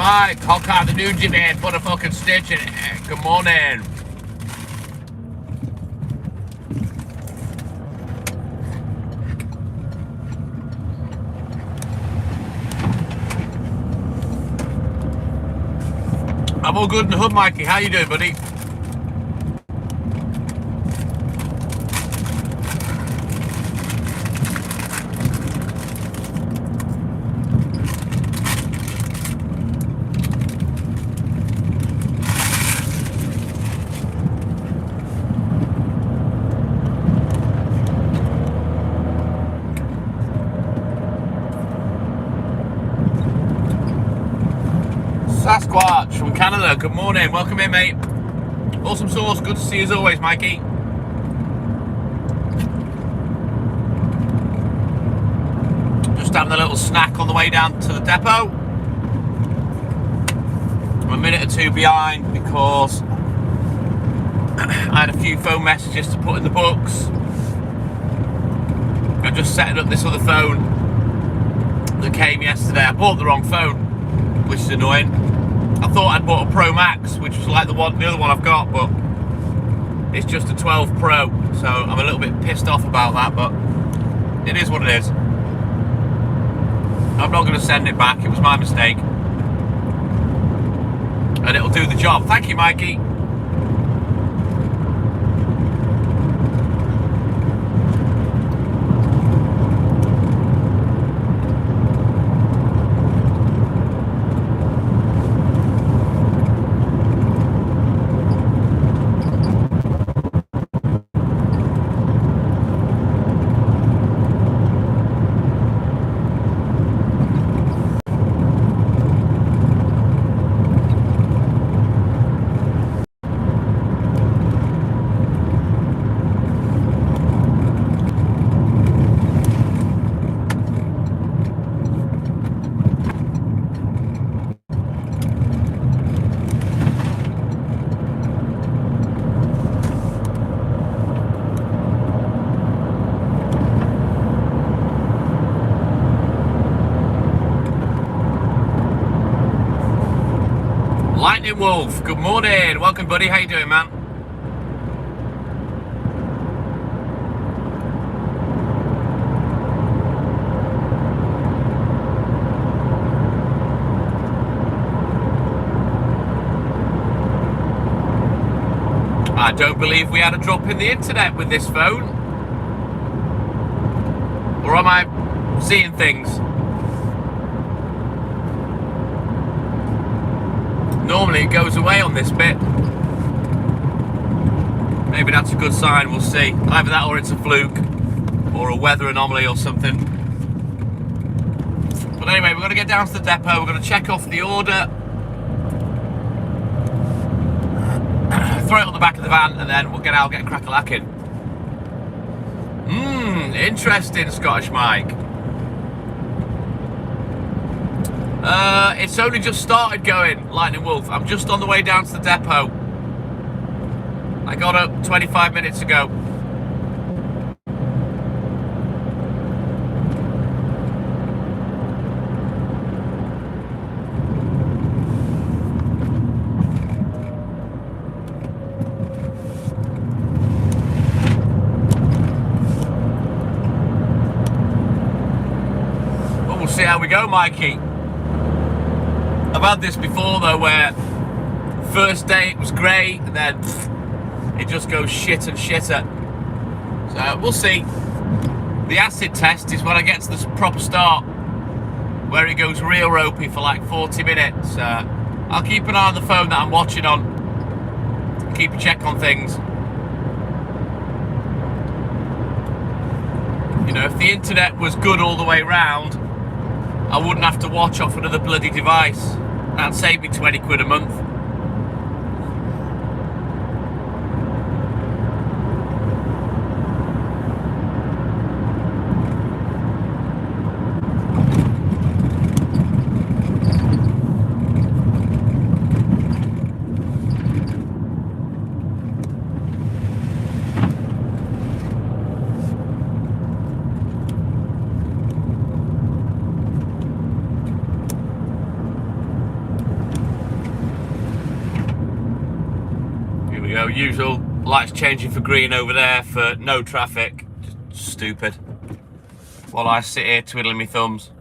Mike, Hawkeye the Nugent man, put a fucking stitch in it. Good morning. I'm all good in the hood, Mikey. How you doing, buddy? Sasquatch from Canada, good morning, welcome in, mate. Awesome sauce, good to see you as always, Mikey. Just having a little snack on the way down to the depot. I'm a minute or two behind because I had a few phone messages to put in the books. I'm just setting up this other phone that came yesterday. I bought the wrong phone, which is annoying. I thought I'd bought a Pro Max, which was like the other one I've got, but it's just a 12 Pro, so I'm a little bit pissed off about that, but it is what it is. I'm not going to send it back, it was my mistake. And it'll do the job. Thank you, Mikey. Lightning Wolf, good morning. Welcome, buddy. How you doing, man? I don't believe we had a drop in the internet with this phone. Or am I seeing things? Normally it goes away on this bit. Maybe that's a good sign, we'll see. Either that or it's a fluke or a weather anomaly or something. But anyway, we're going to get down to the depot, we're going to check off the order, throw it on the back of the van, and then we'll get out, get crack-a-lacking. Interesting, Scottish Mike. It's only just started going, Lightning Wolf. I'm just on the way down to the depot. I got up 25 minutes ago. Well, we'll see how we go, Mikey. I've had this before though, where first day it was great and then it just goes shit and shitter. So we'll see. The acid test is when I get to the proper start, where it goes real ropey for like 40 minutes. I'll keep an eye on the phone that I'm watching on, keep a check on things. You know, if the internet was good all the way round, I wouldn't have to watch off another bloody device. That'd save me 20 quid a month. You know, usual lights changing for green over there for no traffic. Just stupid. While I sit here twiddling my thumbs.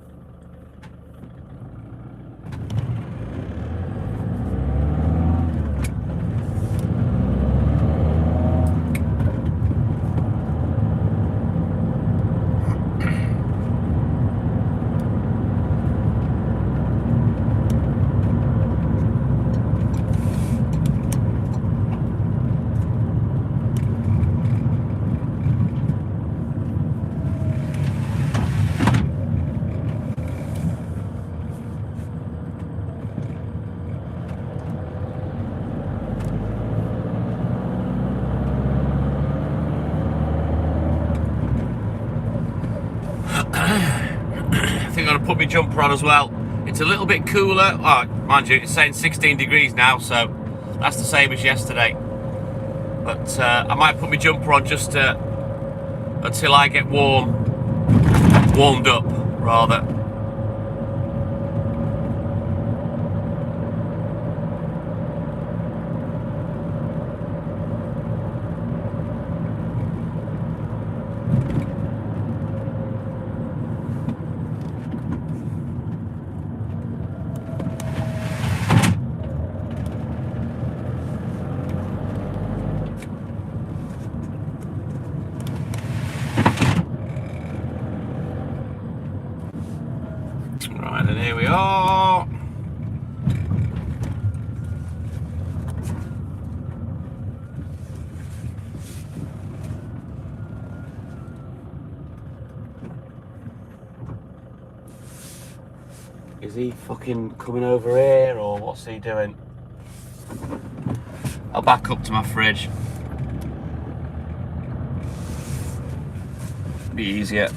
I think I'm gonna put my jumper on as well. It's a little bit cooler. Oh, mind you, it's saying 16 degrees now, so that's the same as yesterday. But I might put my jumper on just until I get warmed up, rather. Right, and here we are. Is he fucking coming over here, or what's he doing? I'll back up to my fridge. Be easier.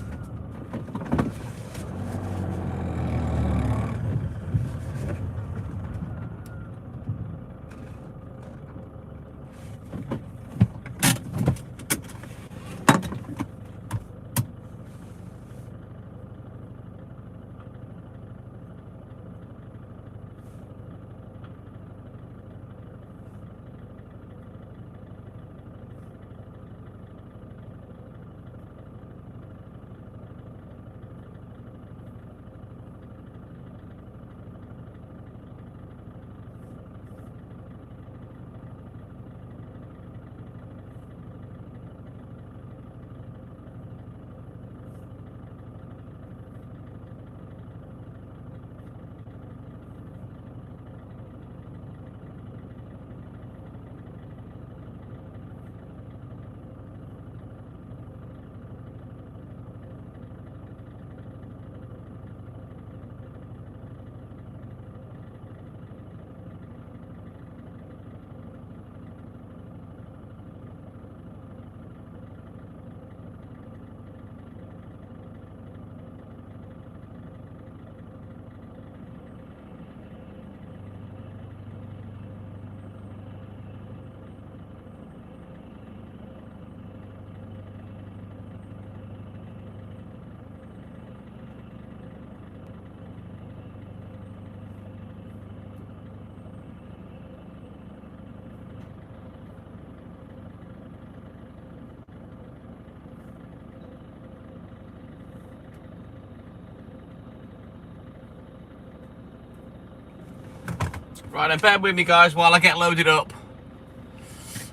Right, then bear with me, guys, while I get loaded up.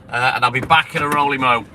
And I'll be back in a rolly mo.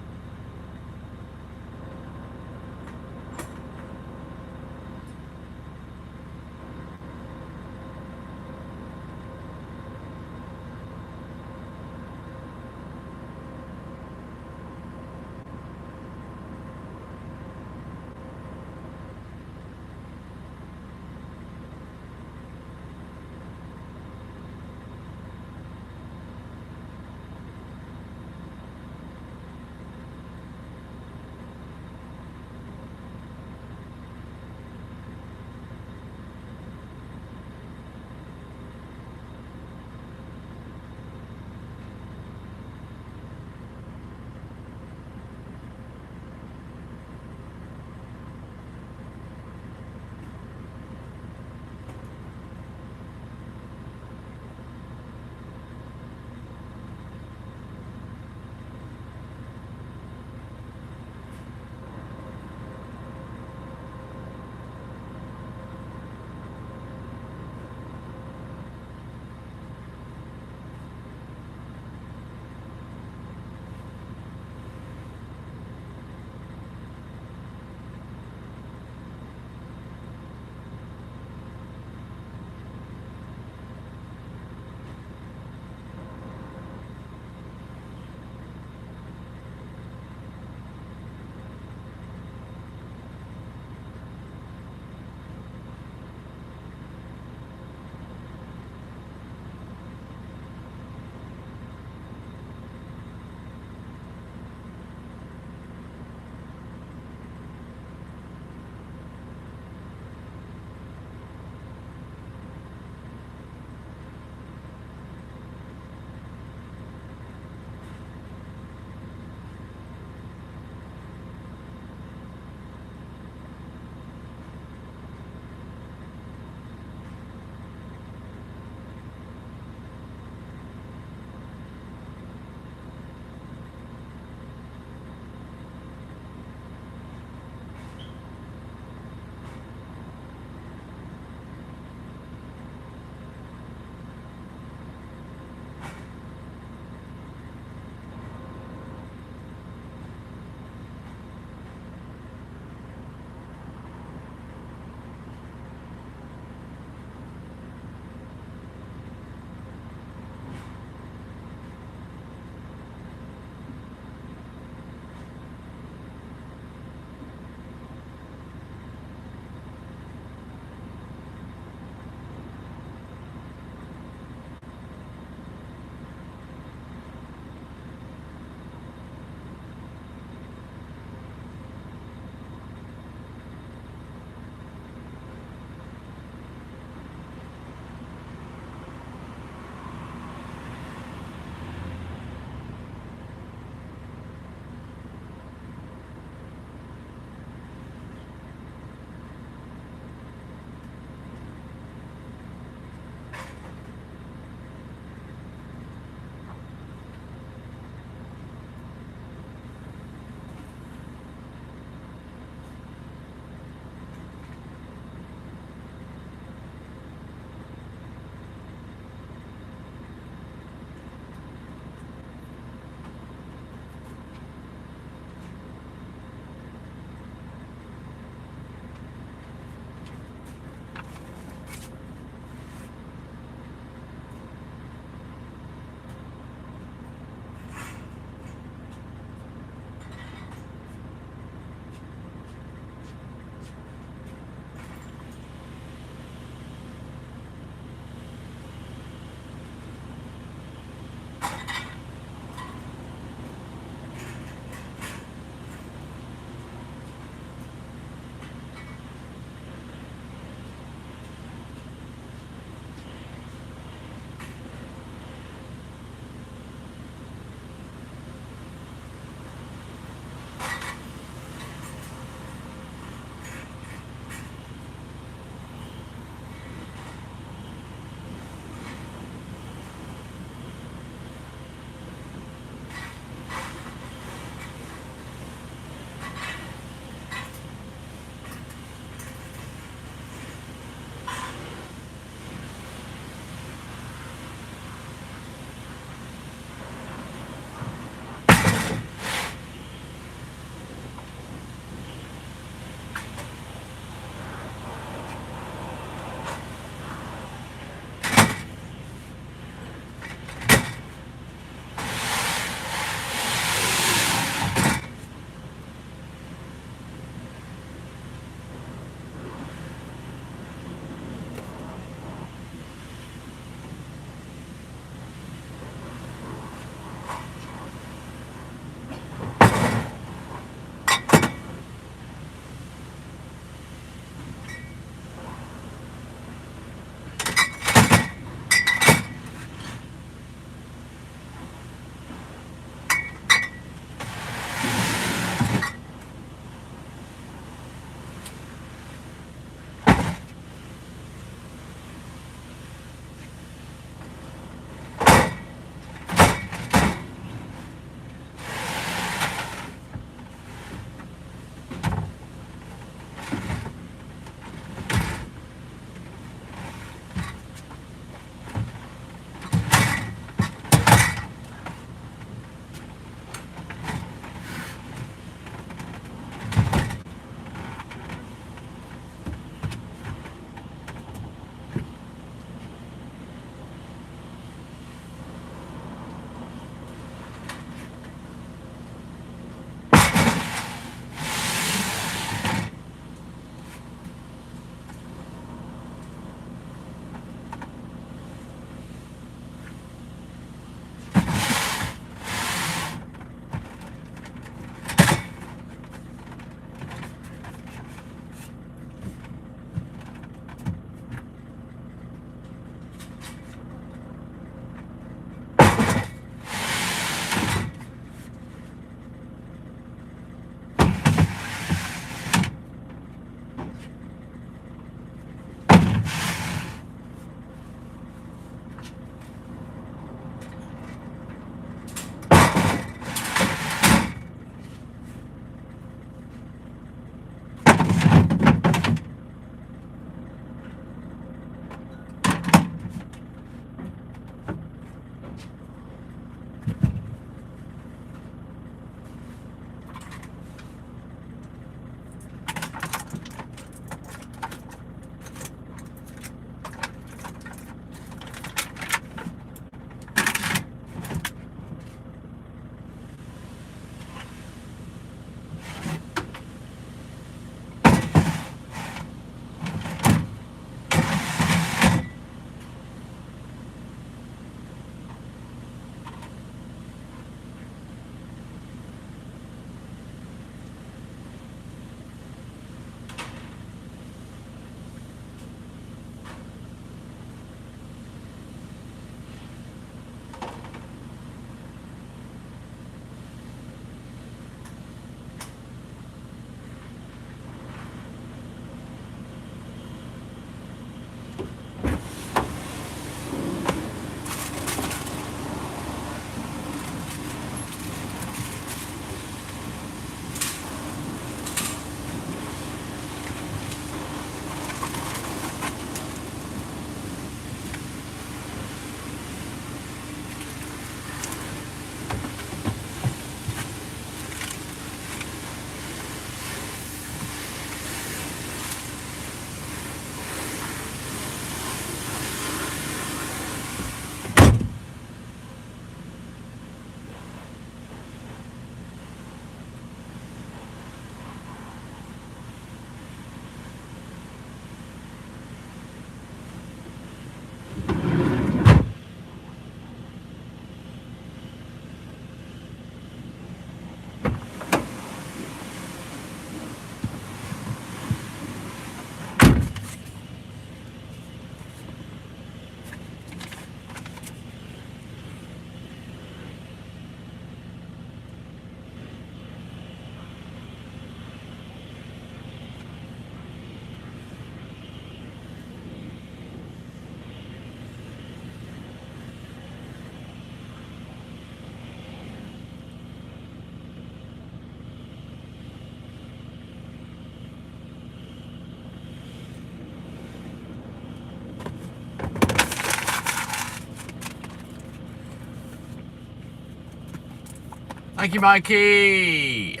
Thank you, Mikey.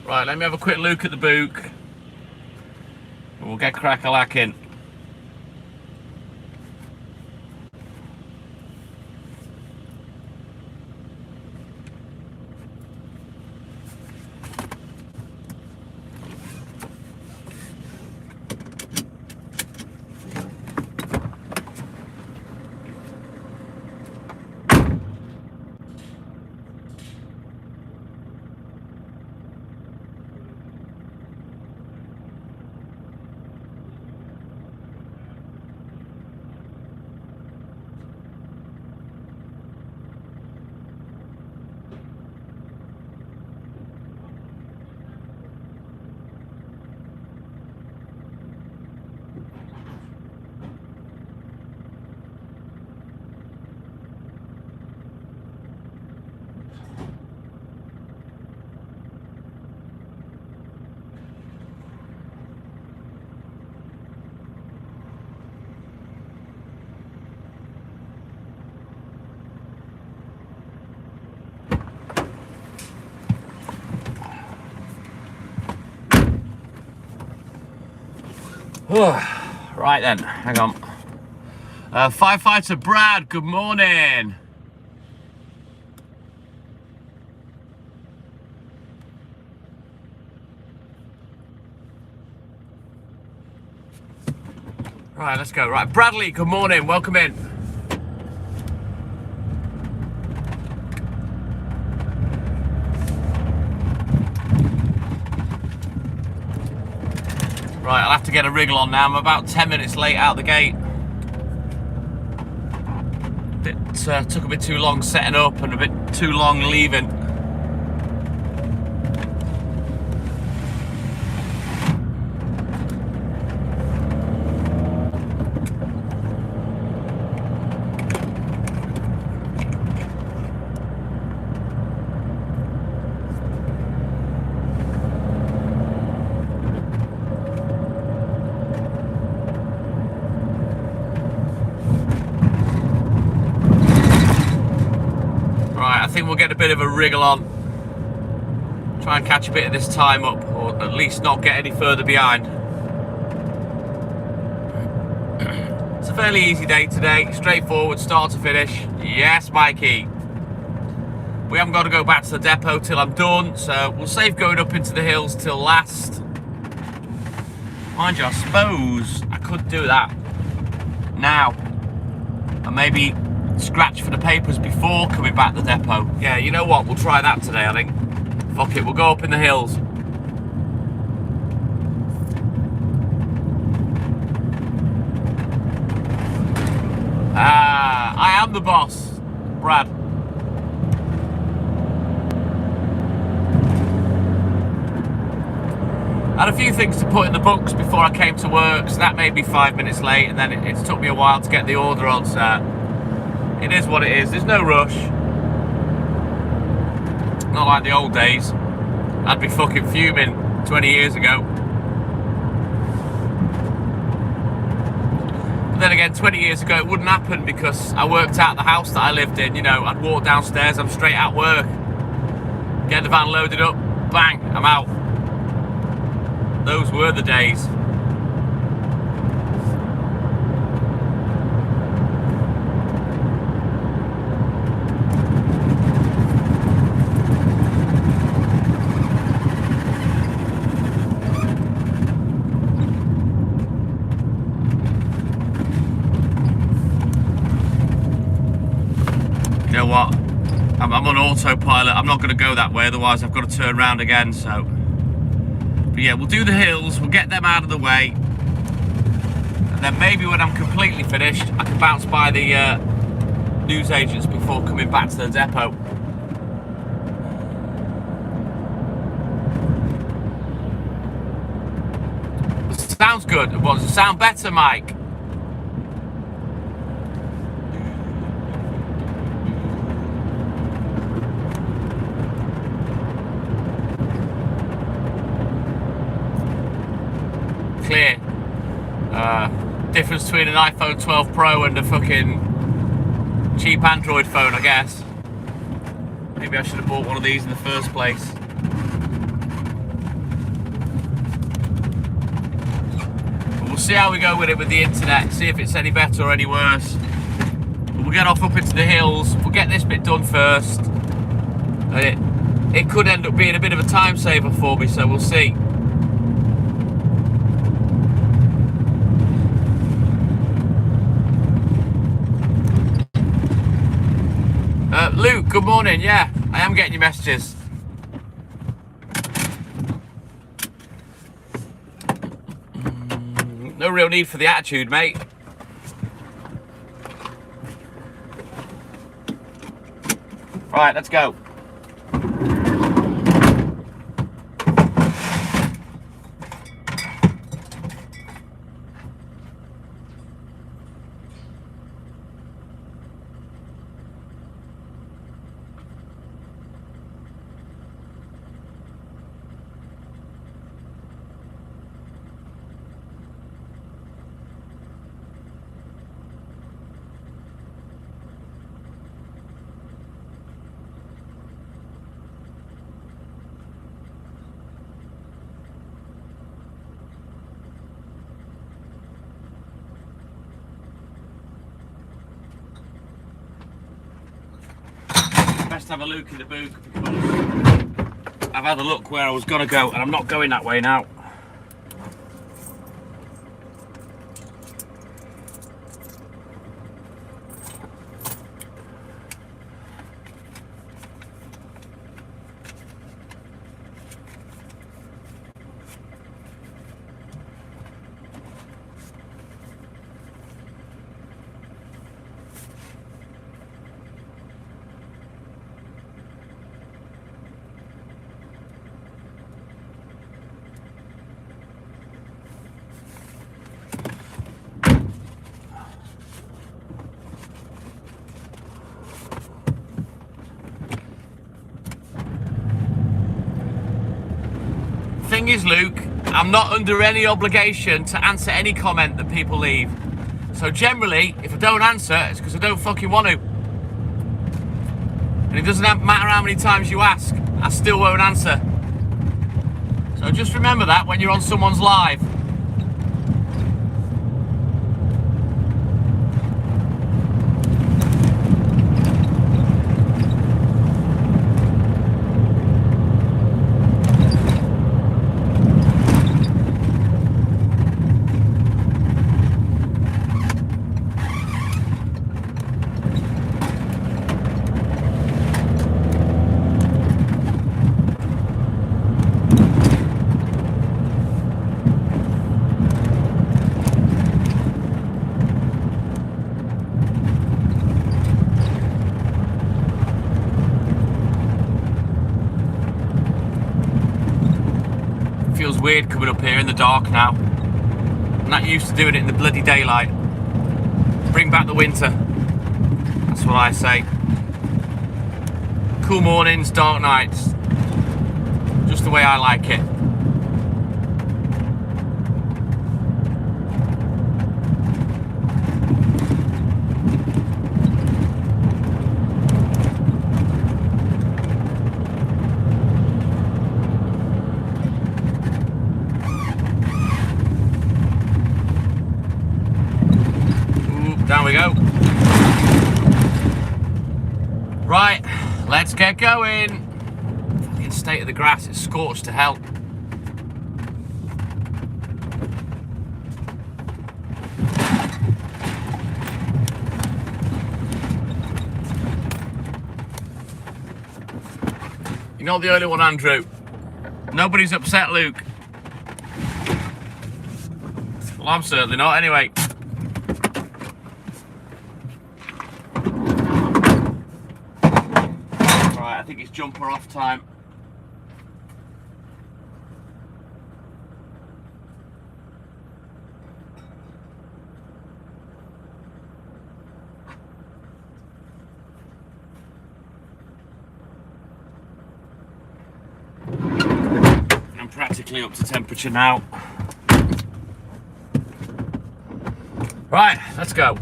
Right, let me have a quick look at the book. We'll get crack-a-lacking. Right then, hang on. Firefighter Brad, good morning. Right, let's go. Right, Bradley, good morning, welcome in. Right, I'll have to get a wriggle on now. I'm about 10 minutes late out the gate. Took a bit too long setting up and a bit too long leaving. I think we'll get a bit of a wriggle on. Try and catch a bit of this time up, or at least not get any further behind. It's a fairly easy day today, straightforward, start to finish. Yes, Mikey. We haven't got to go back to the depot till I'm done, so we'll save going up into the hills till last. Mind you, I suppose I could do that now, and maybe scratch for the papers before coming back to the depot. Yeah, you know what, we'll try that today, I think. Fuck it, we'll go up in the hills. I am the boss, Brad. I had a few things to put in the books before I came to work, so that made me 5 minutes late, and then it took me a while to get the order on, so it is what it is. There's no rush. Not like the old days. I'd be fucking fuming 20 years ago. But then again, 20 years ago it wouldn't happen because I worked out the house that I lived in. You know, I'd walk downstairs, I'm straight out work. Get the van loaded up, bang, I'm out. Those were the days. You know what? I'm on autopilot. I'm not going to go that way, otherwise I've got to turn around again. So, but yeah, we'll do the hills. We'll get them out of the way, and then maybe when I'm completely finished, I can bounce by the newsagents before coming back to the depot. Sounds good. Well, does it sound better, Mike? Difference between an iPhone 12 Pro and a fucking cheap Android phone, I guess. Maybe I should have bought one of these in the first place. But we'll see how we go with it with the internet, see if it's any better or any worse. But we'll get off up into the hills, we'll get this bit done first. It could end up being a bit of a time saver for me, so we'll see. Luke, good morning. Yeah, I am getting your messages. No real need for the attitude, mate. Right, let's go. Best have a look in the book because I've had a look where I was going to go and I'm not going that way now. Thing is, Luke, I'm not under any obligation to answer any comment that people leave. So generally, if I don't answer, it's because I don't fucking want to. And it doesn't matter how many times you ask, I still won't answer. So just remember that when you're on someone's live. Feels weird coming up here in the dark now. I'm not used to doing it in the bloody daylight. Bring back the winter. That's what I say. Cool mornings, dark nights. Just the way I like it. Down we go. Right, let's get going. Fucking state of the grass, it's scorched to hell. You're not the only one, Andrew. Nobody's upset, Luke. Well, I'm certainly not, anyway. I think it's jumper off time. I'm practically up to temperature now. Right, let's go.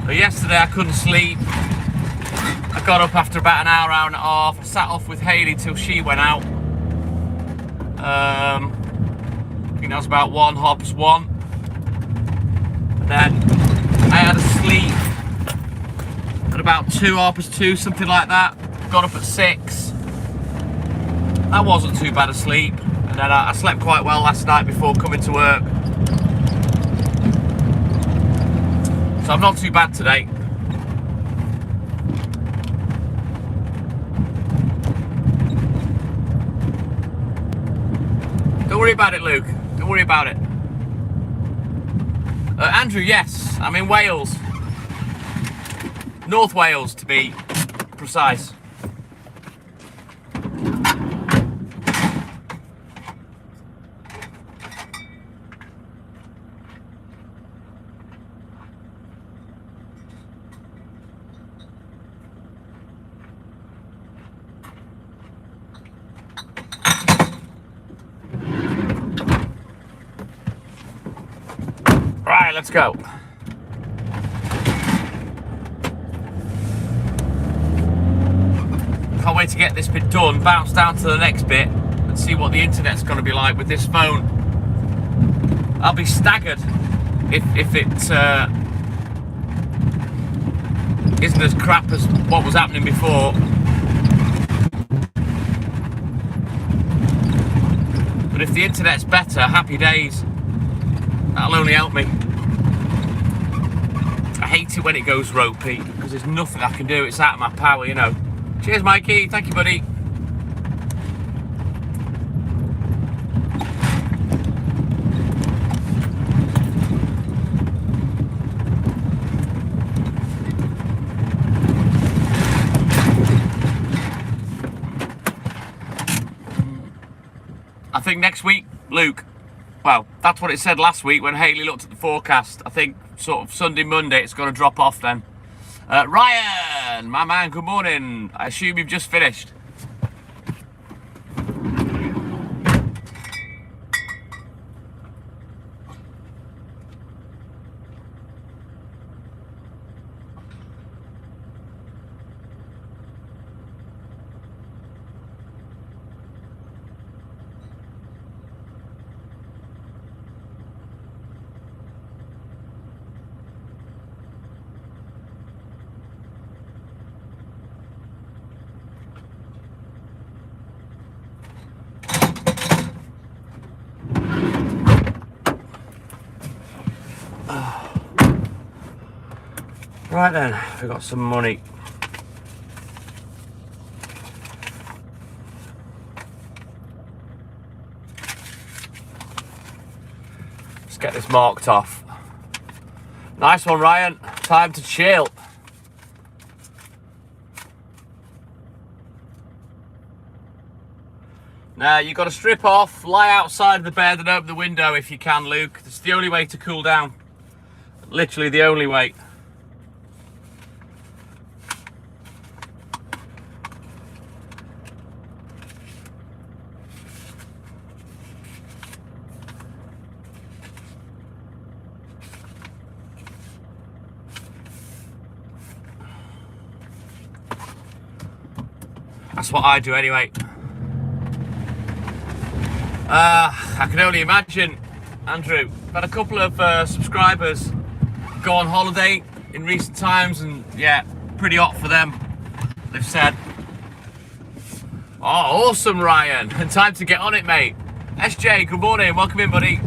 But yesterday I couldn't sleep. I got up after about an hour, hour and a half. I sat off with Hayley till she went out. I think that was about 1:30. And then I had a sleep at about 2:30, something like that. Got up at 6. That wasn't too bad a sleep. And then I slept quite well last night before coming to work. So I'm not too bad today. Don't worry about it, Luke. Don't worry about it. Andrew, yes, I'm in Wales. North Wales, to be precise. Right, let's go. Can't wait to get this bit done, bounce down to the next bit and see what the internet's going to be like with this phone. I'll be staggered if it isn't as crap as what was happening before. But if the internet's better, happy days. That'll only help me. I hate it when it goes ropey because there's nothing I can do. It's out of my power, you know. Cheers, Mikey. Thank you, buddy. I think next week, Luke, well, that's what it said last week when Hayley looked at the forecast. I think sort of Sunday, Monday, it's going to drop off then. Ryan, my man, good morning. I assume you've just finished. Right then, we've got some money. Let's get this marked off. Nice one, Ryan. Time to chill. Now, you've got to strip off, lie outside the bed and open the window if you can, Luke. It's the only way to cool down. Literally the only way. That's what I do anyway. I can only imagine, Andrew. I've had a couple of subscribers go on holiday in recent times, and yeah, pretty hot for them, they've said. Oh, awesome, Ryan. And time to get on it, mate. SJ, good morning. Welcome in, buddy.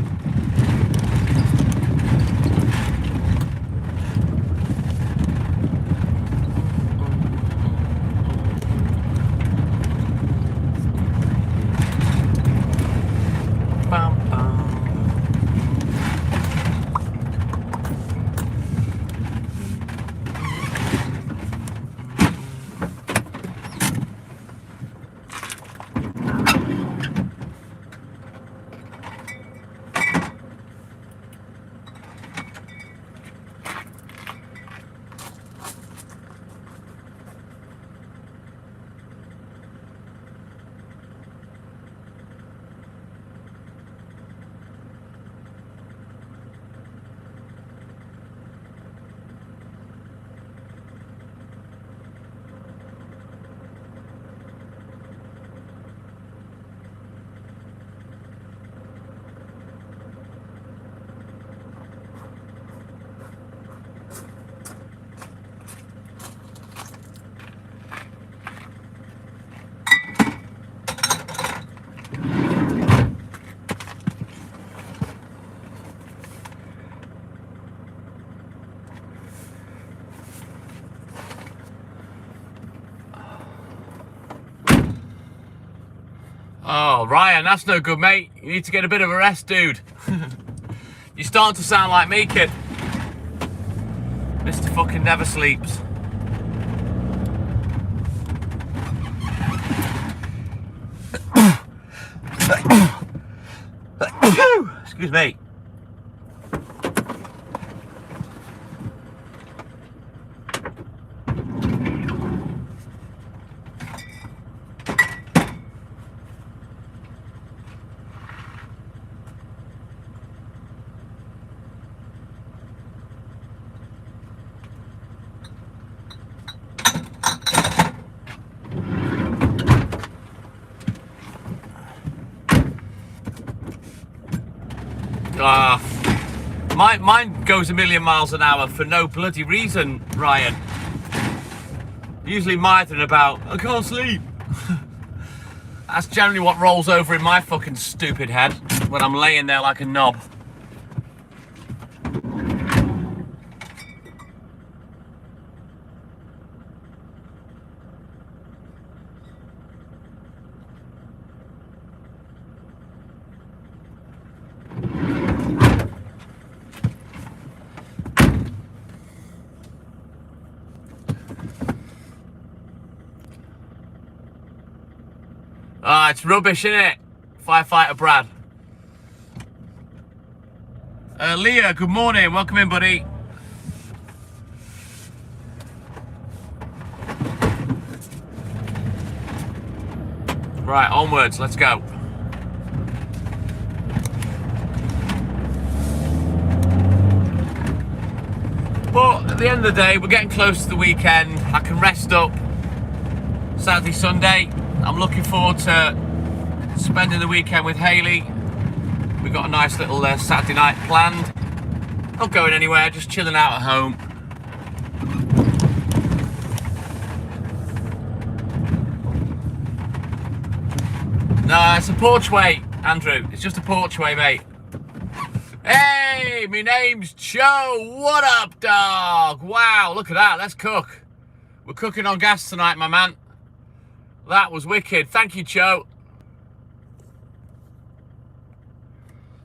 Oh, Ryan, that's no good, mate. You need to get a bit of a rest, dude. You're starting to sound like me, kid. Mr. fucking never sleeps. Excuse me. Mine goes a million miles an hour for no bloody reason, Ryan. Usually mithering about, I can't sleep. That's generally what rolls over in my fucking stupid head when I'm laying there like a knob. Ah, it's rubbish, isn't it? Firefighter Brad. Leah, good morning. Welcome in, buddy. Right, onwards. Let's go. But at the end of the day, we're getting close to the weekend. I can rest up Saturday, Sunday. I'm looking forward to spending the weekend with Hayley. We've got a nice little Saturday night planned. Not going anywhere, just chilling out at home. No, it's a porchway, Andrew. It's just a porchway, mate. Hey, my name's Joe. What up, dog? Wow, look at that. Let's cook. We're cooking on gas tonight, my man. That was wicked. Thank you, Joe.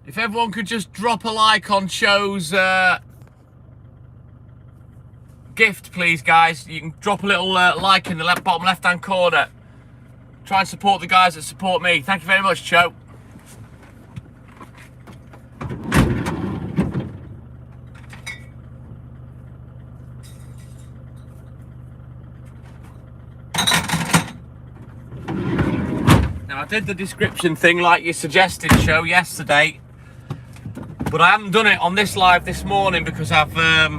If everyone could just drop a like on Cho's gift, please, guys. You can drop a little like in the bottom left-hand corner. Try and support the guys that support me. Thank you very much, Cho. Now, I did the description thing like you suggested, Cho, yesterday. But I haven't done it on this live this morning because I've got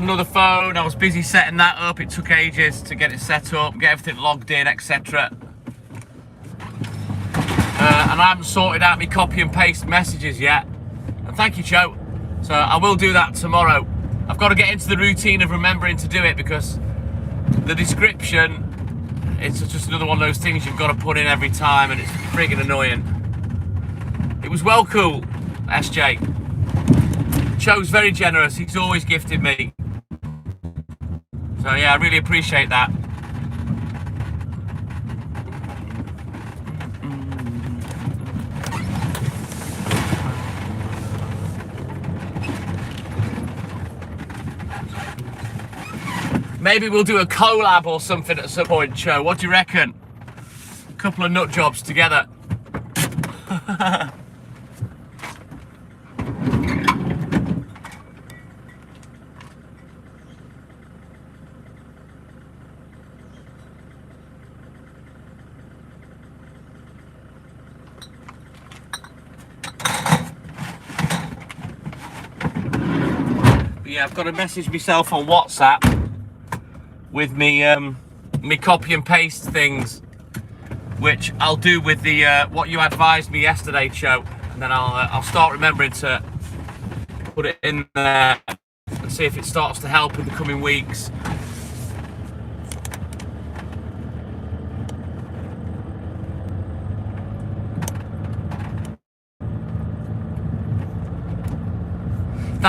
another phone. I was busy setting that up. It took ages to get it set up, get everything logged in, etc. And I haven't sorted out my copy and paste messages yet. And thank you, Cho. So I will do that tomorrow. I've got to get into the routine of remembering to do it because the description, it's just another one of those things you've got to put in every time, and it's friggin' annoying. It was well cool, SJ. Cho's very generous. He's always gifted me. So yeah, I really appreciate that. Maybe we'll do a collab or something at some point, Cho. What do you reckon? A couple of nut jobs together. Yeah, I've got to message myself on WhatsApp with me copy and paste things, which I'll do with the what you advised me yesterday, Cho, and then I'll start remembering to put it in there and see if it starts to help in the coming weeks.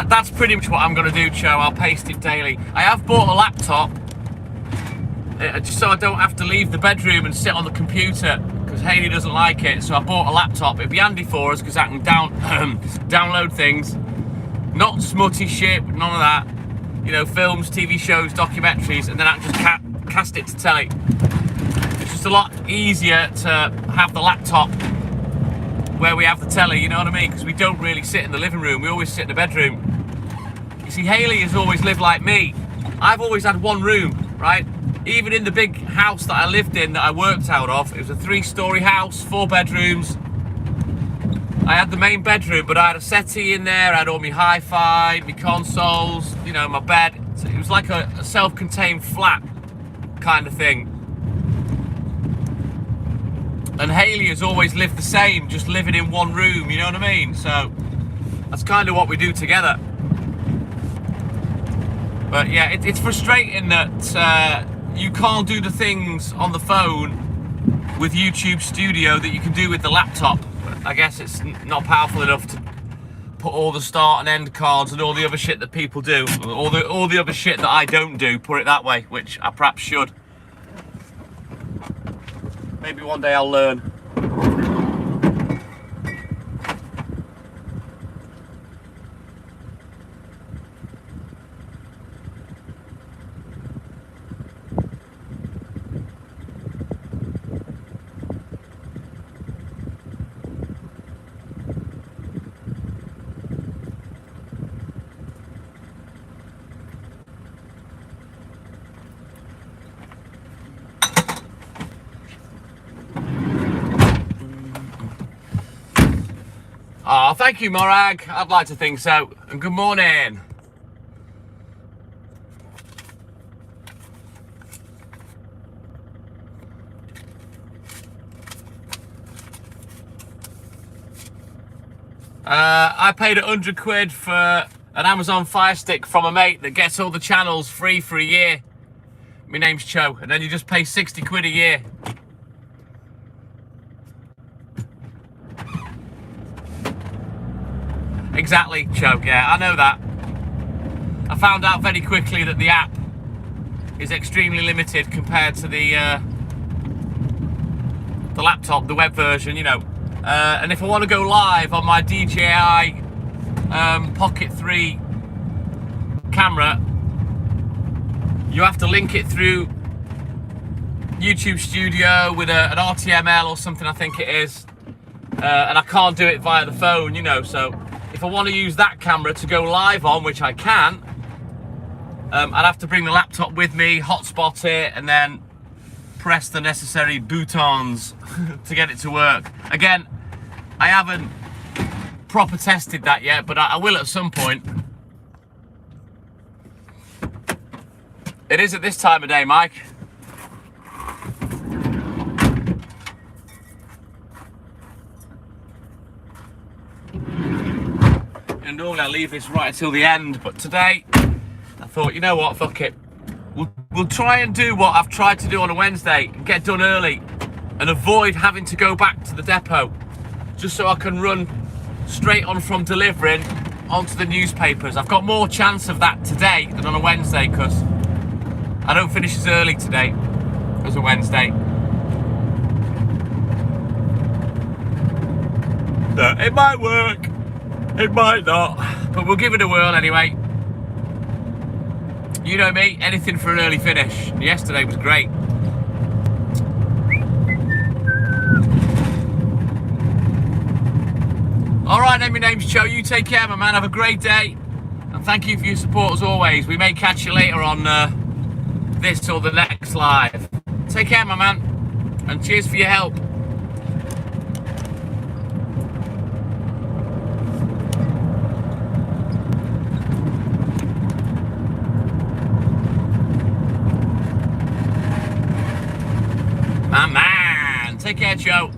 That's pretty much what I'm going to do, Cho. I'll paste it daily. I have bought a laptop just so I don't have to leave the bedroom and sit on the computer, because because Hayley doesn't like it. So I bought a laptop. It'd be handy for us because I can download things, not smutty shit, none of that. You know, films, TV shows, documentaries, and then I can just cast it to telly. It's just a lot easier to have the laptop where we have the telly, you know what I mean? Because we don't really sit in the living room, we always sit in the bedroom. You see, Hayley has always lived like me. I've always had one room, right? Even in the big house that I lived in, that I worked out of, it was a 3-story house, 4 bedrooms. I had the main bedroom, but I had a settee in there, I had all my hi-fi, my consoles, you know, my bed. So it was like a self-contained flat kind of thing. And Hayley has always lived the same, just living in one room, you know what I mean? So that's kind of what we do together. But yeah, it's frustrating that you can't do the things on the phone with YouTube Studio that you can do with the laptop. I guess it's not powerful enough to put all the start and end cards and all the other shit that people do, all the other shit that I don't do, put it that way, which I perhaps should. Maybe one day I'll learn. Oh, thank you, Morag. I'd like to think so. And good morning. I paid £100 for an Amazon Fire Stick from a mate that gets all the channels free for a year. My name's Cho. And then you just pay £60 a year. Exactly, Cho. Yeah, I know that. I found out very quickly that the app is extremely limited compared to the laptop, the web version, you know. And if I want to go live on my DJI Pocket 3 camera, you have to link it through YouTube Studio with an RTML or something, I think it is. And I can't do it via the phone, you know, so if I want to use that camera to go live on, which I can, I'd have to bring the laptop with me, hotspot it, and then press the necessary buttons to get it to work. Again, I haven't proper tested that yet, but I will at some point. It is at this time of day, Mike. And normally I leave this right until the end, but today I thought, you know what, fuck it. We'll try and do what I've tried to do on a Wednesday, and get done early and avoid having to go back to the depot, just so I can run straight on from delivering onto the newspapers. I've got more chance of that today than on a Wednesday because I don't finish as early today as a Wednesday. No, it might work. It might not, but we'll give it a whirl anyway. You know me, anything for an early finish. Yesterday was great. All right, then, my name's Cho. You take care, my man. Have a great day. And thank you for your support as always. We may catch you later on this or the next live. Take care, my man. And cheers for your help. My man. Take care, Joe.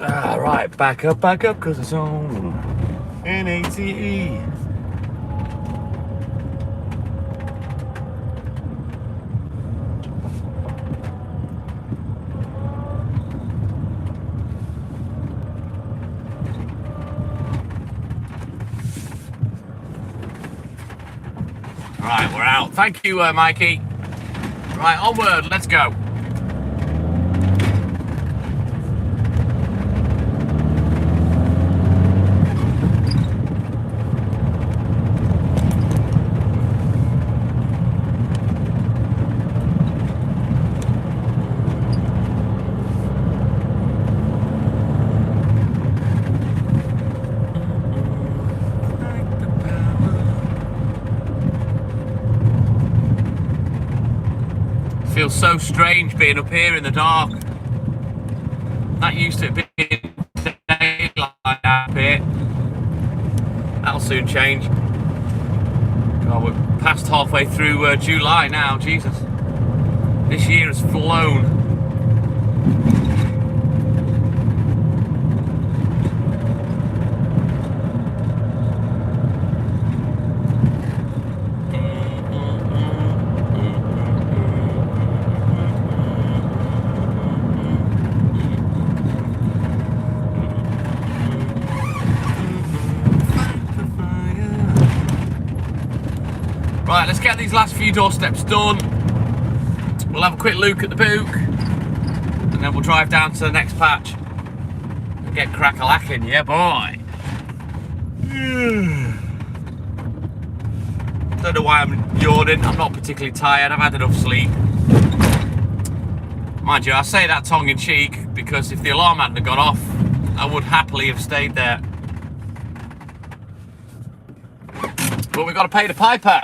Right, back up, because it's on NATE. Right, we're out. Thank you, Mikey. Right, onward, let's go. Feels so strange being up here in the dark. Not used to it being daylight up here. That'll soon change. God, we're past halfway through July now. Jesus, this year has flown. Right, let's get these last few doorsteps done. We'll have a quick look at the book, and then we'll drive down to the next patch and get crack-a-lacking, yeah boy. Don't know why I'm yawning. I'm not particularly tired. I've had enough sleep. Mind you, I say that tongue-in-cheek because if the alarm hadn't have gone off, I would happily have stayed there. But we've got to pay the piper.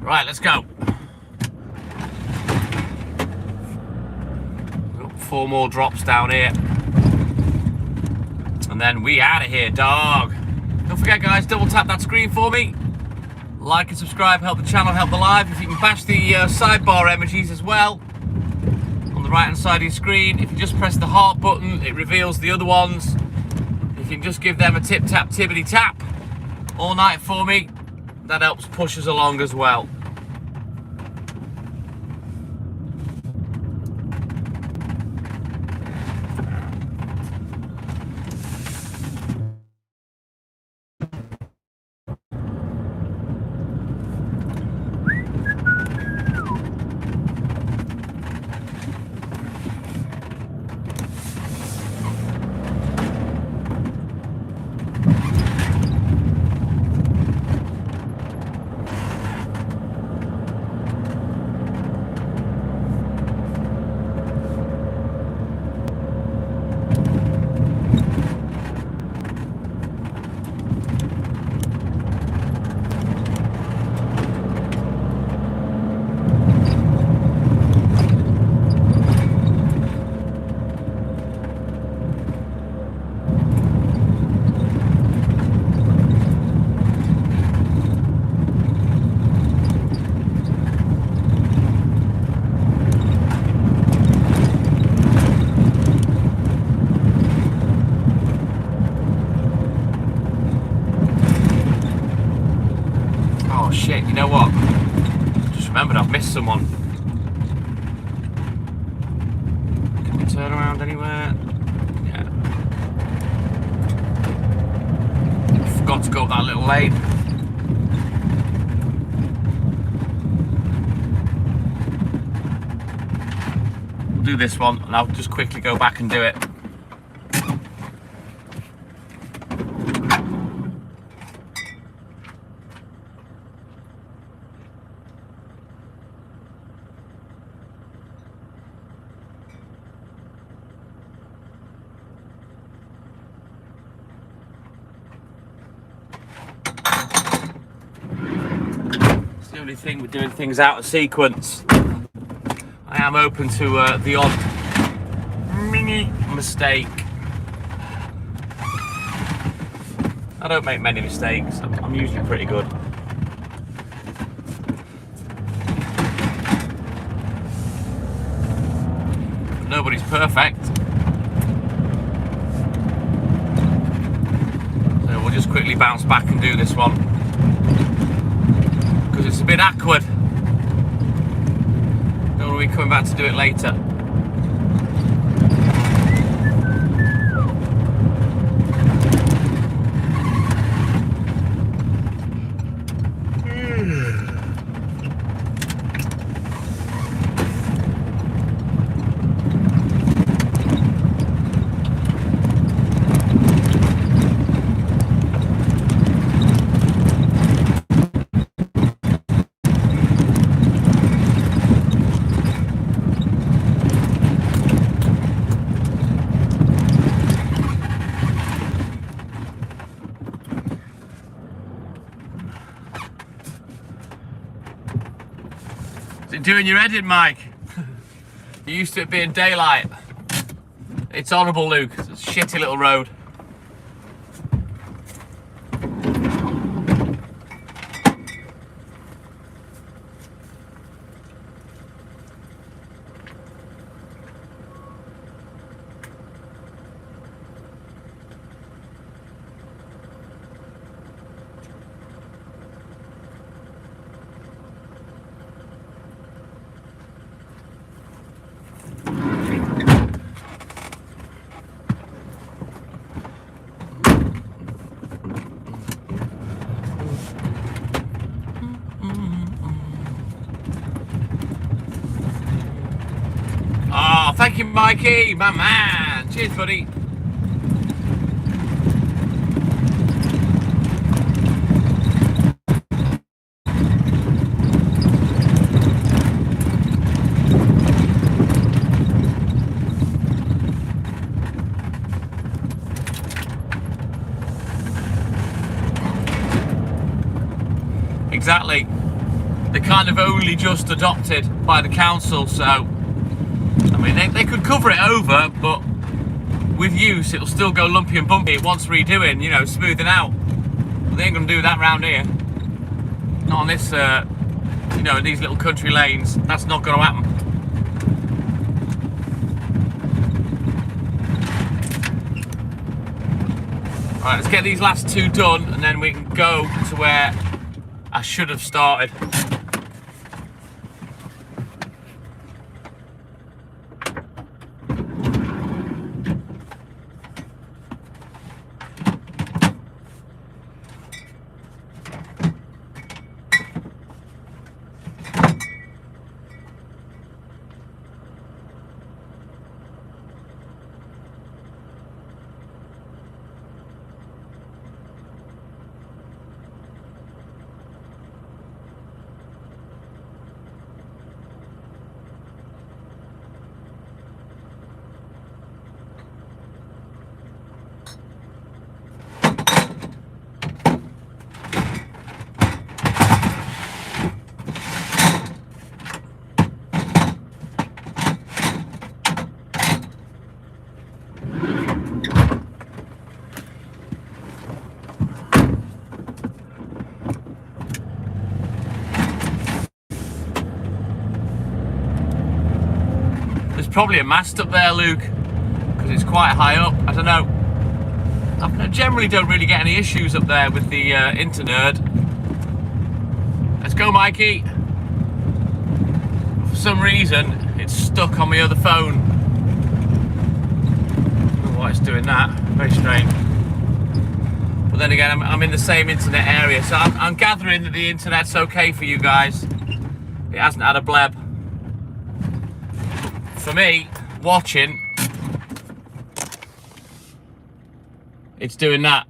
Right, let's go. Got 4 more drops down here. And then we out of here, dog. Don't forget, guys, double tap that screen for me. Like and subscribe, help the channel, help the live. If you can bash the sidebar emojis as well. On the right hand side of your screen. If you just press the heart button, it reveals the other ones. If you can just give them a tip tap tibbity tap all night for me, that helps push us along as well. want to go up that little lane. We'll do this one and I'll just quickly go back and do it. The only thing with doing things out of sequence, I am open to the odd mini mistake. I don't make many mistakes. I'm usually pretty good. But nobody's perfect. So we'll just quickly bounce back and do this one. It's a bit awkward. Don't want to be coming back to do it later. What's it doing your head in, Mike? You're used to it being daylight. It's horrible, Luke. It's a shitty little road. Oh, thank you, Mikey, my man. Cheers, buddy. Exactly. They're kind of only just adopted by the council, so I mean, they could cover it over, but with use, it'll still go lumpy and bumpy. It wants redoing, you know, smoothing out. But they ain't gonna do that round here. Not on this, you know, these little country lanes. That's not gonna happen. Alright, let's get these last two done, and then we can go to where I should have started. Probably a mast up there, Luke, because it's quite high up. I don't know. I generally don't really get any issues up there with the Internerd. Let's go, Mikey. For some reason, it's stuck on my other phone. I don't know why it's doing that. Very strange. But then again, I'm in the same internet area, so I'm gathering that the internet's okay for you guys. It hasn't had a bleb. For me, watching, it's doing that.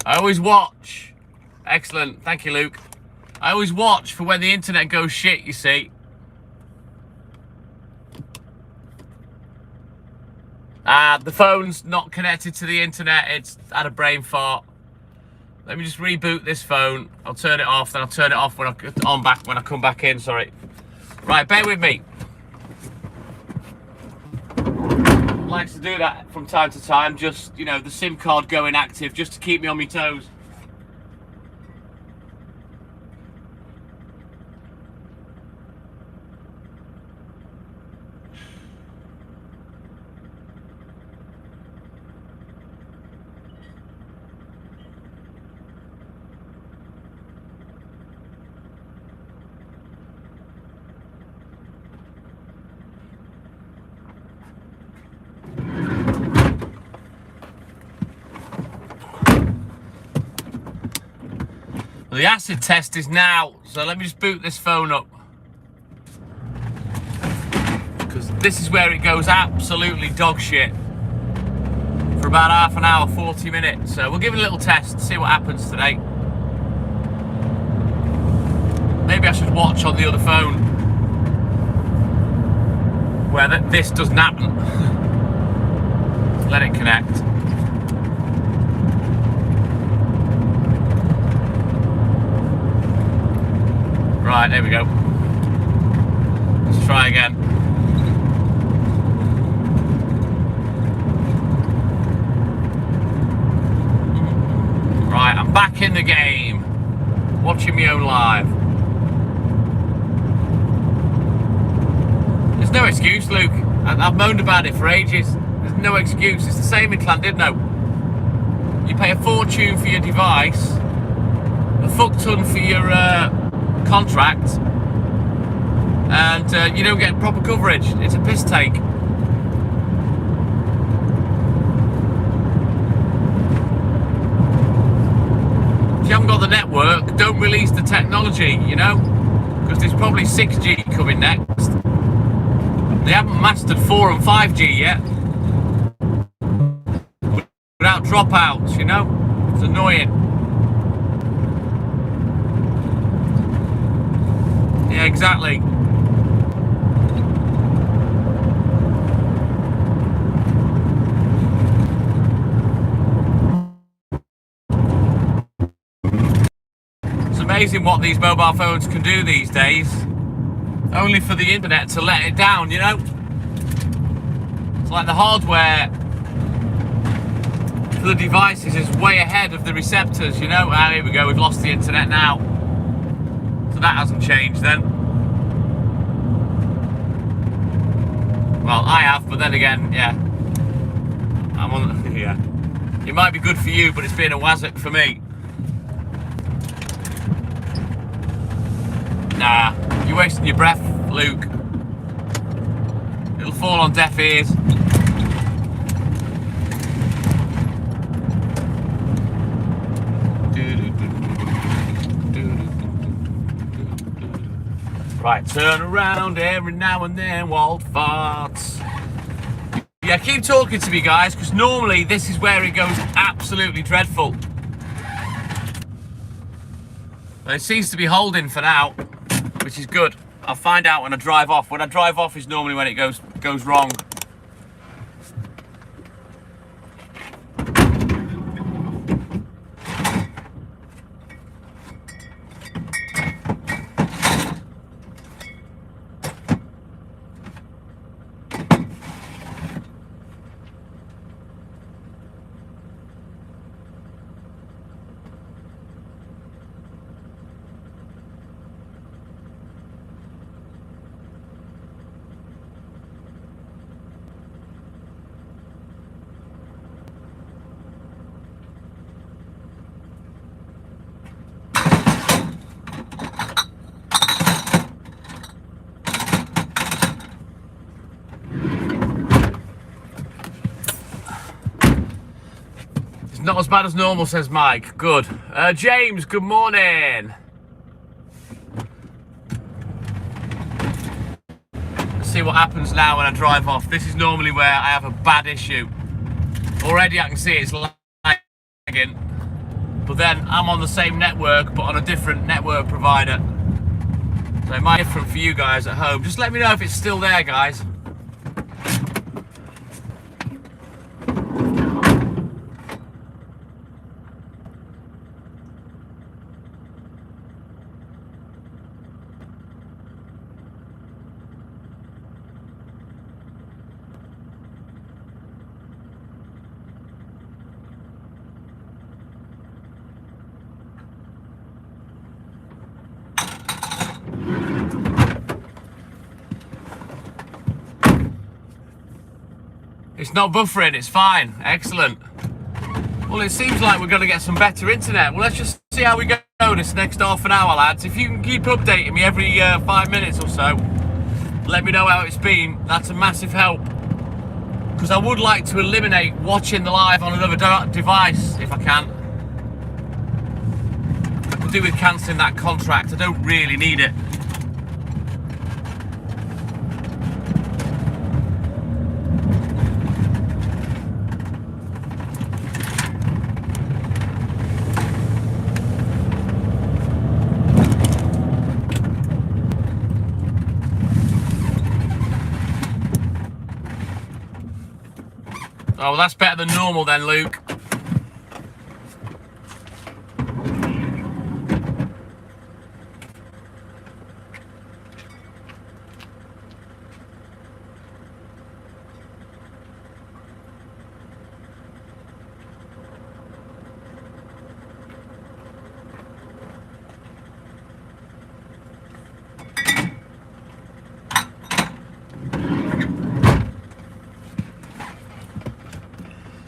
I always watch. Excellent, thank you, Luke. I always watch for when the internet goes shit, you see. The phone's not connected to the internet, it's had a brain fart. Let me just reboot this phone. I'll turn it off, then I'll turn it off when I come back in, sorry. Right, bear with me. Likes to do that from time to time, just, you know, the SIM card going active, just to keep me on my toes. The acid test is now, so let me just boot this phone up. Because this is where it goes absolutely dog shit. For about half an hour, 40 minutes. So we'll give it a little test, see what happens today. Maybe I should watch on the other phone. Where this doesn't happen. Let it connect. Right, there we go. Let's try again. Right, I'm back in the game. Watching me own live. There's no excuse, Luke. I've moaned about it for ages. There's no excuse. It's the same in Llandudno. You pay a fortune for your device, a fuck ton for your contract, and you don't get proper coverage. It's a piss take. If you haven't got the network, don't release the technology, you know, because there's probably 6G coming next. They haven't mastered 4 and 5G yet without dropouts, you know. It's annoying. Yeah, exactly. It's amazing what these mobile phones can do these days. Only for the internet to let it down, you know? It's like the hardware for the devices is way ahead of the receptors, you know? Ah, here we go, we've lost the internet now. So that hasn't changed then. Well, I have, but then again, yeah. I'm on, yeah. It might be good for you, but it's been a wazzock for me. Nah, you're wasting your breath, Luke. It'll fall on deaf ears. Right, turn around every now and then, Walt farts. Yeah, keep talking to me, guys, because normally this is where it goes absolutely dreadful. But it seems to be holding for now, which is good. I'll find out when I drive off. When I drive off is normally when it goes wrong. not as bad as normal, says Mike. Good. James, good morning. Let's see what happens now when I drive off. This is normally where I have a bad issue. Already I can see it's lagging. But then I'm on the same network, but on a different network provider. So it might be different for you guys at home. Just let me know if it's still there, guys. It's not buffering, it's fine. Excellent. Well, it seems like we're going to get some better internet. Well, let's just see how we go this next half an hour, lads. If you can keep updating me every 5 minutes or so, let me know how it's been. That's a massive help. Because I would like to eliminate watching the live on another device, if I can. I could do with cancelling that contract. I don't really need it. Oh, well, that's better than normal then, Luke.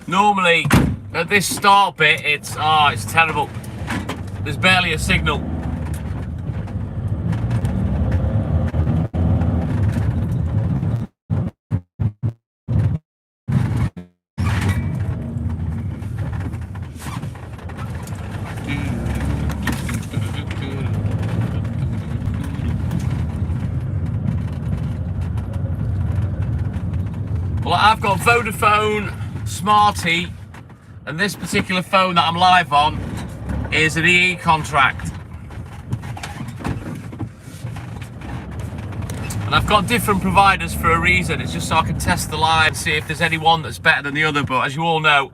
Normally, at this start bit, it's terrible. There's barely a signal. Well, I've got Vodafone Smarty, and this particular phone that I'm live on is an EE contract. And I've got different providers for a reason. It's just so I can test the line, see if there's any one that's better than the other. But as you all know,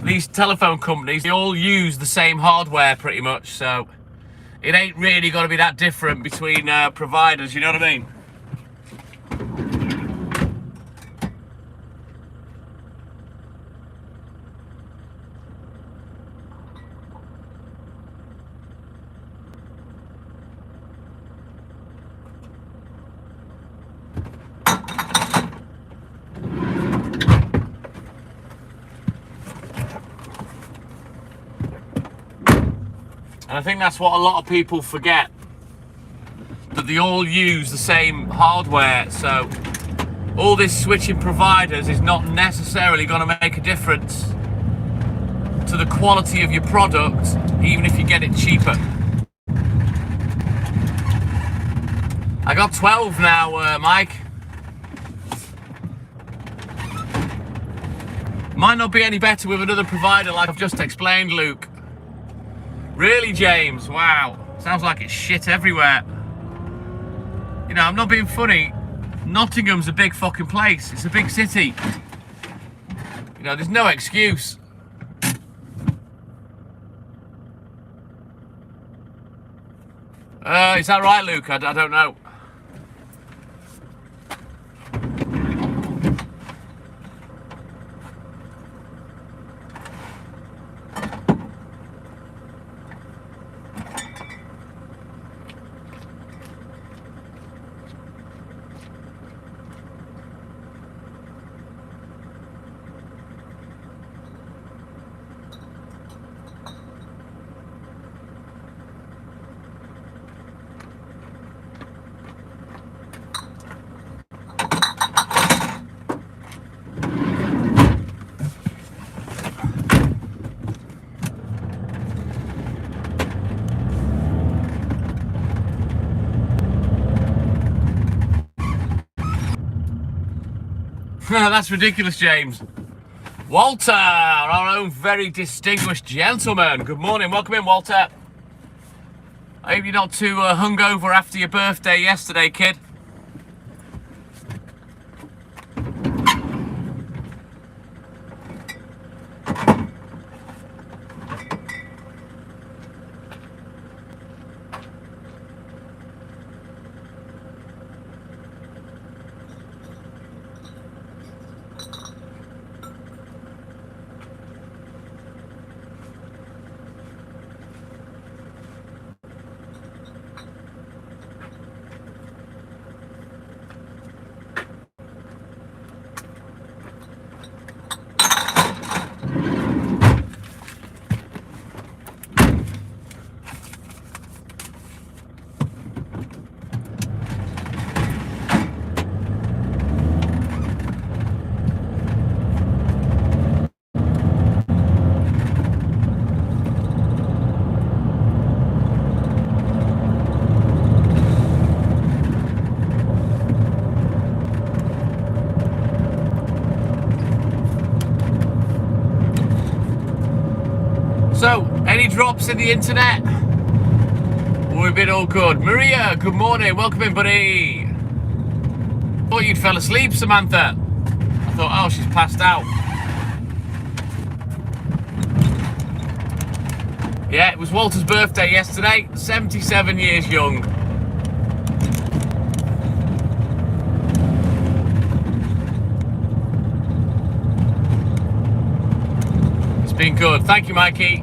these telephone companies, they all use the same hardware pretty much, so it ain't really going to be that different between providers, you know what I mean? And I think that's what a lot of people forget, that they all use the same hardware. So all this switching providers is not necessarily going to make a difference to the quality of your product, even if you get it cheaper. I got 12 now, Mike. Might not be any better with another provider like I've just explained, Luke. Really, James? Wow. Sounds like it's shit everywhere. You know, I'm not being funny. Nottingham's a big fucking place. It's a big city. You know, there's no excuse. Is that right, Luke? I don't know. That's ridiculous, James. Walter, our own very distinguished gentleman. Good morning. Welcome in, Walter. I hope you're not too hungover after your birthday yesterday, kid. So, any drops in the internet? We've been all good. Maria, good morning. Welcome in, buddy. Thought you'd fell asleep, Samantha. I thought, oh, she's passed out. Yeah, it was Walter's birthday yesterday. 77 years young. It's been good. Thank you, Mikey.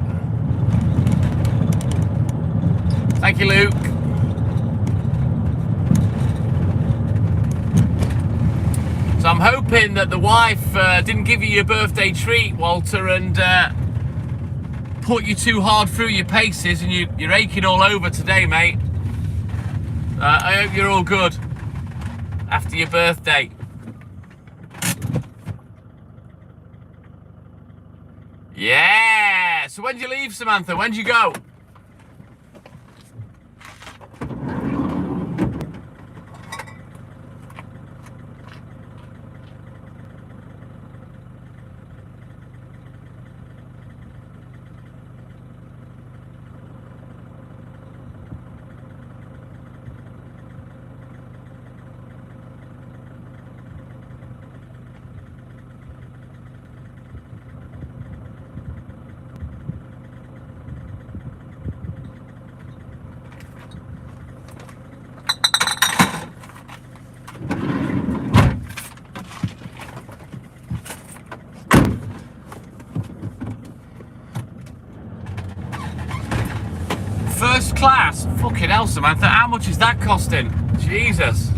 Thank you, Luke. So I'm hoping that the wife didn't give you your birthday treat, Walter, and put you too hard through your paces and you're aching all over today, mate. I hope you're all good after your birthday. Yeah! So when do you leave, Samantha? When do you go? First class? Fucking hell, Samantha. How much is that costing? Jesus.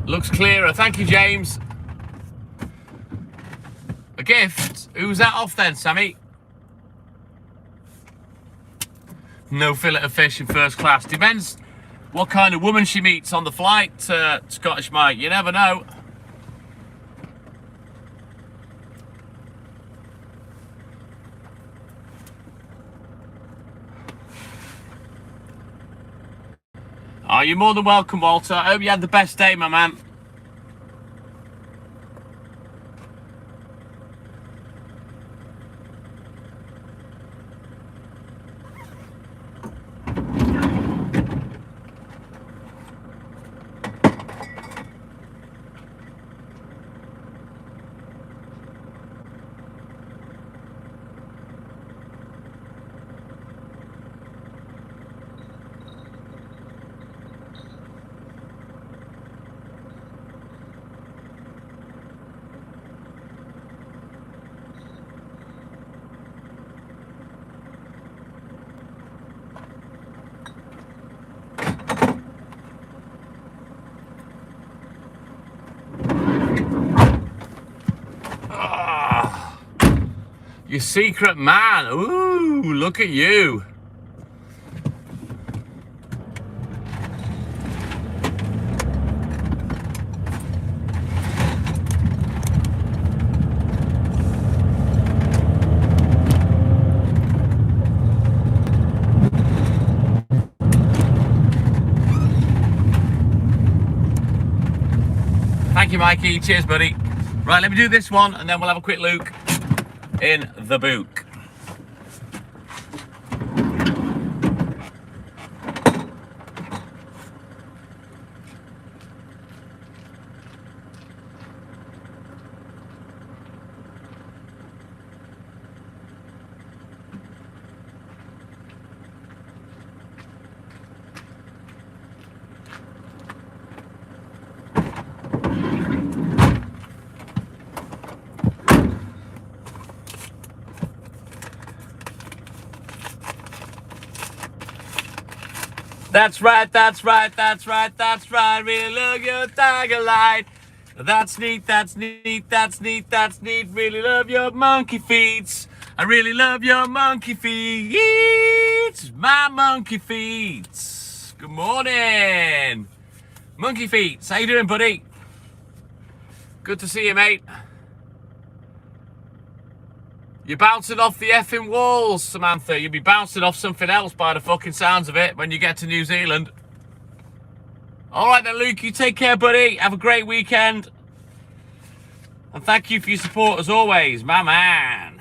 Looks clearer. Thank you, James. A gift? Who's that off then, Sammy? No fillet of fish in first class. Depends what kind of woman she meets on the flight, Scottish Mike. You never know. Oh, you're more than welcome, Walter. I hope you had the best day, my man. Your secret man. Ooh, look at you. Thank you, Mikey. Cheers, buddy. Right, let me do this one, and then we'll have a quick look in the book. That's right, that's right, that's right, that's right. Really love your tiger light. That's neat, that's neat, that's neat, that's neat. Really love your monkey feet. I really love your monkey feet. My monkey feet. Good morning. Monkey feet. How you doing, buddy? Good to see you, mate. You're bouncing off the effing walls, Samantha. You'll be bouncing off something else by the fucking sounds of it when you get to New Zealand. All right then, Luke. You take care, buddy. Have a great weekend. And thank you for your support as always, my man.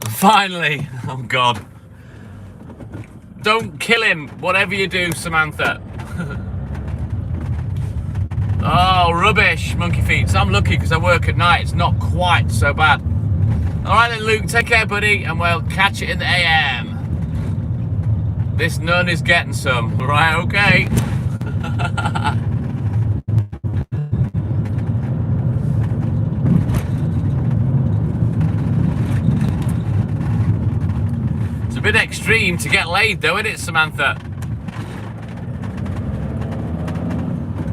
Finally. Oh, God. Don't kill him, whatever you do, Samantha. Oh, rubbish, monkey feet. So I'm lucky because I work at night. It's not quite so bad. All right then, Luke. Take care, buddy, and we'll catch it in the AM. This nun is getting some. Right, okay. A bit extreme to get laid though, isn't it, Samantha?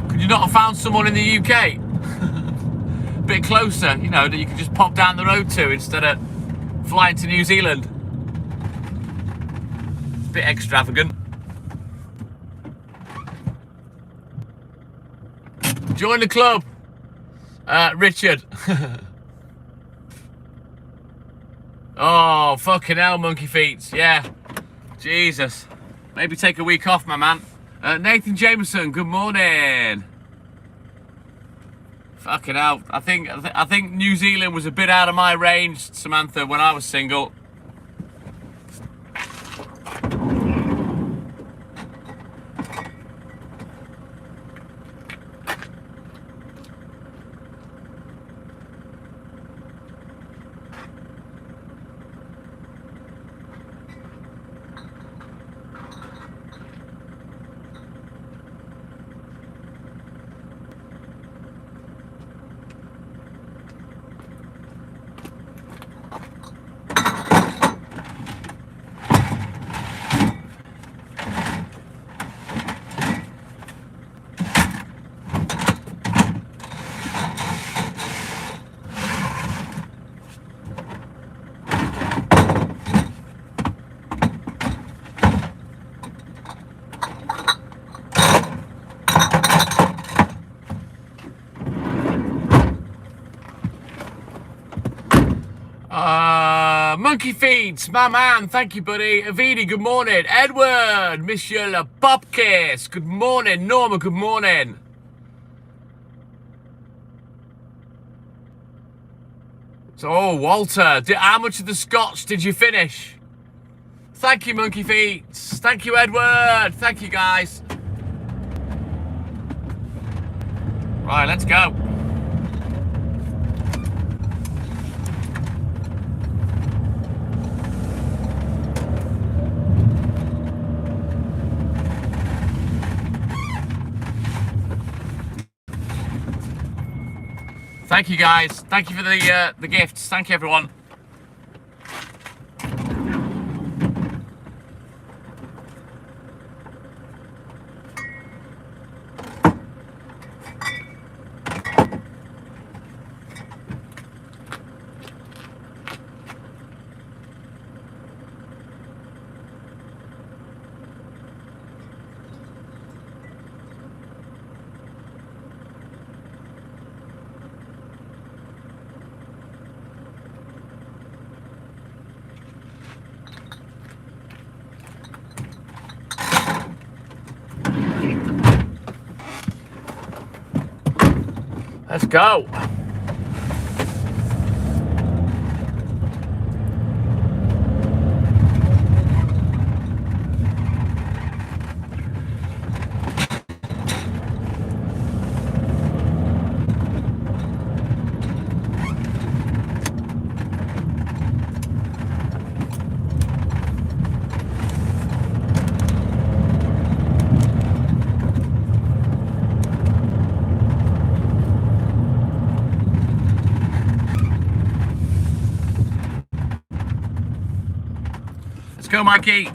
Could you not have found someone in the UK? A bit closer, you know, that you could just pop down the road to instead of flying to New Zealand? A bit extravagant. Join the club, Richard. Oh, fucking hell, monkey feet. Yeah. Jesus. Maybe take a week off, my man. Nathan Jameson, good morning. Fucking hell. I think New Zealand was a bit out of my range, Samantha, when I was single. Monkey feeds, my man. Thank you, buddy. Avidi, good morning. Edward, Monsieur Le Bobcase, good morning. Norma, good morning. So, oh, Walter, how much of the scotch did you finish? Thank you, Monkey Feet. Thank you, Edward. Thank you, guys. Right, let's go. Thank you, guys. Thank you for the gifts. Thank you, everyone. go. Let's go, Mikey.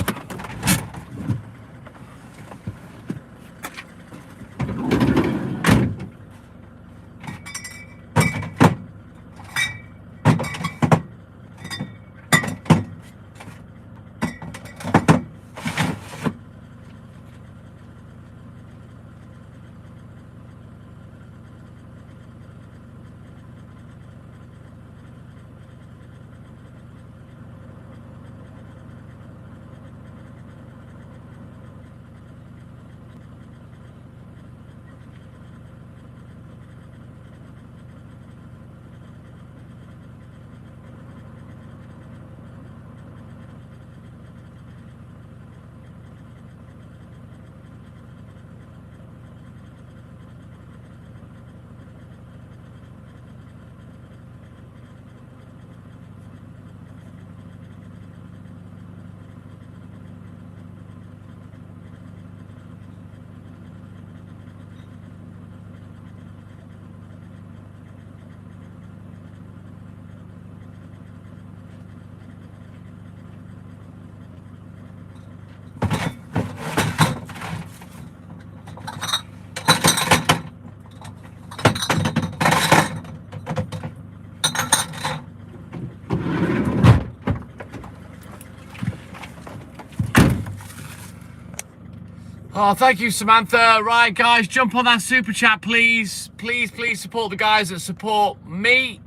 Oh, thank you, Samantha. Right, guys, jump on that super chat, please. Please, please support the guys that support me.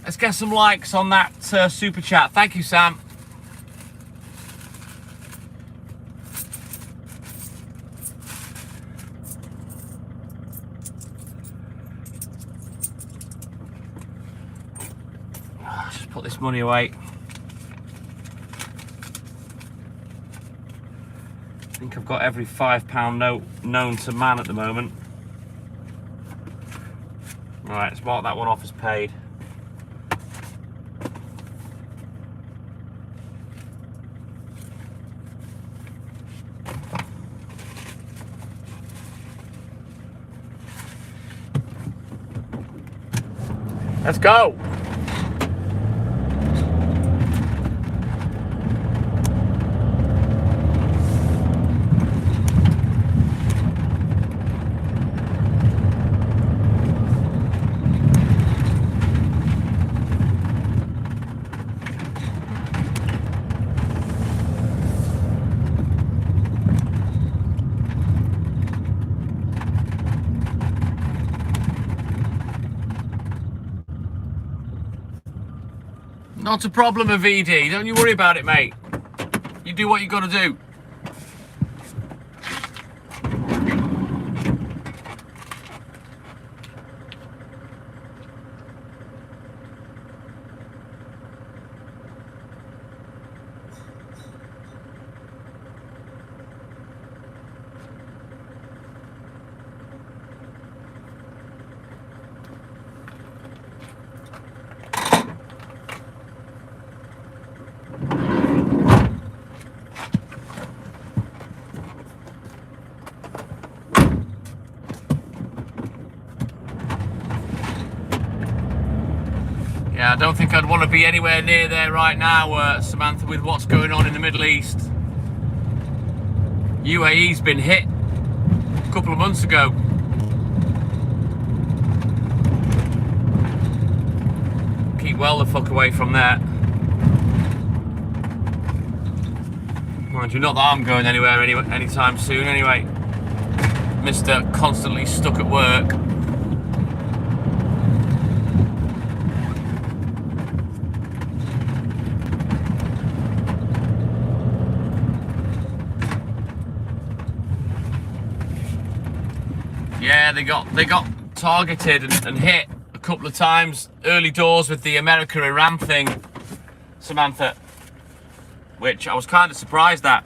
Let's get some likes on that super chat. Thank you, Sam. Just put this money away. I think I've got every £5 note known to man at the moment. Right, let's mark that one off as paid. Let's go. Not a problem, VD. Don't you worry about it, mate. You do what you got to do. Yeah, I don't think I'd want to be anywhere near there right now, Samantha, with what's going on in the Middle East. UAE's been hit a couple of months ago. Keep well the fuck away from there. Mind you, not that I'm going anywhere anytime soon anyway. Mr. Constantly stuck at work. Yeah, they got targeted and hit a couple of times early doors with the America-Iran thing, Samantha, which I was kind of surprised at.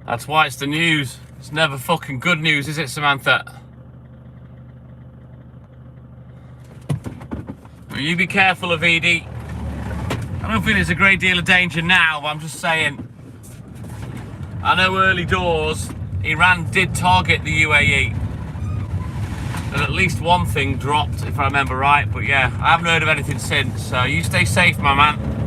That's why it's the news. It's never fucking good news, is it, Samantha? Well, you be careful of Edie. I don't think there's a great deal of danger now, but I'm just saying. I know early doors, Iran did target the UAE. And at least one thing dropped, if I remember right. But yeah, I haven't heard of anything since. So you stay safe, my man.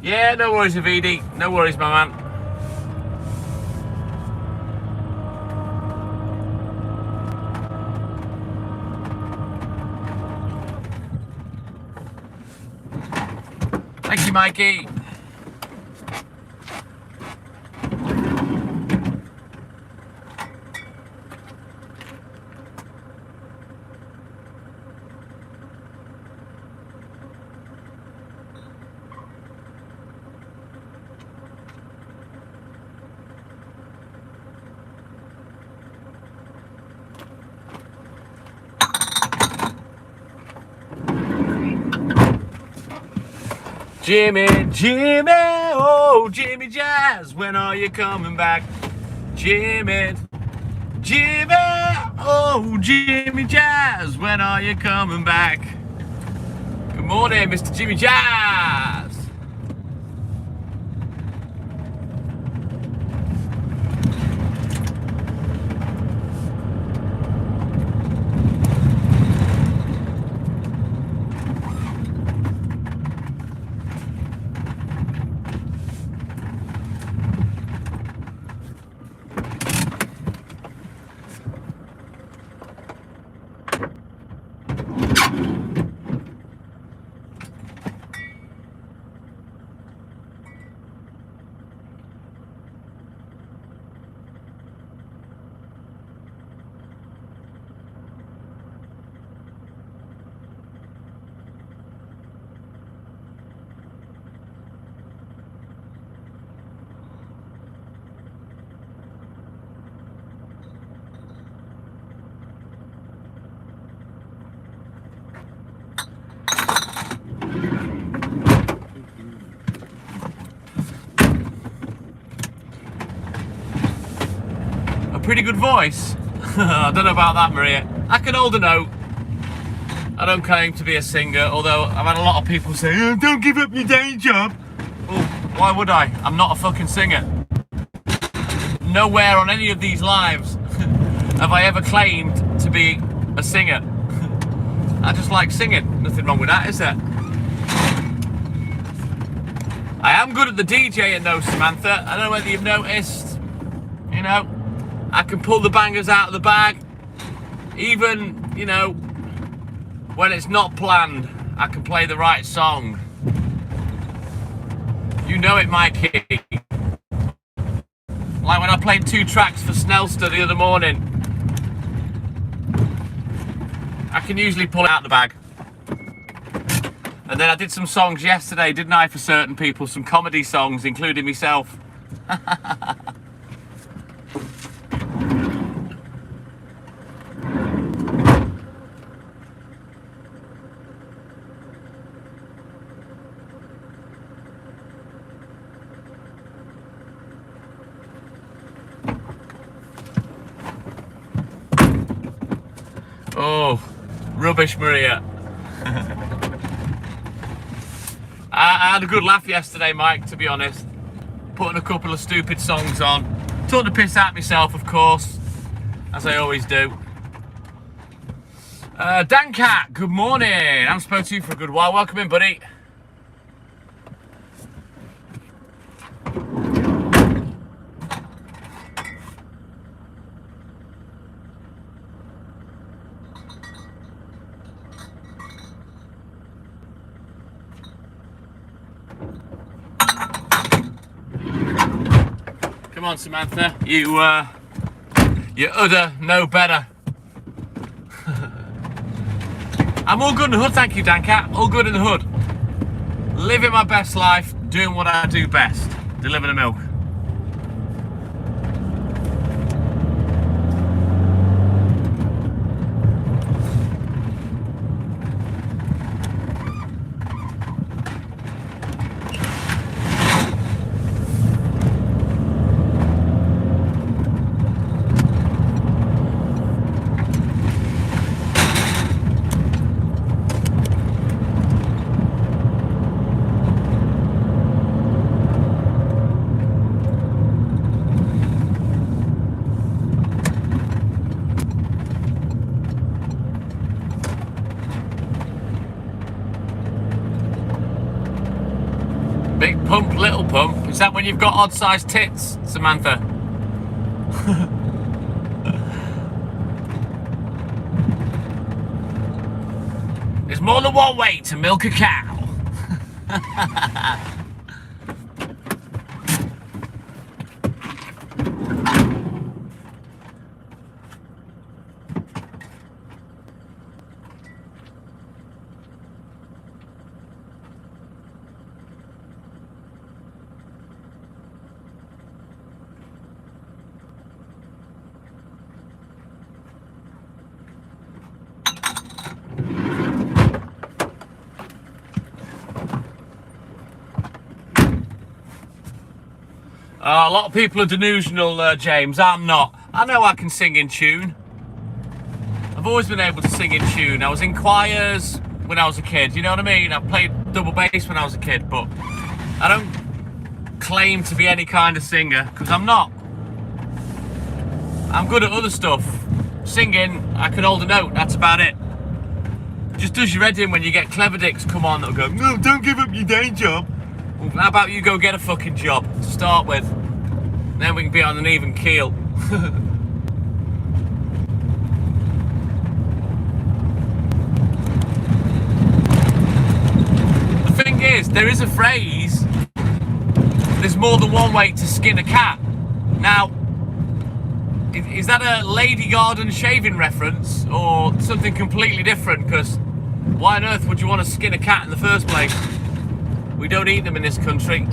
Yeah, no worries, Avidi. No worries, my man. Thank you, Mikey. Jimmy, Jimmy, oh, Jimmy Jazz, when are you coming back? Jimmy, Jimmy, oh, Jimmy Jazz, when are you coming back? Good morning, Mr. Jimmy Jazz. pretty good voice. I don't know about that, Maria. I can hold a note. I don't claim to be a singer, although I've had a lot of people say, oh, don't give up your day job. Well, why would I? I'm not a fucking singer. Nowhere on any of these lives have I ever claimed to be a singer. I just like singing. Nothing wrong with that, is there? I am good at the DJing though, Samantha. I don't know whether you've noticed. You know, I can pull the bangers out of the bag. Even, you know, when it's not planned, I can play the right song. You know it, Mikey. Like when I played 2 tracks for Snellster the other morning. I can usually pull it out the bag. And then I did some songs yesterday, didn't I, for certain people? Some comedy songs, including myself. Oh, rubbish, Maria. I had a good laugh yesterday, Mike, to be honest. Putting a couple of stupid songs on. Took the piss out myself, of course, as I always do. Dan Cat, good morning. I haven't spoken to you for a good while. Welcome in, buddy. Come on, Samantha. You udder know better. I'm all good in the hood, thank you, Dan Cat. All good in the hood. Living my best life, doing what I do best. Deliver the milk. Big pump, little pump. Is that when you've got odd-sized tits, Samantha? There's more than one way to milk a cow. A lot of people are delusional, James. I'm not. I know I can sing in tune. I've always been able to sing in tune. I was in choirs when I was a kid, you know what I mean? I played double bass when I was a kid, but I don't claim to be any kind of singer, because I'm not. I'm good at other stuff. Singing, I can hold a note, that's about it. Just does your head in when you get clever dicks come on that'll go, no, don't give up your day job. Well, how about you go get a fucking job to start with? Then we can be on an even keel. The thing is, there is a phrase, there's more than one way to skin a cat. Now, is that a Lady Garden shaving reference or something completely different? Because why on earth would you want to skin a cat in the first place? We don't eat them in this country.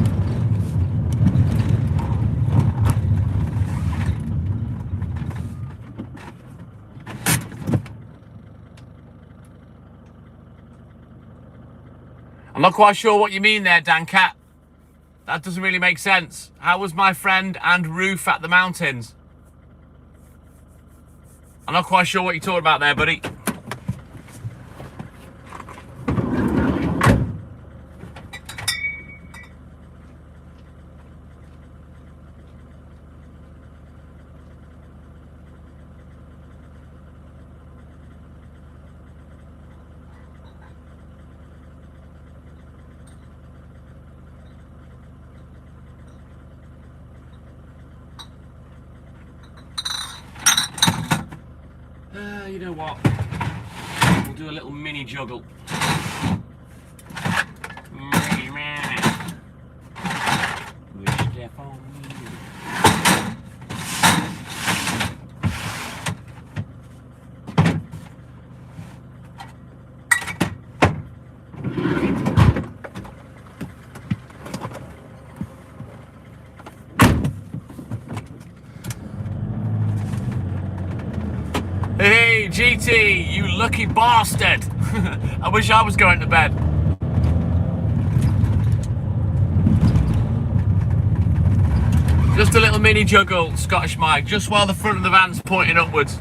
I'm not quite sure what you mean there, Dan Cat. That doesn't really make sense. How was my friend and Roof at the mountains? I'm not quite sure what you're talking about there, buddy. You know what? We'll do a little mini juggle. Hey, GT, you lucky bastard. I wish I was going to bed. Just a little mini juggle, Scottish Mike, just while the front of the van's pointing upwards.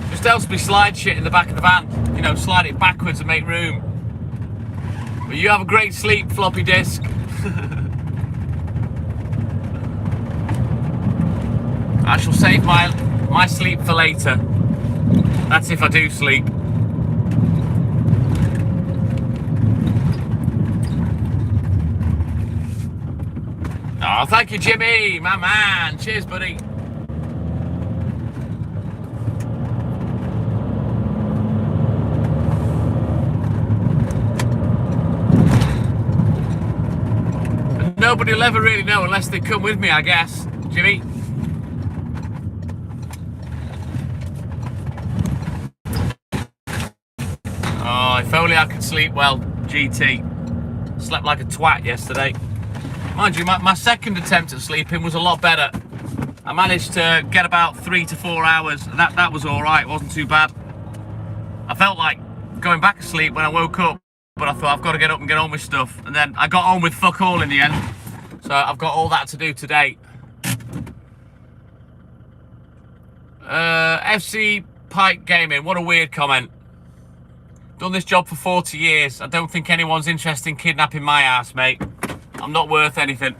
Just helps me slide shit in the back of the van. You know, slide it backwards and make room. But you have a great sleep, floppy disk. I shall save my sleep for later. That's if I do sleep. Oh, thank you, Jimmy, my man. Cheers, buddy. And nobody will ever really know unless they come with me, I guess. Jimmy. Oh, if only I could sleep well, GT. Slept like a twat yesterday. Mind you, my second attempt at sleeping was a lot better. I managed to get about 3 to 4 hours. And that was all right, it wasn't too bad. I felt like going back to sleep when I woke up, but I thought I've got to get up and get on with stuff. And then I got on with fuck all in the end. So I've got all that to do today. FC Pike Gaming, what a weird comment. Done this job for 40 years. I don't think anyone's interested in kidnapping my ass, mate. I'm not worth anything.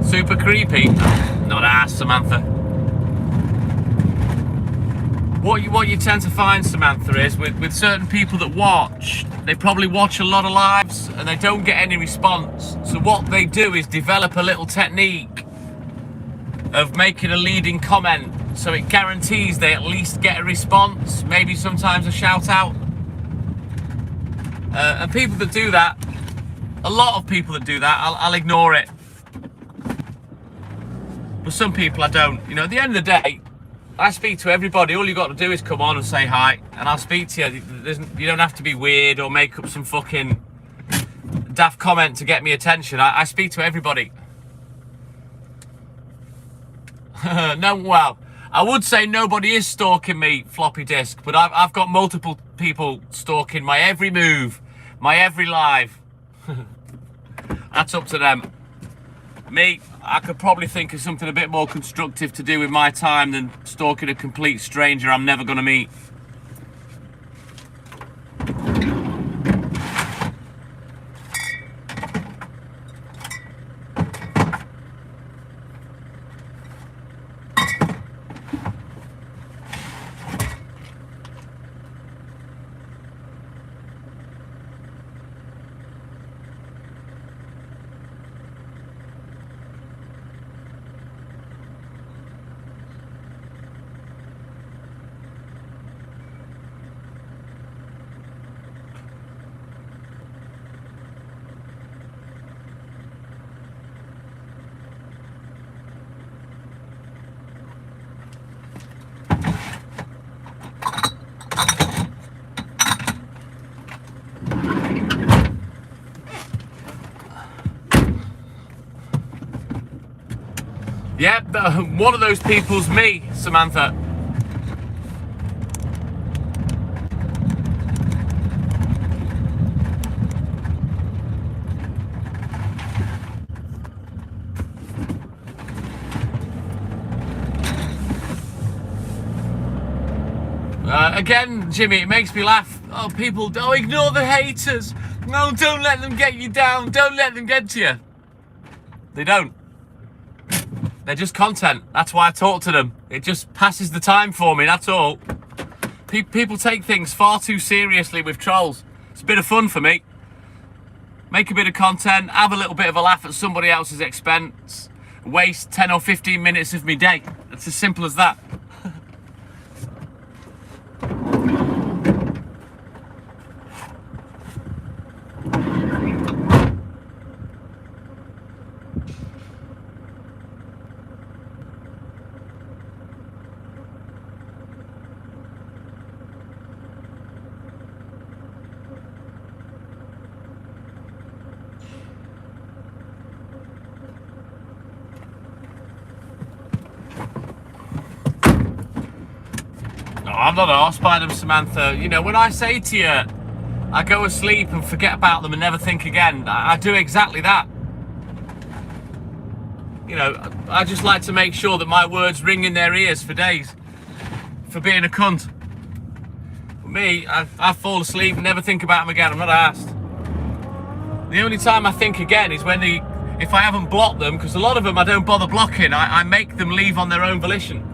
Super creepy. Not ass, Samantha. What you tend to find, Samantha, is with certain people that watch, they probably watch a lot of lives and they don't get any response. So what they do is develop a little technique of making a leading comment so it guarantees they at least get a response, maybe sometimes a shout out. And people that do that, a lot of people that do that, I'll ignore it. But some people I don't. You know, at the end of the day, I speak to everybody. All you got to do is come on and say hi, and I'll speak to you. You don't have to be weird or make up some fucking daft comment to get me attention. I speak to everybody. No, well, I would say nobody is stalking me, floppy disk, but I've got multiple people stalking my every move, my every live. That's up to them. Me, I could probably think of something a bit more constructive to do with my time than stalking a complete stranger I'm never going to meet. Yep, one of those people's me, Samantha. Again, Jimmy, it makes me laugh. Oh, people, don't ignore the haters. No, don't let them get you down. Don't let them get to you. They don't. They're just content. That's why I talk to them. It just passes the time for me, that's all. People take things far too seriously with trolls. It's a bit of fun for me. Make a bit of content, have a little bit of a laugh at somebody else's expense, waste 10 or 15 minutes of my day. It's as simple as that. I'm not arsed by them, Samantha. You know, when I say to you, I go asleep and forget about them and never think again, I do exactly that. You know, I just like to make sure that my words ring in their ears for days. For being a cunt. For me, I fall asleep and never think about them again. I'm not arsed. The only time I think again is when if I haven't blocked them, because a lot of them I don't bother blocking. I make them leave on their own volition.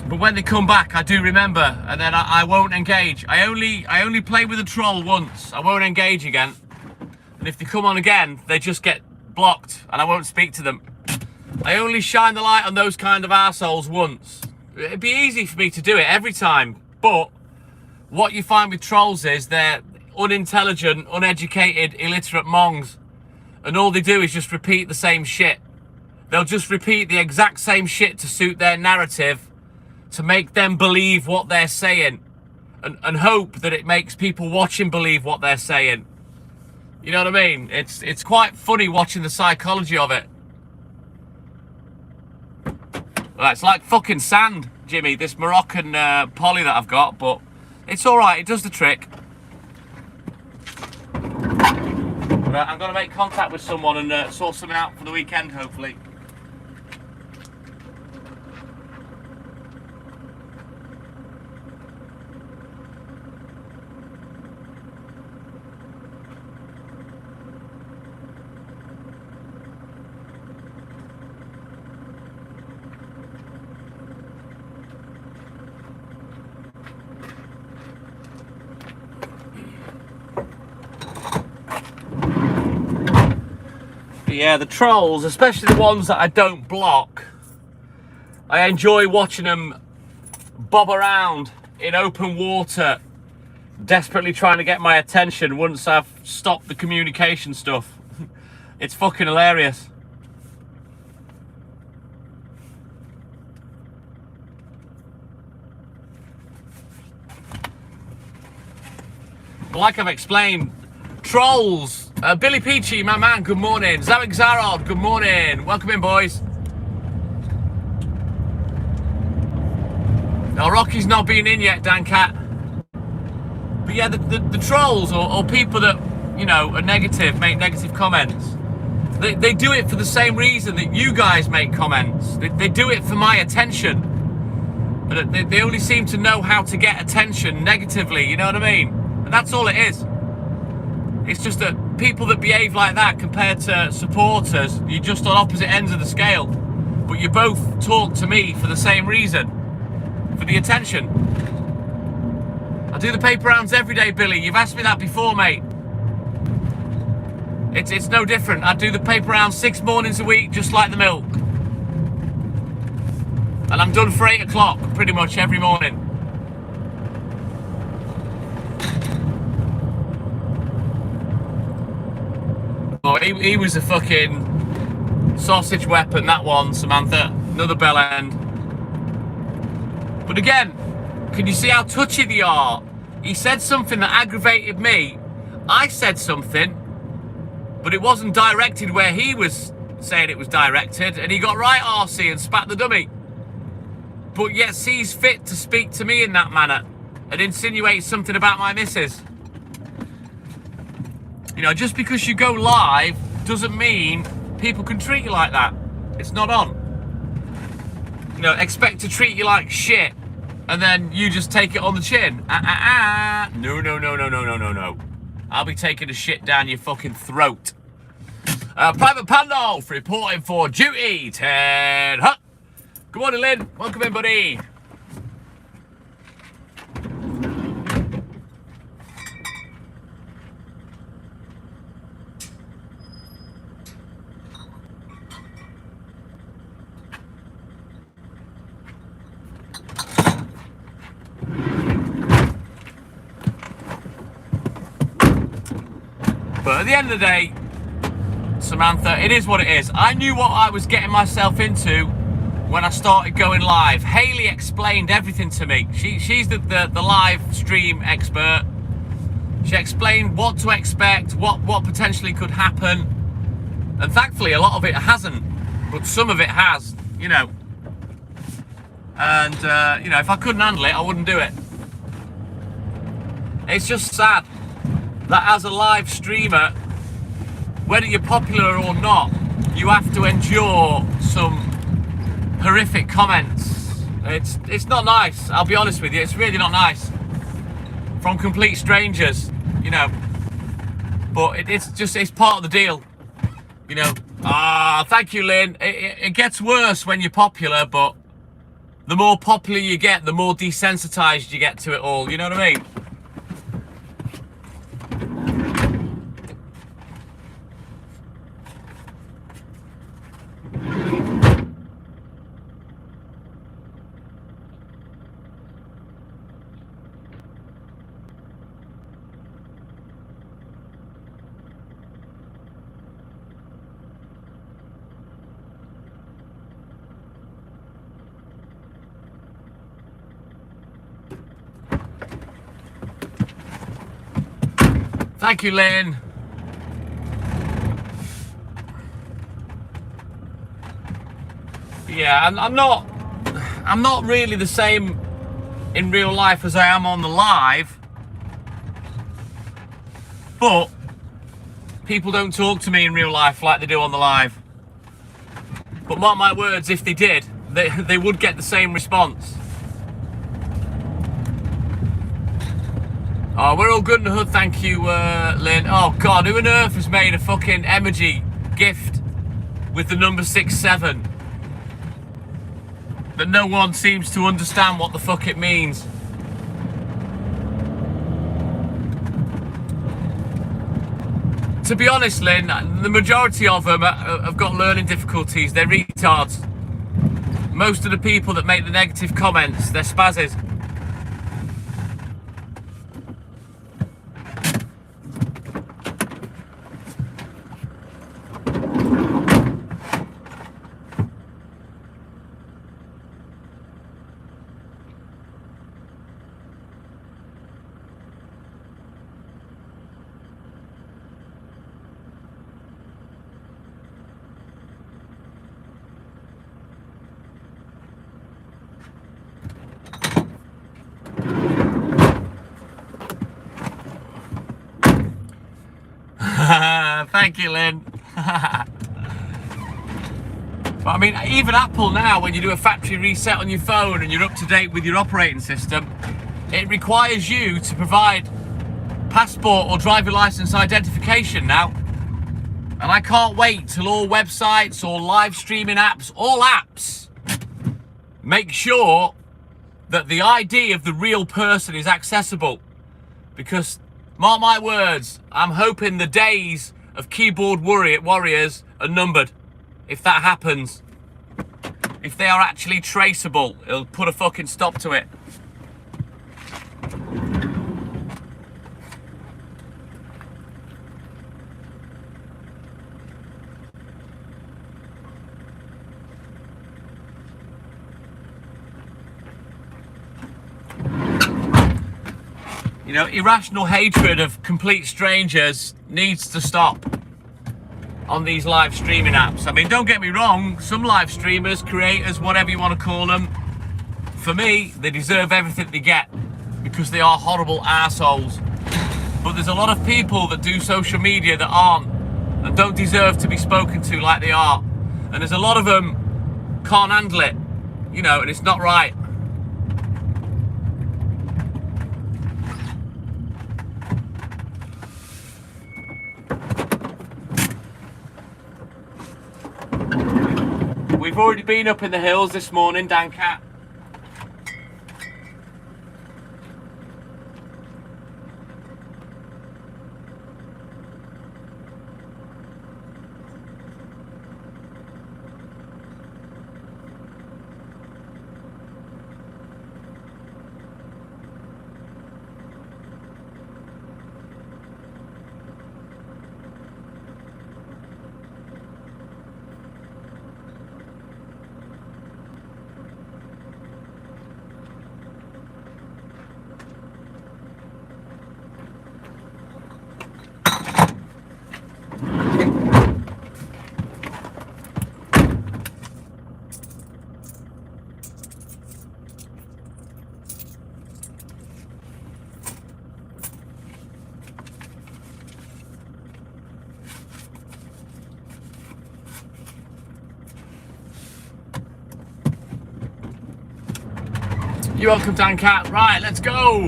But when they come back, I do remember, and then I won't engage. I only play with a troll once. I won't engage again. And if they come on again, they just get blocked, and I won't speak to them. I only shine the light on those kind of arseholes once. It'd be easy for me to do it every time, but what you find with trolls is they're unintelligent, uneducated, illiterate mongs, and all they do is just repeat the same shit. They'll just repeat the exact same shit to suit their narrative, to make them believe what they're saying, and hope that it makes people watching believe what they're saying. You know what I mean? It's quite funny watching the psychology of it. Well, it's like fucking sand, Jimmy, this Moroccan poly that I've got, but it's alright, it does the trick. But I'm going to make contact with someone and sort something out for the weekend, hopefully. Yeah, the trolls, especially the ones that I don't block, I enjoy watching them bob around in open water, desperately trying to get my attention once I've stopped the communication stuff. It's fucking hilarious. But like I've explained, trolls. Billy Peachy, my man, good morning. Zawik Zarod, good morning. Welcome in, boys. Now, Rocky's not been in yet, Dan Cat. But yeah, the trolls or people that, you know, are negative, make negative comments, they do it for the same reason that you guys make comments. They do it for my attention. But they only seem to know how to get attention negatively, you know what I mean? And that's all it is. It's just that people that behave like that compared to supporters, you're just on opposite ends of the scale. But you both talk to me for the same reason. For the attention. I do the paper rounds every day, Billy. You've asked me that before, mate. It's no different. I do the paper rounds 6 mornings a week, just like the milk. And I'm done for 8 o'clock, pretty much every morning. Oh, he was a fucking sausage weapon, that one, Samantha. Another bell end. But again, can you see how touchy they are? He said something that aggravated me. I said something, but it wasn't directed where he was saying it was directed, and he got right arsey and spat the dummy. But yet sees fit to speak to me in that manner and insinuate something about my missus. You know, just because you go live doesn't mean people can treat you like that. It's not on. You know, expect to treat you like shit and then you just take it on the chin. No, no, no, no, no, no, no, no. I'll be taking a shit down your fucking throat. Private Pandolf reporting for duty. Ted Hutt. Good morning, Lynn. Welcome in, buddy. But at the end of the day, Samantha, it is what it is. I knew what I was getting myself into when I started going live. Hayley explained everything to me. She's the live stream expert. She explained what to expect, what potentially could happen. And thankfully, a lot of it hasn't, but some of it has, you know. And, you know, if I couldn't handle it, I wouldn't do it. It's just sad that as a live streamer, whether you're popular or not, you have to endure some horrific comments. It's not nice, I'll be honest with you. It's really not nice. From complete strangers, you know. But it's part of the deal, you know. Thank you, Lynn. It gets worse when you're popular, but the more popular you get, the more desensitized you get to it all, you know what I mean? Thank you, Lynn. Yeah, I'm not really the same in real life as I am on the live, but people don't talk to me in real life like they do on the live. But mark my words, if they did, they would get the same response. Oh, we're all good in the hood, thank you, Lynn. Oh God, who on earth has made a fucking emoji gift with the number 67? That no one seems to understand what the fuck it means. To be honest, Lynn, the majority of them have got learning difficulties. They're retards. Most of the people that make the negative comments, they're spazzes. Thank you, Lynn. But I mean, even Apple now, when you do a factory reset on your phone and you're up to date with your operating system, it requires you to provide passport or driver license identification now. And I can't wait till all websites or live streaming apps, all apps, make sure that the ID of the real person is accessible. Because, mark my words, I'm hoping the days of keyboard warriors are numbered. If that happens, if they are actually traceable, it'll put a fucking stop to it. You know, irrational hatred of complete strangers needs to stop. on these live streaming apps. I mean, don't get me wrong, some live streamers, creators, whatever you want to call them, for me, they deserve everything they get because they are horrible assholes. But there's a lot of people that do social media that aren't and don't deserve to be spoken to like they are. And there's a lot of them can't handle it, you know, and it's not right. We've already been up in the hills this morning, Dan Cat. You're welcome, Dan Cat. Right, let's go.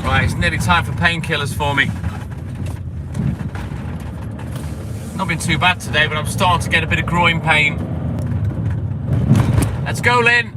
Right, it's nearly time for painkillers for me. Not been too bad today, but I'm starting to get a bit of groin pain. Let's go, Lynn.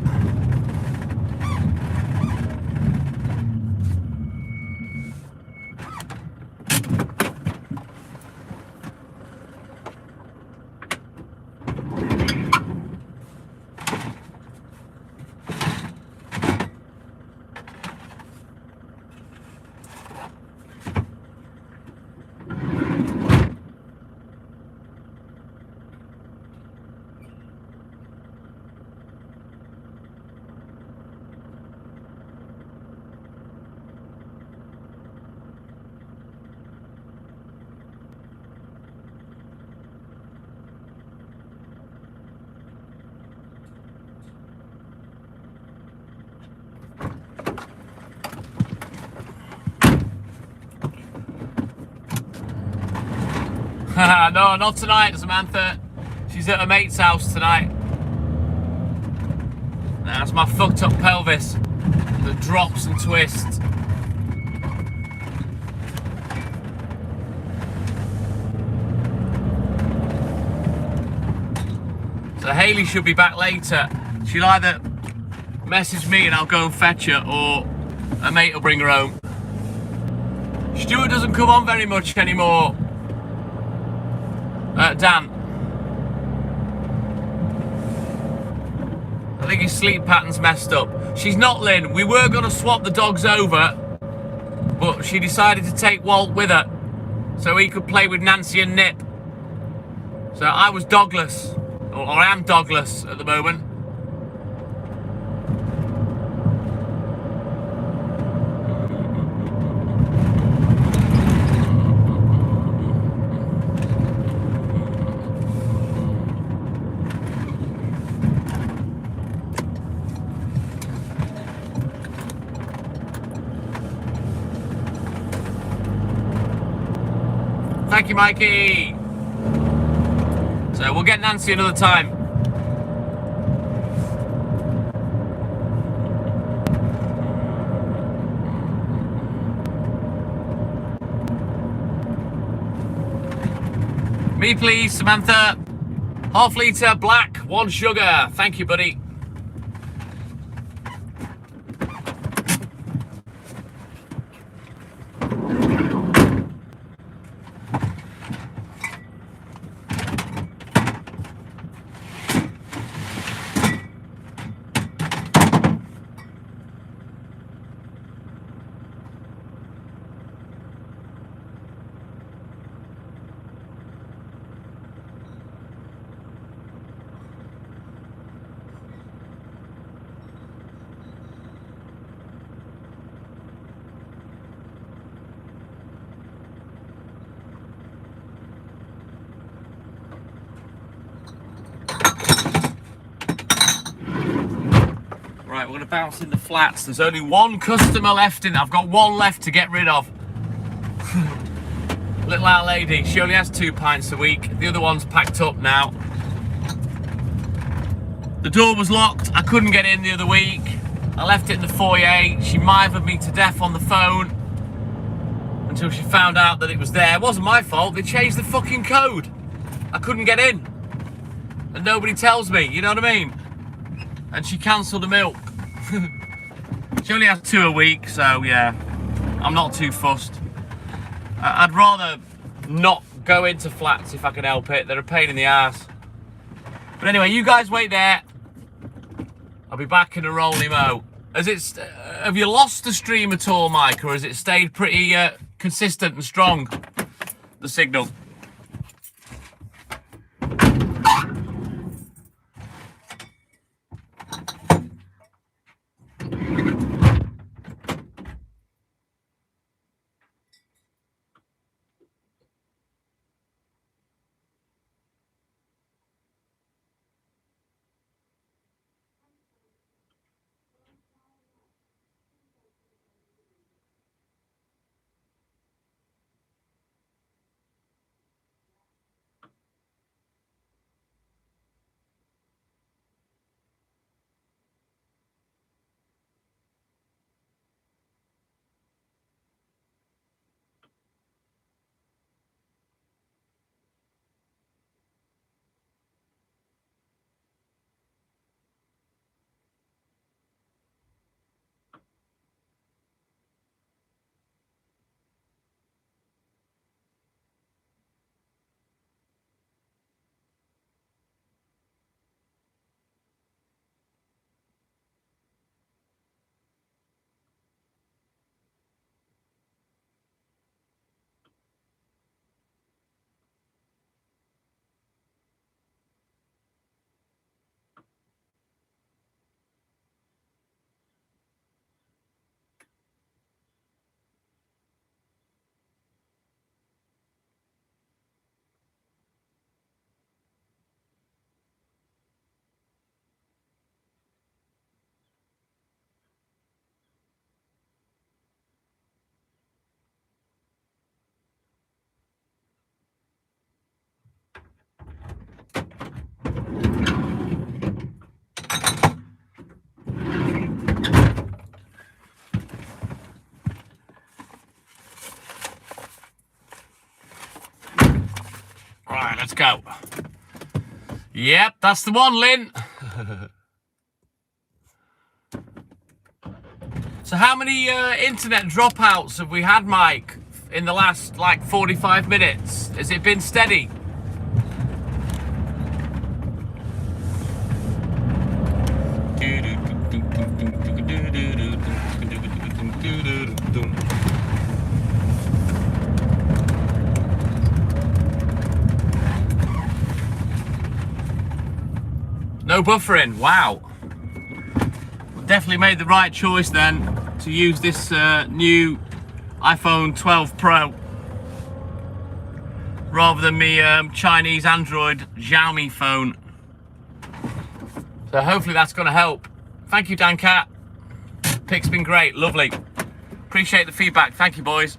No, not tonight, Samantha. She's at her mate's house tonight. That's my fucked up pelvis that drops and twists. So Hayley should be back later. She'll either message me and I'll go and fetch her, or her mate will bring her home. Stuart doesn't come on very much anymore. Dan. I think his sleep pattern's messed up. She's not, Lynn. We were going to swap the dogs over, but she decided to take Walt with her so he could play with Nancy and Nip. So I was dogless, or I am dogless at the moment. Thank you, Mikey. So we'll get Nancy another time. Me, please, Samantha. Half litre, black, 1 sugar. Thank you, buddy. we're going to bounce in the flats. There's only one customer left in. I've got one left to get rid of. Little our lady, she only has 2 pints a week. The other one's packed up now. The door was locked. I couldn't get in the other week. I left it in the foyer. She mithered me to death on the phone until she found out that it was there. It wasn't my fault. They changed the fucking code. I couldn't get in. And nobody tells me, you know what I mean? And she cancelled the milk. She only has 2 a week, so yeah, I'm not too fussed. I'd rather not go into flats if I can help it. They're a pain in the ass. But anyway, you guys wait there. I'll be back in a rolly mo. Have you lost the stream at all, Mike, or has it stayed pretty consistent and strong, the signal? Right, let's go. Yep, that's the one, Lynn. So how many internet dropouts have we had, Mike, in the last, 45 minutes? Has it been steady? No buffering, wow. Definitely made the right choice then to use this new iPhone 12 Pro rather than me Chinese Android Xiaomi phone. So hopefully that's going to help. Thank you, Dan Cat. Pic's been great, lovely. Appreciate the feedback. Thank you, boys.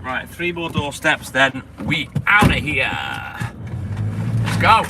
Right, 3 more doorsteps, then we out of here. Let's go.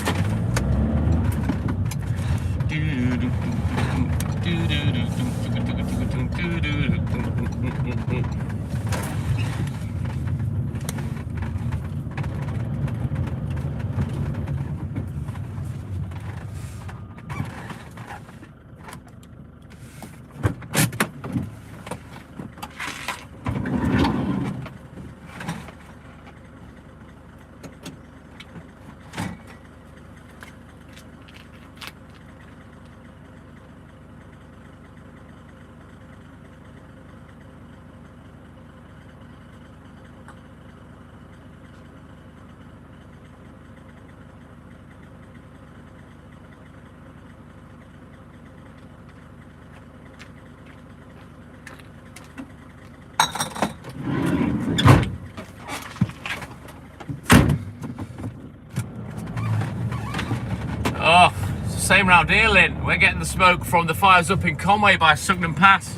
same round here, Lynn. We're getting the smoke from the fires up in Conway by Sugden Pass.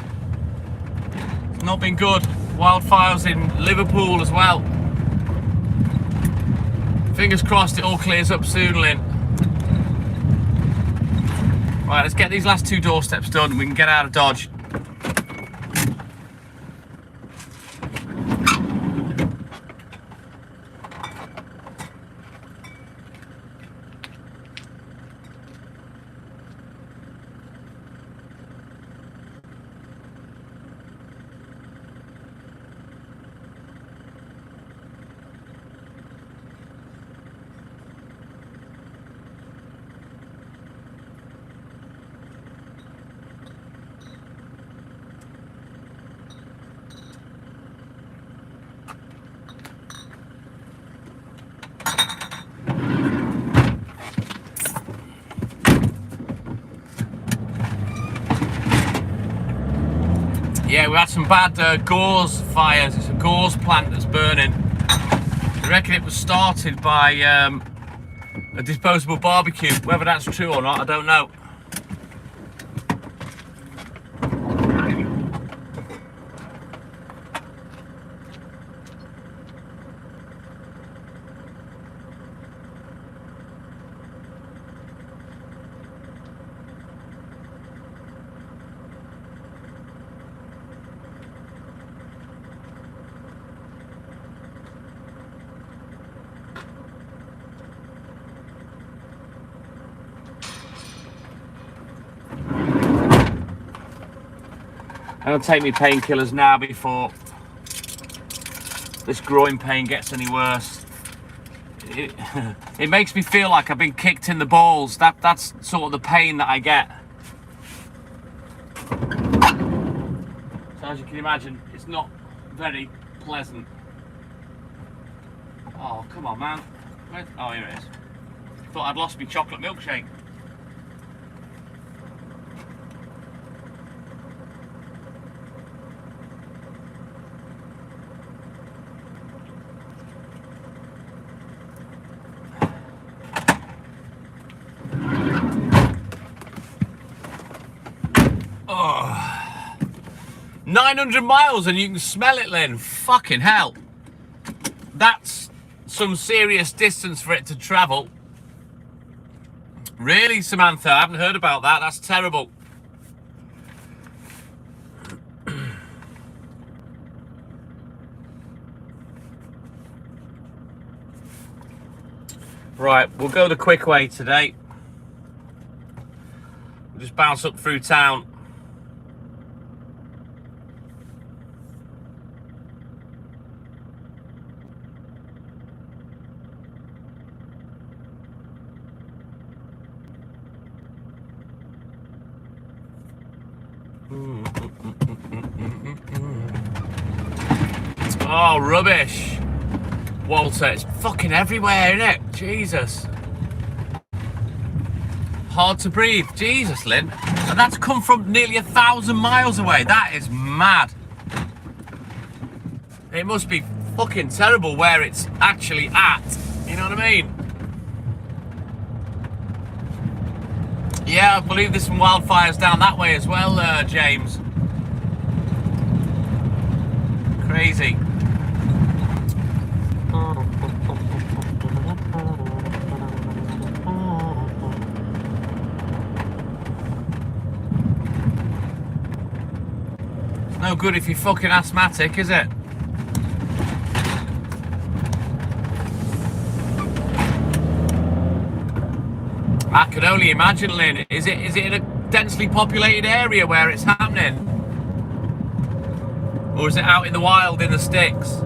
It's not been good. Wildfires in Liverpool as well. Fingers crossed it all clears up soon, Lynn. Right, let's get these last 2 doorsteps done and we can get out of Dodge. Yeah, we had some bad gauze fires. It's a gauze plant that's burning. I reckon it was started by a disposable barbecue. Whether that's true or not, I don't know. I'm gonna take me painkillers now before this groin pain gets any worse. It makes me feel like I've been kicked in the balls. That's sort of the pain that I get. So as you can imagine, it's not very pleasant. Oh, come on, man. Oh, here it is. Thought I'd lost my chocolate milkshake. Oh, 900 miles and you can smell it, Lynn. Fucking hell. That's some serious distance for it to travel. Really, Samantha? I haven't heard about that. That's terrible. Right, we'll go the quick way today. We'll just bounce up through town. Oh, rubbish. Walter, it's fucking everywhere, isn't it? Jesus. Hard to breathe. Jesus, Lynn. And that's come from nearly 1,000 miles away. That is mad. It must be fucking terrible where it's actually at. You know what I mean? Yeah, I believe there's some wildfires down that way as well, James. Crazy. It's no good if you're fucking asthmatic, is it? I can only imagine, Lynn. Is it in a densely populated area where it's happening? Or is it out in the wild in the sticks?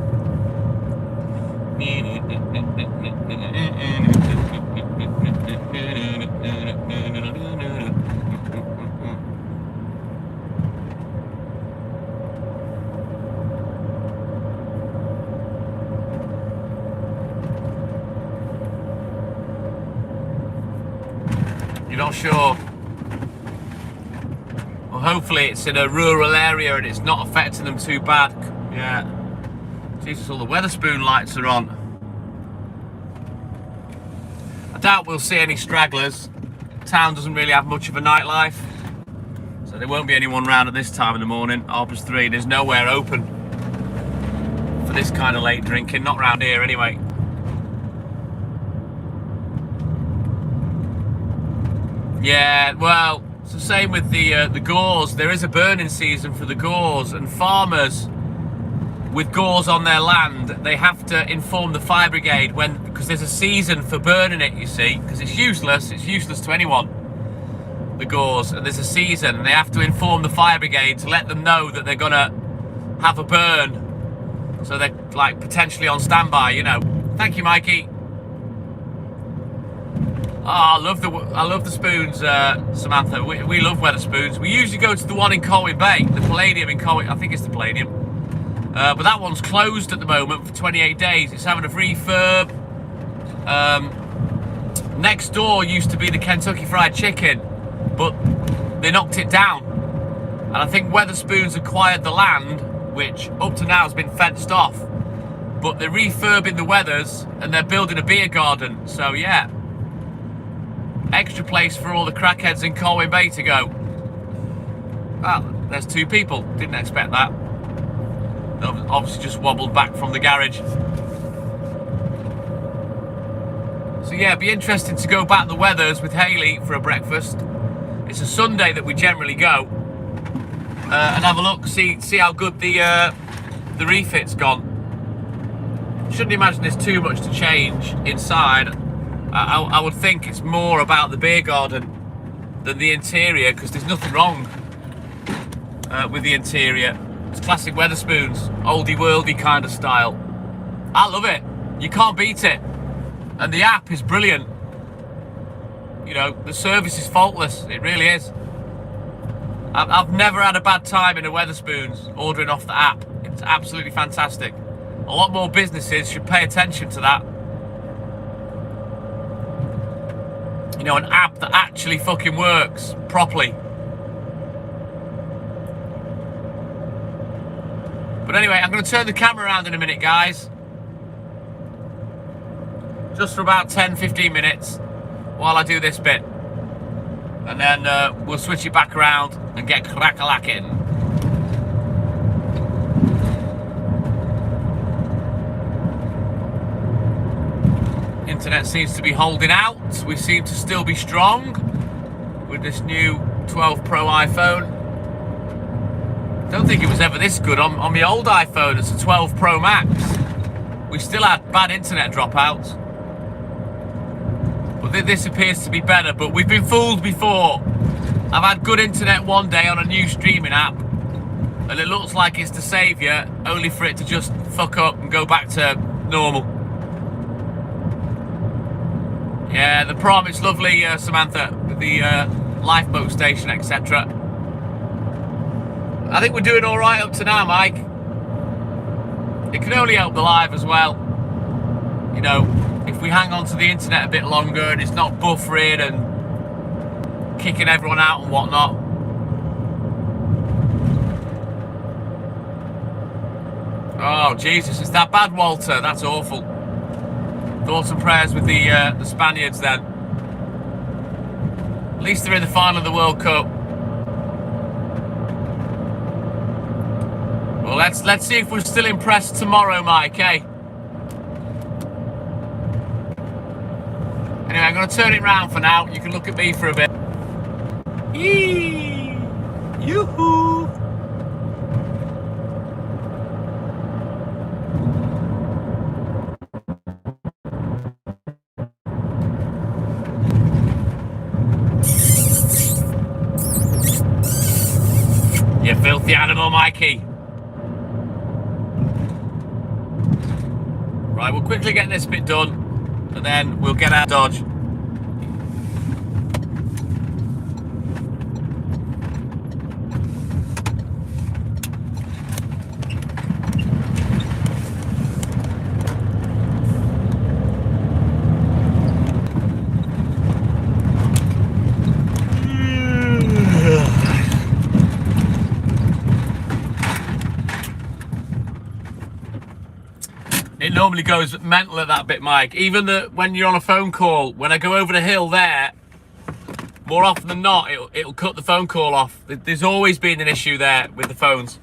You're not sure? Well, hopefully it's in a rural area and it's not affecting them too bad. Yeah. Jesus, all the Wetherspoon lights are on. I doubt we'll see any stragglers. town doesn't really have much of a nightlife, so there won't be anyone round at this time in the morning. 3:30, there's nowhere open for this kind of late drinking, not round here anyway. Yeah, well, it's the same with the gores. There is a burning season for the gores, and farmers with gores on their land, they have to inform the fire brigade because there's a season for burning it, you see, because it's useless to anyone, the gores, and there's a season, and they have to inform the fire brigade to let them know that they're gonna have a burn, so they're like potentially on standby, you know. Thank you, Mikey. Oh, I love the spoons, Samantha. We love Wetherspoons. We usually go to the one in Colwyn Bay, the Palladium in Colwyn. I think it's the Palladium. But that one's closed at the moment for 28 days. It's having a refurb. Next door used to be the Kentucky Fried Chicken, but they knocked it down. And I think Wetherspoons acquired the land, which up to now has been fenced off. But they're refurbing the Weathers, and they're building a beer garden. So yeah, extra place for all the crackheads in Colwyn Bay to go. Well, there's 2 people. Didn't expect that. Obviously just wobbled back from the garage. So yeah, it'd be interesting to go back the Weathers with Hayley for a breakfast. It's a Sunday that we generally go, and have a look, see how good the refit's gone. Shouldn't imagine there's too much to change inside. I would think it's more about the beer garden than the interior, because there's nothing wrong with the interior. It's classic Wetherspoons, oldie worldy kind of style. I love it. You can't beat it. And the app is brilliant. You know, the service is faultless. It really is. I've never had a bad time in a Wetherspoons ordering off the app. It's absolutely fantastic. A lot more businesses should pay attention to that. You know, an app that actually fucking works properly. But anyway, I'm going to turn the camera around in a minute, guys. Just for about 10-15 minutes while I do this bit. And then we'll switch it back around and get crack-a-lacking. Internet seems to be holding out. We seem to still be strong with this new 12 Pro iPhone. Don't think it was ever this good on the old iPhone. It's a 12 Pro Max. We still had bad internet dropouts, but this appears to be better. But we've been fooled before. I've had good internet one day on a new streaming app, and it looks like it's the saviour, only for it to just fuck up and go back to normal. Yeah, the prom, it's lovely, Samantha, with the lifeboat station, etc. I think we're doing all right up to now, Mike. It can only help the live as well. You know, if we hang on to the internet a bit longer and it's not buffering and kicking everyone out and whatnot. Oh, Jesus, it's that bad, Walter. That's awful. Thoughts and prayers with the Spaniards then. At least they're in the final of the World Cup. Well, let's see if we're still impressed tomorrow, Mike, eh? Anyway, I'm going to turn it round for now. You can look at me for a bit. Yee! Yoo-hoo! You filthy animal, Mikey. Right, we'll quickly get this bit done, and then we'll get out of Dodge. It normally goes mental at that bit, Mike. Even when you're on a phone call, when I go over the hill there, more often than not, it'll cut the phone call off. There's always been an issue there with the phones.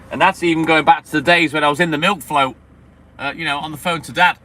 And that's even going back to the days when I was in the milk float, you know, on the phone to Dad.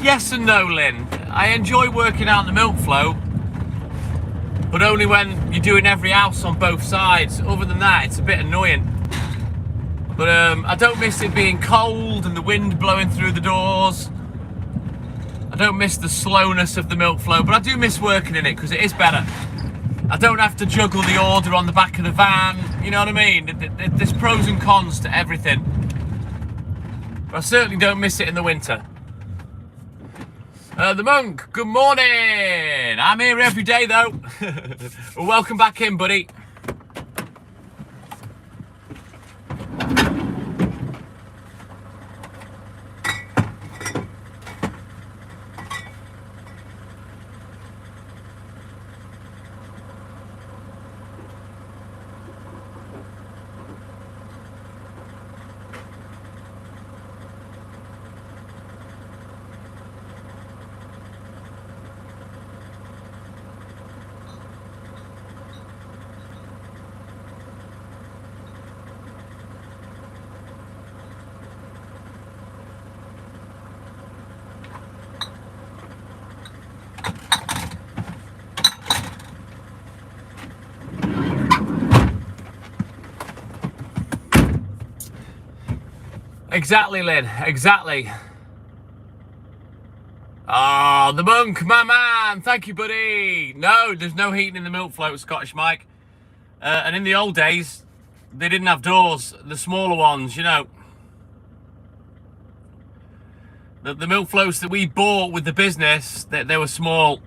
Yes and no, Lynn. I enjoy working out the milk flow, but only when you're doing every house on both sides. Other than that, it's a bit annoying. But I don't miss it being cold and the wind blowing through the doors. I don't miss the slowness of the milk flow, but I do miss working in it because it is better. I don't have to juggle the order on the back of the van, you know what I mean? There's pros and cons to everything. But I certainly don't miss it in the winter. The Monk, good morning. I'm here every day though. Well, welcome back in, buddy. Exactly, Lynn, exactly. Oh, the Monk, my man, thank you, buddy. No, there's no heating in the milk float, Scottish Mike. And in the old days, they didn't have doors, the smaller ones, you know. The milk floats that we bought with the business, they were small.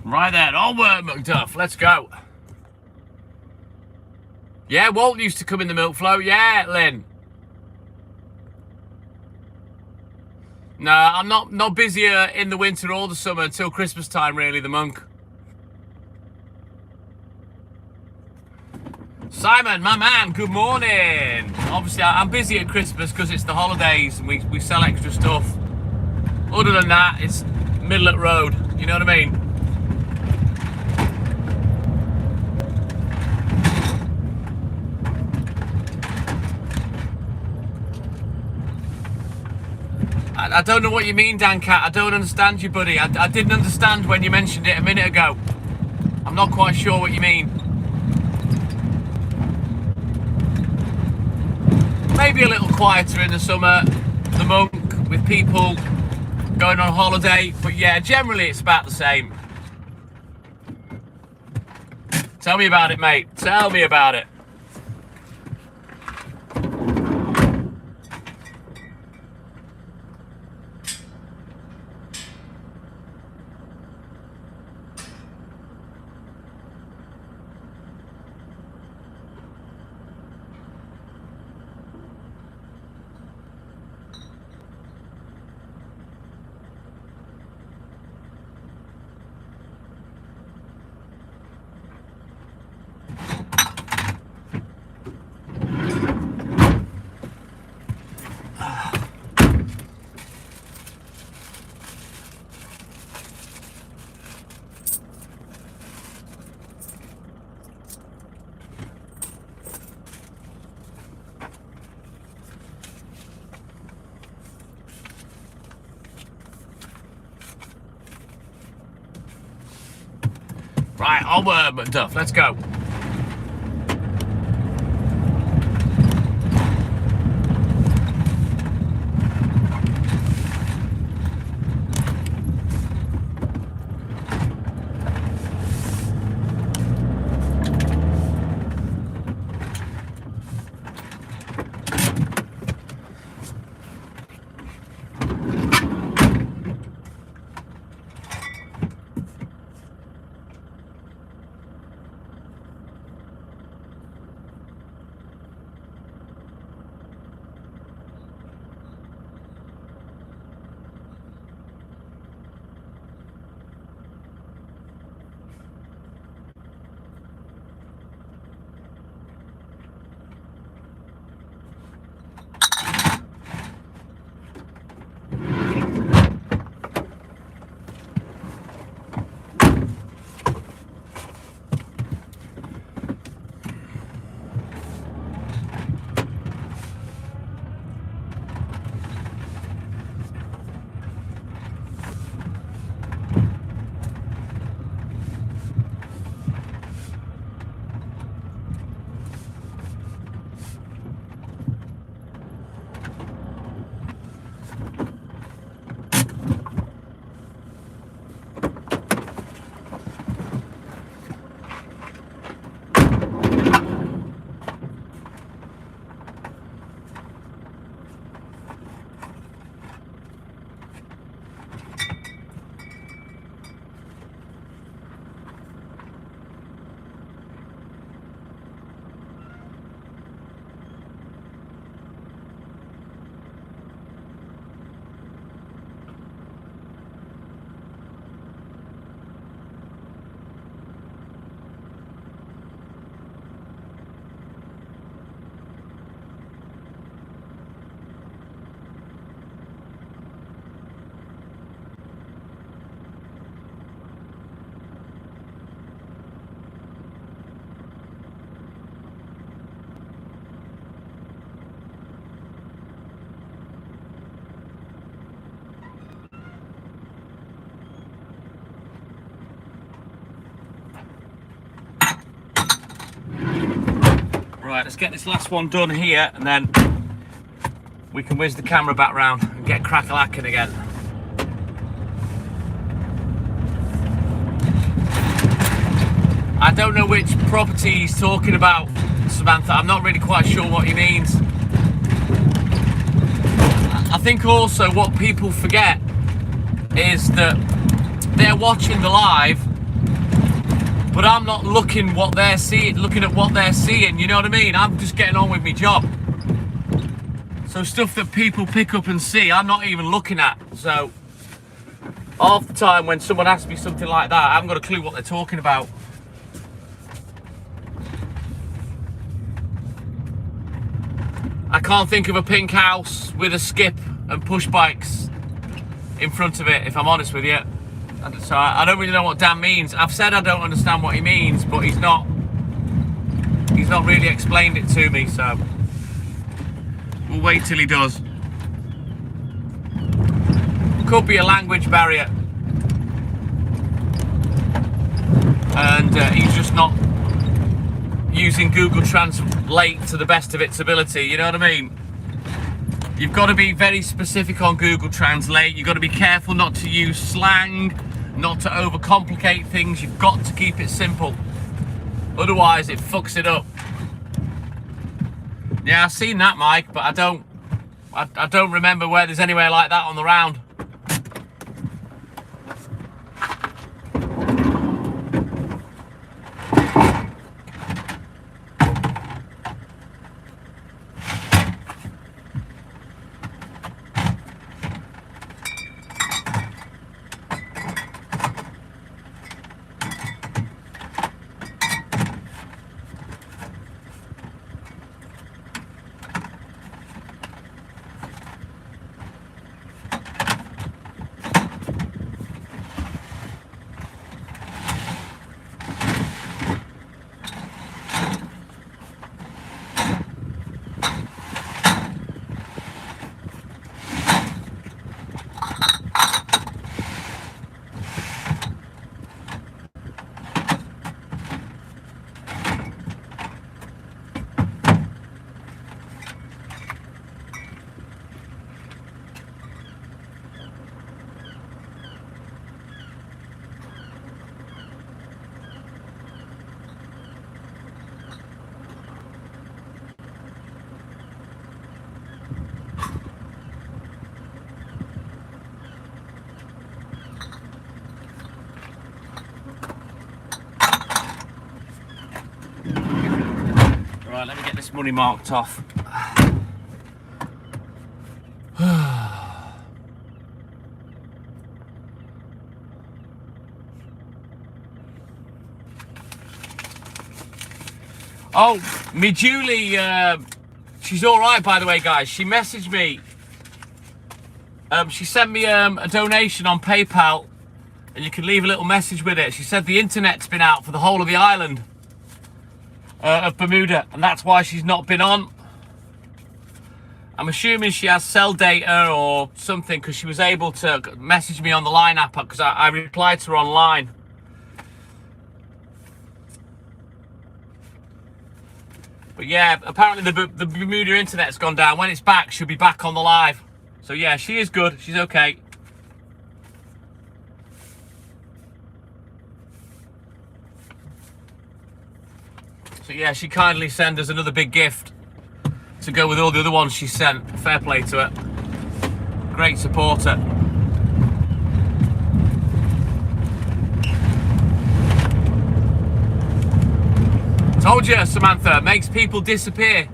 Right then, onward, McDuff, let's go. Yeah, Walt used to come in the milk float. Yeah, Lynn. No, I'm not busier in the winter or the summer until Christmas time, really, the Monk. Simon, my man, good morning. Obviously, I'm busy at Christmas because it's the holidays and we sell extra stuff. Other than that, it's middle of the road. You know what I mean? I don't know what you mean, Dan Cat. I don't understand you, buddy. I didn't understand when you mentioned it a minute ago. I'm not quite sure what you mean. Maybe a little quieter in the summer, the Monk, with people going on holiday. But yeah, generally it's about the same. Tell me about it, mate. Tell me about it. Right, onward, Macduff, let's go. Right, let's get this last one done here, and then we can whiz the camera back round and get crack-a-lacking again. I don't know which property he's talking about, Samantha. I'm not really quite sure what he means. I think also what people forget is that they're watching the live, but I'm not looking at what they're seeing, you know what I mean? I'm just getting on with my job. So stuff that people pick up and see, I'm not even looking at. So half the time when someone asks me something like that, I haven't got a clue what they're talking about. I can't think of a pink house with a skip and push bikes in front of it, if I'm honest with you. So I don't really know what Dan means. I've said I don't understand what he means, but he's not really explained it to me, so we'll wait till he does. Could be a language barrier, and he's just not using Google Translate to the best of its ability, you know what I mean? You've got to be very specific on Google Translate. You've got to be careful not to use slang, not to overcomplicate things. You've got to keep it simple, otherwise it fucks it up. Yeah, I've seen that, Mike, but I don't remember where there's anywhere like that on the round. Let me get this money marked off. Oh, me Julie, she's all right, by the way, guys. She messaged me. She sent me a donation on PayPal, and you can leave a little message with it. She said the internet's been out for the whole of the island of Bermuda, and that's why she's not been on. I'm assuming she has cell data or something, because she was able to message me on the Line app, because I replied to her online. But yeah, apparently the Bermuda internet's gone down. When it's back, she'll be back on the live. So yeah, she is good. She's okay. So yeah, she kindly sent us another big gift to go with all the other ones she sent. Fair play to her. Great supporter. Told you, Samantha, makes people disappear.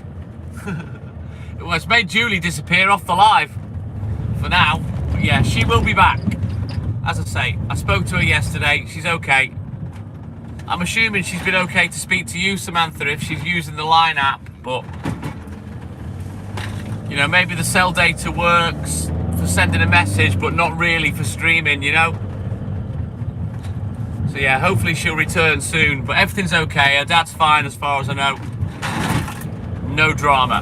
Well, it's made Julie disappear off the live for now. But yeah, she will be back. As I say, I spoke to her yesterday. She's okay. I'm assuming she's been okay to speak to you, Samantha, if she's using the Line app. But, you know, maybe the cell data works for sending a message, but not really for streaming, you know? So yeah, hopefully she'll return soon, but everything's okay. Her dad's fine as far as I know. No drama.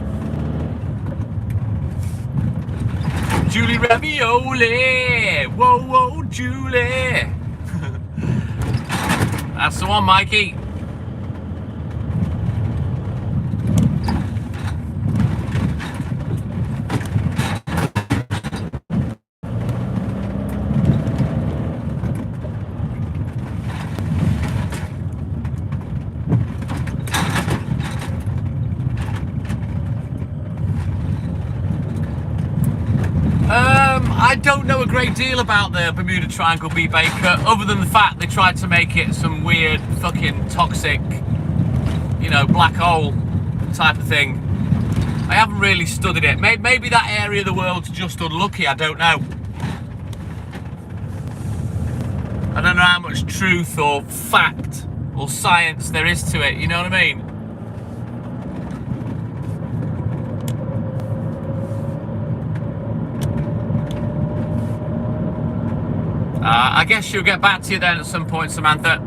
Julie Ravioli! Whoa, whoa, Julie! That's the one, Mikey. I don't know a great deal about the Bermuda Triangle Bee Baker, other than the fact they tried to make it some weird fucking toxic, you know, black hole type of thing. I haven't really studied it. Maybe that area of the world's just unlucky, I don't know. I don't know how much truth or fact or science there is to it, you know what I mean? I guess she'll get back to you then at some point, Samantha.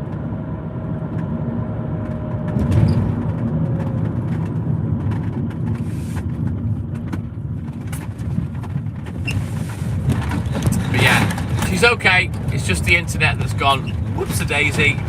But yeah, she's okay. It's just the internet that's gone whoops-a-daisy.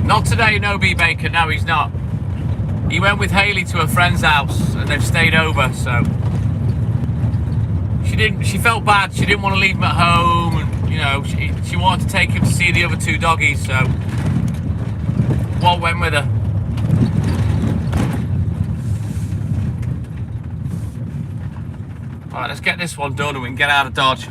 Not today, no Bee Baker. No, he's not. He went with Haley to a friend's house and they've stayed over, so she felt bad. She didn't want to leave him at home, and you know, she wanted to take him to see the other two doggies, so Walt went with her. Alright, let's get this one done and we can get out of Dodge.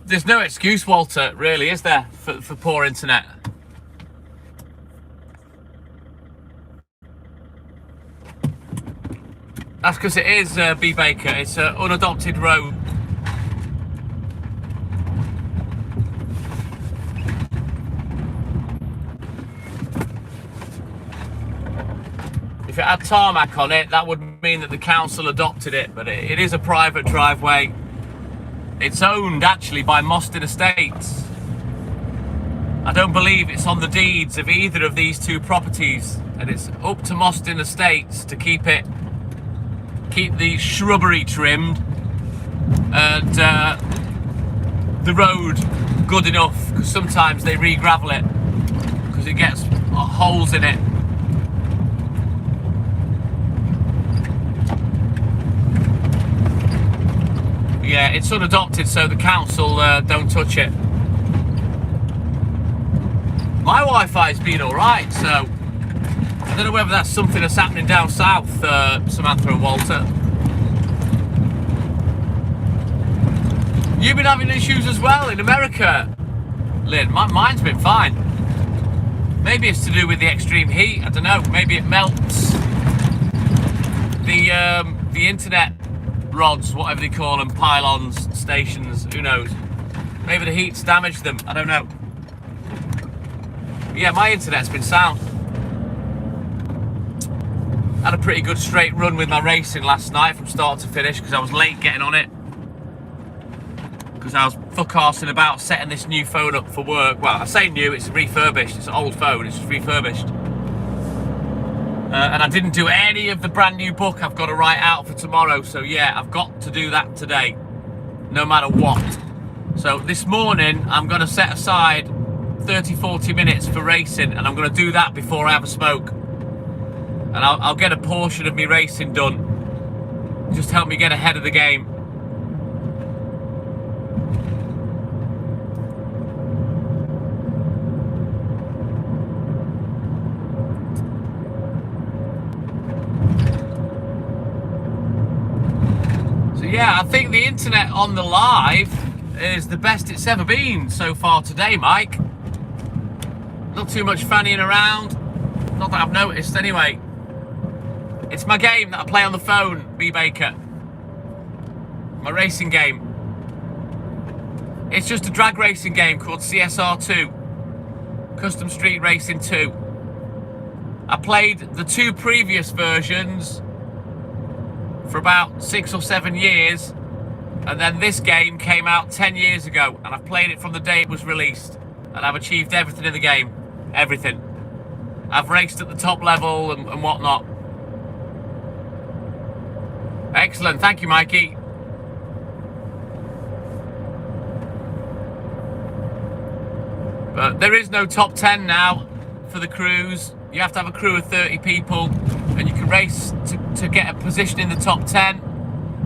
There's no excuse, Walter, really, is there, for poor internet? That's because it is B Baker. It's an unadopted road. If it had tarmac on it, that would mean that the council adopted it, but it is a private driveway. It's owned actually by Mostyn Estates. I don't believe it's on the deeds of either of these two properties, and it's up to Mostyn Estates to keep the shrubbery trimmed and the road good enough, because sometimes they re-gravel it because it gets holes in it. Yeah, it's unadopted, so the council don't touch it. My Wi-Fi's been alright, so I don't know whether that's something that's happening down south, Samantha and Walter. You've been having issues as well in America, Lynn. Mine's been fine. Maybe it's to do with the extreme heat, I don't know. Maybe it melts the internet rods, whatever they call them, pylons, stations, who knows. Maybe the heat's damaged them, I don't know. Yeah, my internet's been sound. Had a pretty good straight run with my racing last night from start to finish because I was late getting on it. Because I was fuck-arsing about setting this new phone up for work. Well, I say new, it's refurbished. It's an old phone, it's just refurbished. And I didn't do any of the brand new book I've got to write out for tomorrow. So yeah, I've got to do that today, no matter what. So this morning, I'm going to set aside 30-40 minutes for racing, and I'm going to do that before I have a smoke. And I'll get a portion of me racing done. Just help me get ahead of the game. Yeah, I think the internet on the live is the best it's ever been so far today, Mike. Not too much fannying around. Not that I've noticed anyway. It's my game that I play on the phone, B Baker. My racing game. It's just a drag racing game called CSR2. Custom Street Racing 2. I played the two previous versions for about 6 or 7 years, and then this game came out 10 years ago, and I've played it from the day it was released, and I've achieved everything in the game. Everything. I've raced at the top level and whatnot. Excellent, thank you, Mikey. But there is no top 10 now for the crews. You have to have a crew of 30 people, and you can race to get a position in the top 10.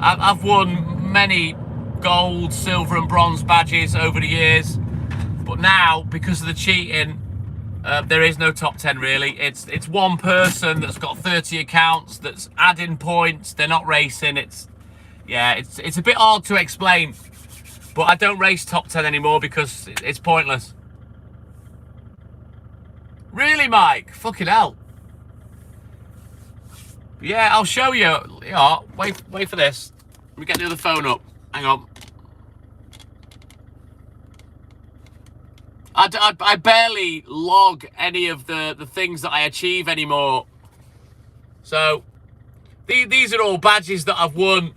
I've won many gold, silver and bronze badges over the years, but now, because of the cheating, there is no top 10 really. It's one person that's got 30 accounts that's adding points. They're not racing. It's a bit hard to explain, but I don't race top 10 anymore because it's pointless. Really, Mike? Fucking hell. Yeah, I'll show you. Yeah, wait for this. Let me get the other phone up. Hang on. I barely log any of the things that I achieve anymore. So, these are all badges that I've won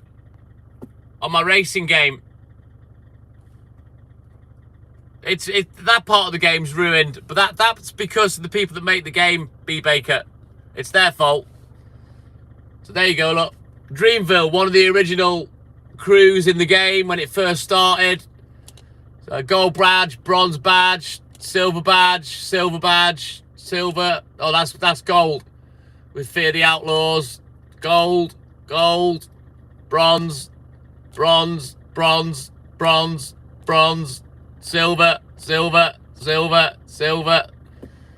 on my racing game. That part of the game's ruined, but that's because of the people that make the game, B Baker. It's their fault. So there you go, look. Dreamville, one of the original crews in the game when it first started. So gold badge, bronze badge, silver badge, silver badge, silver. Oh, that's gold. With Fear the Outlaws. Gold, gold, bronze, bronze, bronze, bronze, bronze, silver, silver, silver, silver.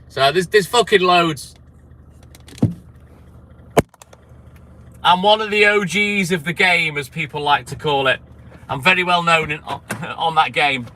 So there's fucking loads. I'm one of the OGs of the game, as people like to call it. I'm very well known on that game.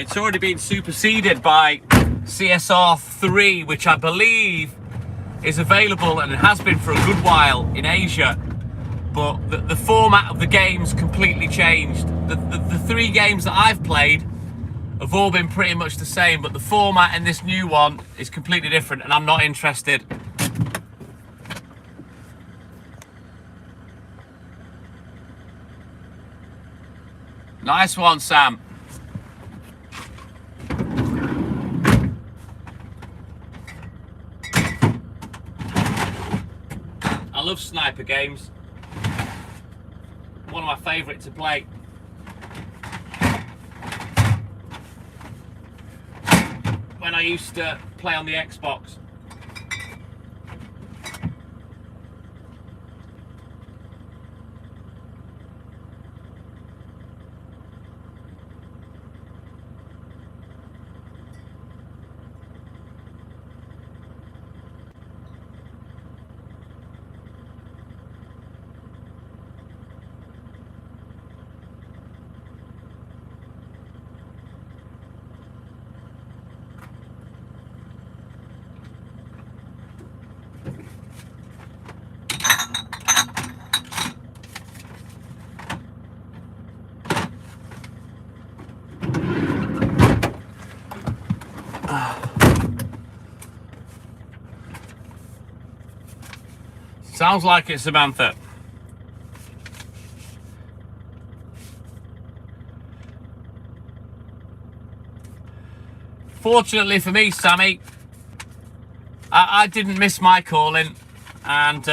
it's already been superseded by CSR 3, which I believe is available and has been for a good while in Asia. But the format of the game's completely changed. The 3 games that I've played have all been pretty much the same, but the format in this new one is completely different, and I'm not interested. Nice one, Sam. I love sniper games. One of my favourite to play. When I used to play on the Xbox. Sounds like it's Samantha. Fortunately for me, Sammy, I didn't miss my calling, and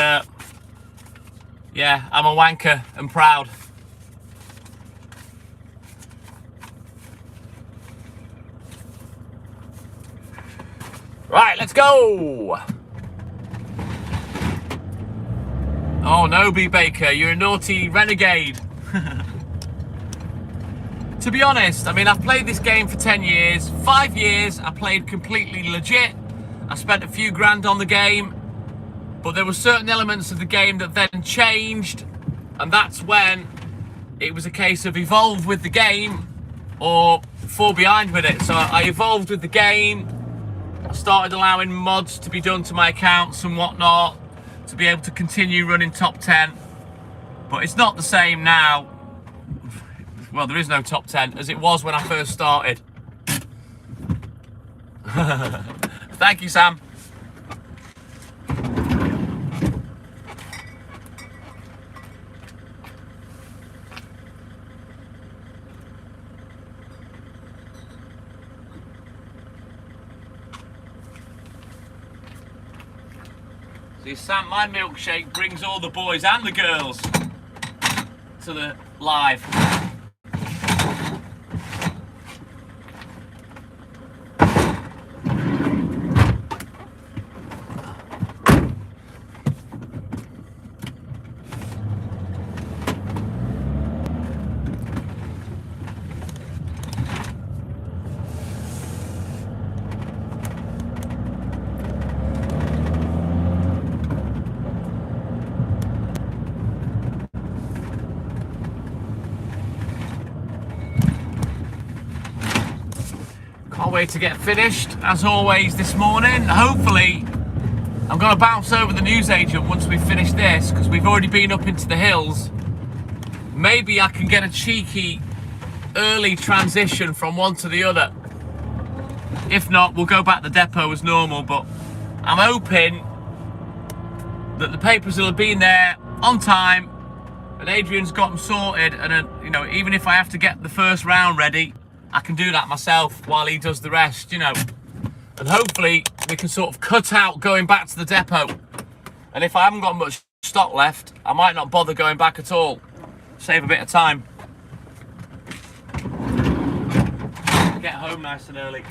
yeah, I'm a wanker and proud. Right, let's go. Oh no, B Baker, you're a naughty renegade. To be honest, I mean, I've played this game for 10 years. 5 years, I played completely legit. I spent a few grand on the game, but there were certain elements of the game that then changed, and that's when it was a case of evolve with the game or fall behind with it. So I evolved with the game. I started allowing mods to be done to my accounts and whatnot to be able to continue running top 10, but it's not the same now. Well, there is no top 10 as it was when I first started. Thank you, Sam. See, Sam, my milkshake brings all the boys and the girls to the live. Can't wait to get finished, as always, this morning. Hopefully, I'm going to bounce over the newsagent once we finish this, because we've already been up into the hills. Maybe I can get a cheeky early transition from one to the other. If not, we'll go back to the depot as normal, but I'm hoping that the papers will have been there on time and Adrian's got them sorted, and you know, even if I have to get the first round ready, I can do that myself while he does the rest, you know. And hopefully we can sort of cut out going back to the depot. And if I haven't got much stock left, I might not bother going back at all. Save a bit of time. Get home nice and early.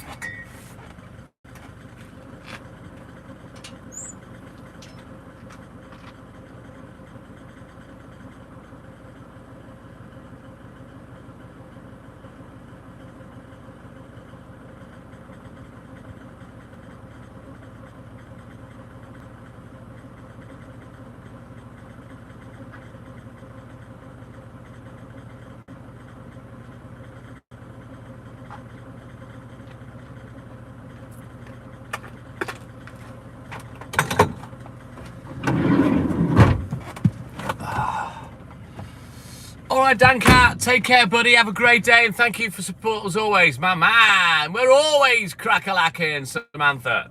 right, Dancat, take care, buddy. Have a great day, and thank you for support as always, my man. We're always crack-a-lacking, Samantha.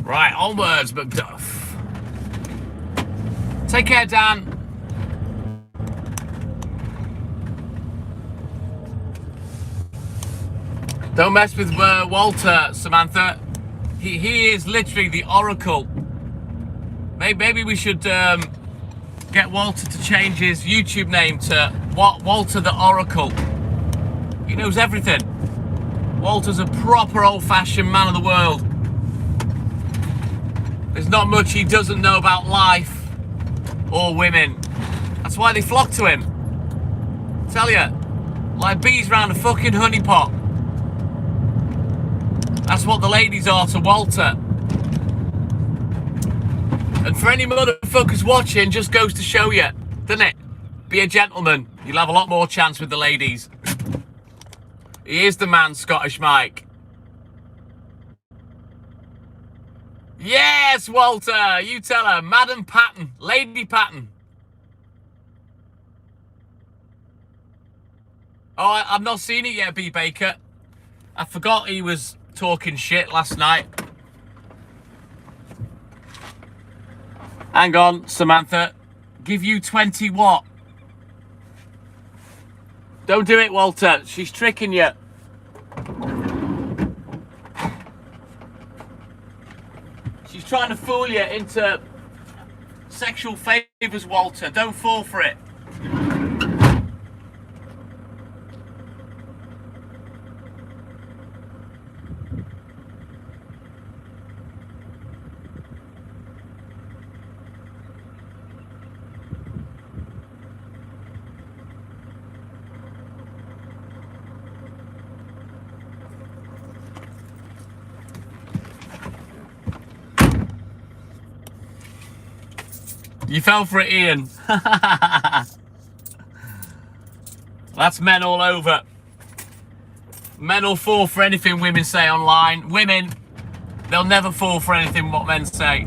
Right, onwards, Macduff. Take care, Dan. Don't mess with Walter, Samantha. He is literally the oracle. Maybe we should get Walter to change his YouTube name to Walter the Oracle. He knows everything. Walter's a proper old-fashioned man of the world. There's not much he doesn't know about life or women. That's why they flock to him. Tell ya, like bees round a fucking honeypot. That's what the ladies are to Walter. And for any motherfuckers watching, just goes to show you, doesn't it? Be a gentleman. You'll have a lot more chance with the ladies. He is the man, Scottish Mike. Yes, Walter, you tell her. Madam Patton, Lady Patton. Oh, I've not seen it yet, B. Baker. I forgot he was talking shit last night. Hang on, Samantha. Give you 20 what? Don't do it, Walter. She's tricking you. She's trying to fool you into sexual favours, Walter. Don't fall for it. You fell for it, Ian. That's men all over. Men will fall for anything women say online. Women, they'll never fall for anything what men say.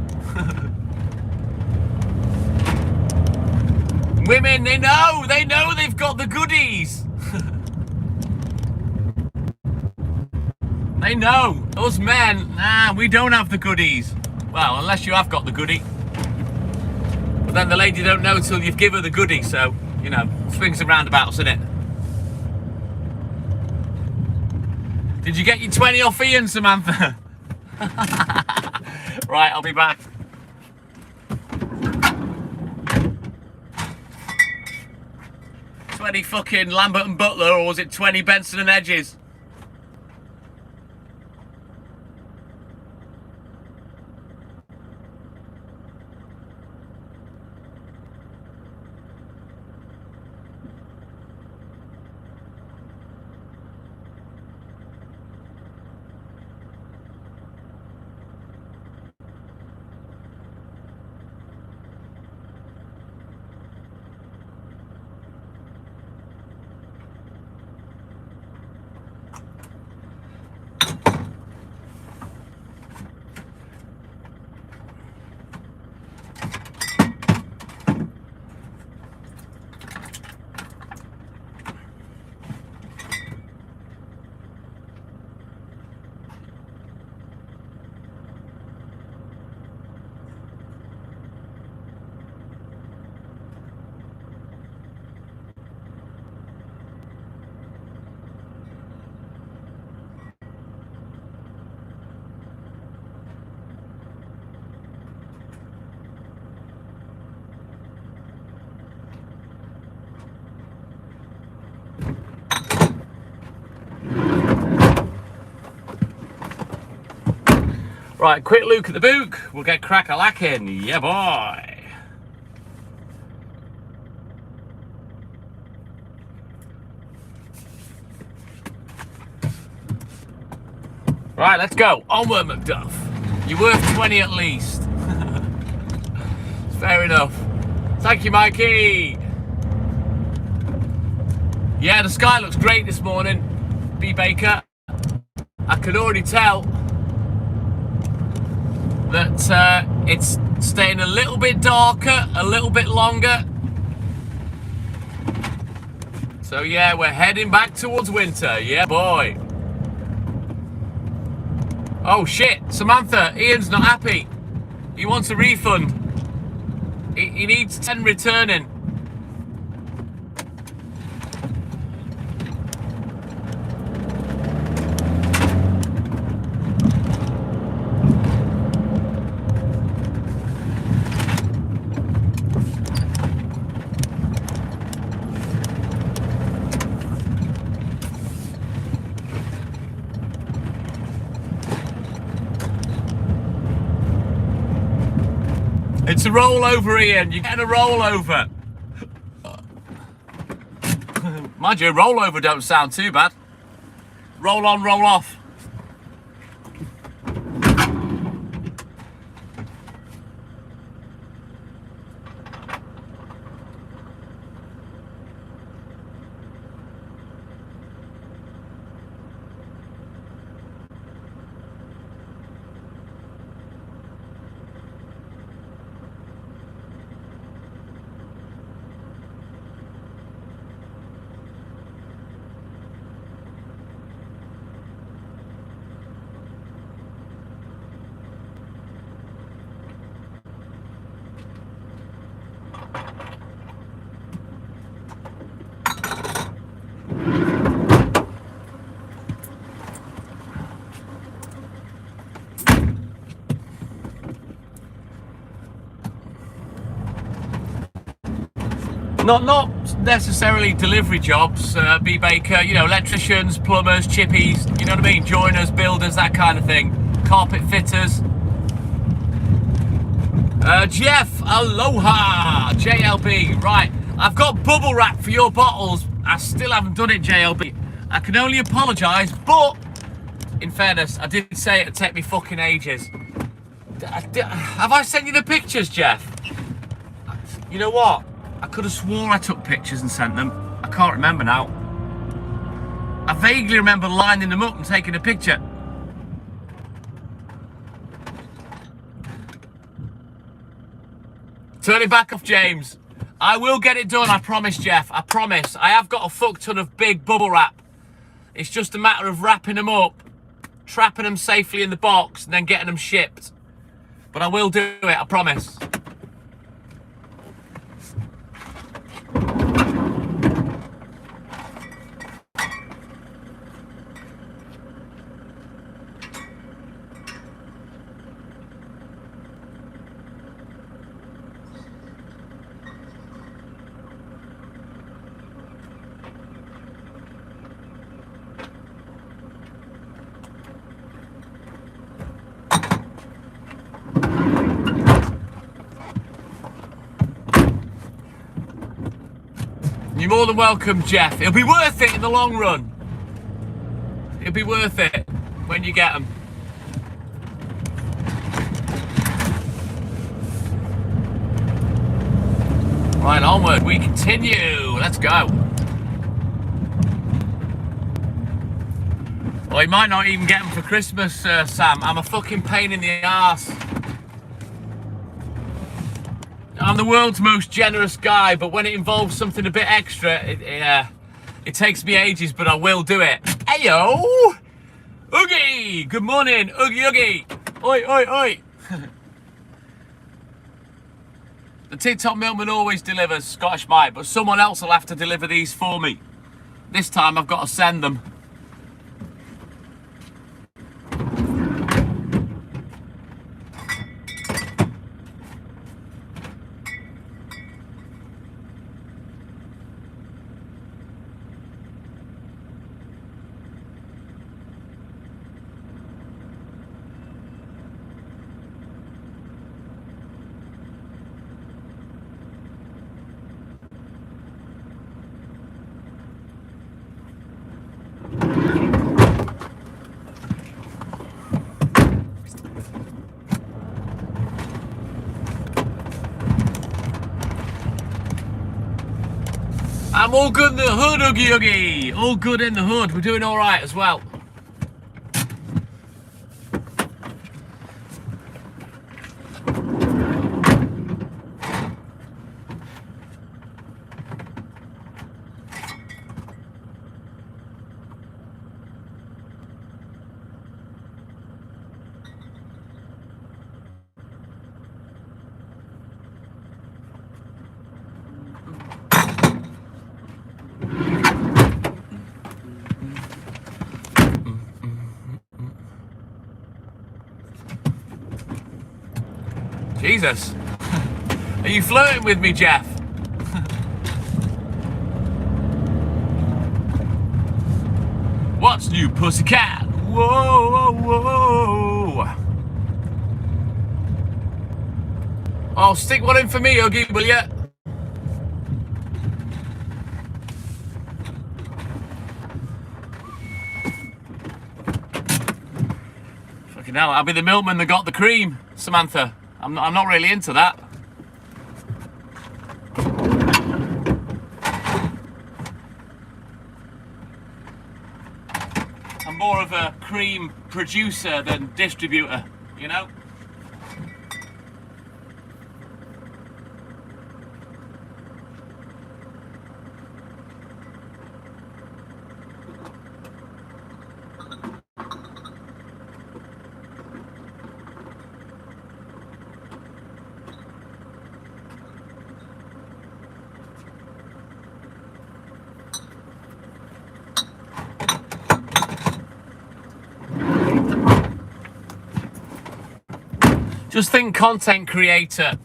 Women, they know they've got the goodies. They know. Us men, nah, we don't have the goodies. Well, unless you have got the goodie. But then the lady don't know until you've given her the goodie, so, you know, swings and roundabouts, innit? Did you get your 20 off Ian, Samantha? Right, I'll be back. $20 fucking Lambert and Butler, or was it 20 Benson and Hedges? Right, quick look at the book. We'll get crack-a-lacking. Yeah, boy. Right, let's go. Onward, Macduff. You're worth 20 at least. Fair enough. Thank you, Mikey. Yeah, the sky looks great this morning, B. Baker. I can already tell that it's staying a little bit darker, a little bit longer. So yeah, we're heading back towards winter. Yeah, boy. Oh shit, Samantha, Ian's not happy. He wants a refund. He needs 10 returning. It's a rollover, Ian. You're getting a rollover. Mind you, rollover don't sound too bad. Roll on, roll off. Not necessarily delivery jobs, B. Baker, you know, electricians, plumbers, chippies, you know what I mean, joiners, builders, that kind of thing, carpet fitters. Jeff, aloha, JLB, right, I've got bubble wrap for your bottles, I still haven't done it, JLB, I can only apologise, but, in fairness, I did say it'd take me fucking ages. Have I sent you the pictures, Jeff? You know what? I could have sworn I took pictures and sent them. I can't remember now. I vaguely remember lining them up and taking a picture. Turn it back off, James. I will get it done, I promise, Jeff. I promise. I have got a fuck ton of big bubble wrap. It's just a matter of wrapping them up, trapping them safely in the box, and then getting them shipped. But I will do it, I promise. You're more than welcome, Jeff. It'll be worth it in the long run. It'll be worth it when you get them. Right, onward, we continue. Let's go. Well, you might not even get them for Christmas, Sam. I'm a fucking pain in the arse. I'm the world's most generous guy, but when it involves something a bit extra, it takes me ages, but I will do it. Heyo! Oogie! Good morning, Oogie Oogie! Oi, oi, oi! The TikTok Milkman always delivers Scottish Mite, but someone else will have to deliver these for me. This time I've got to send them. I'm all good in the hood, Oogie Oogie. All good in the hood. We're doing all right as well. Jesus. Are you flirting with me, Jeff? What's new, pussycat? Whoa, whoa, whoa. Oh, stick one in for me, Oogie, will ya? Fucking hell, I'll be the milkman that got the cream, Samantha. I'm not really into that. I'm more of a cream producer than distributor, you know? Just think content creator.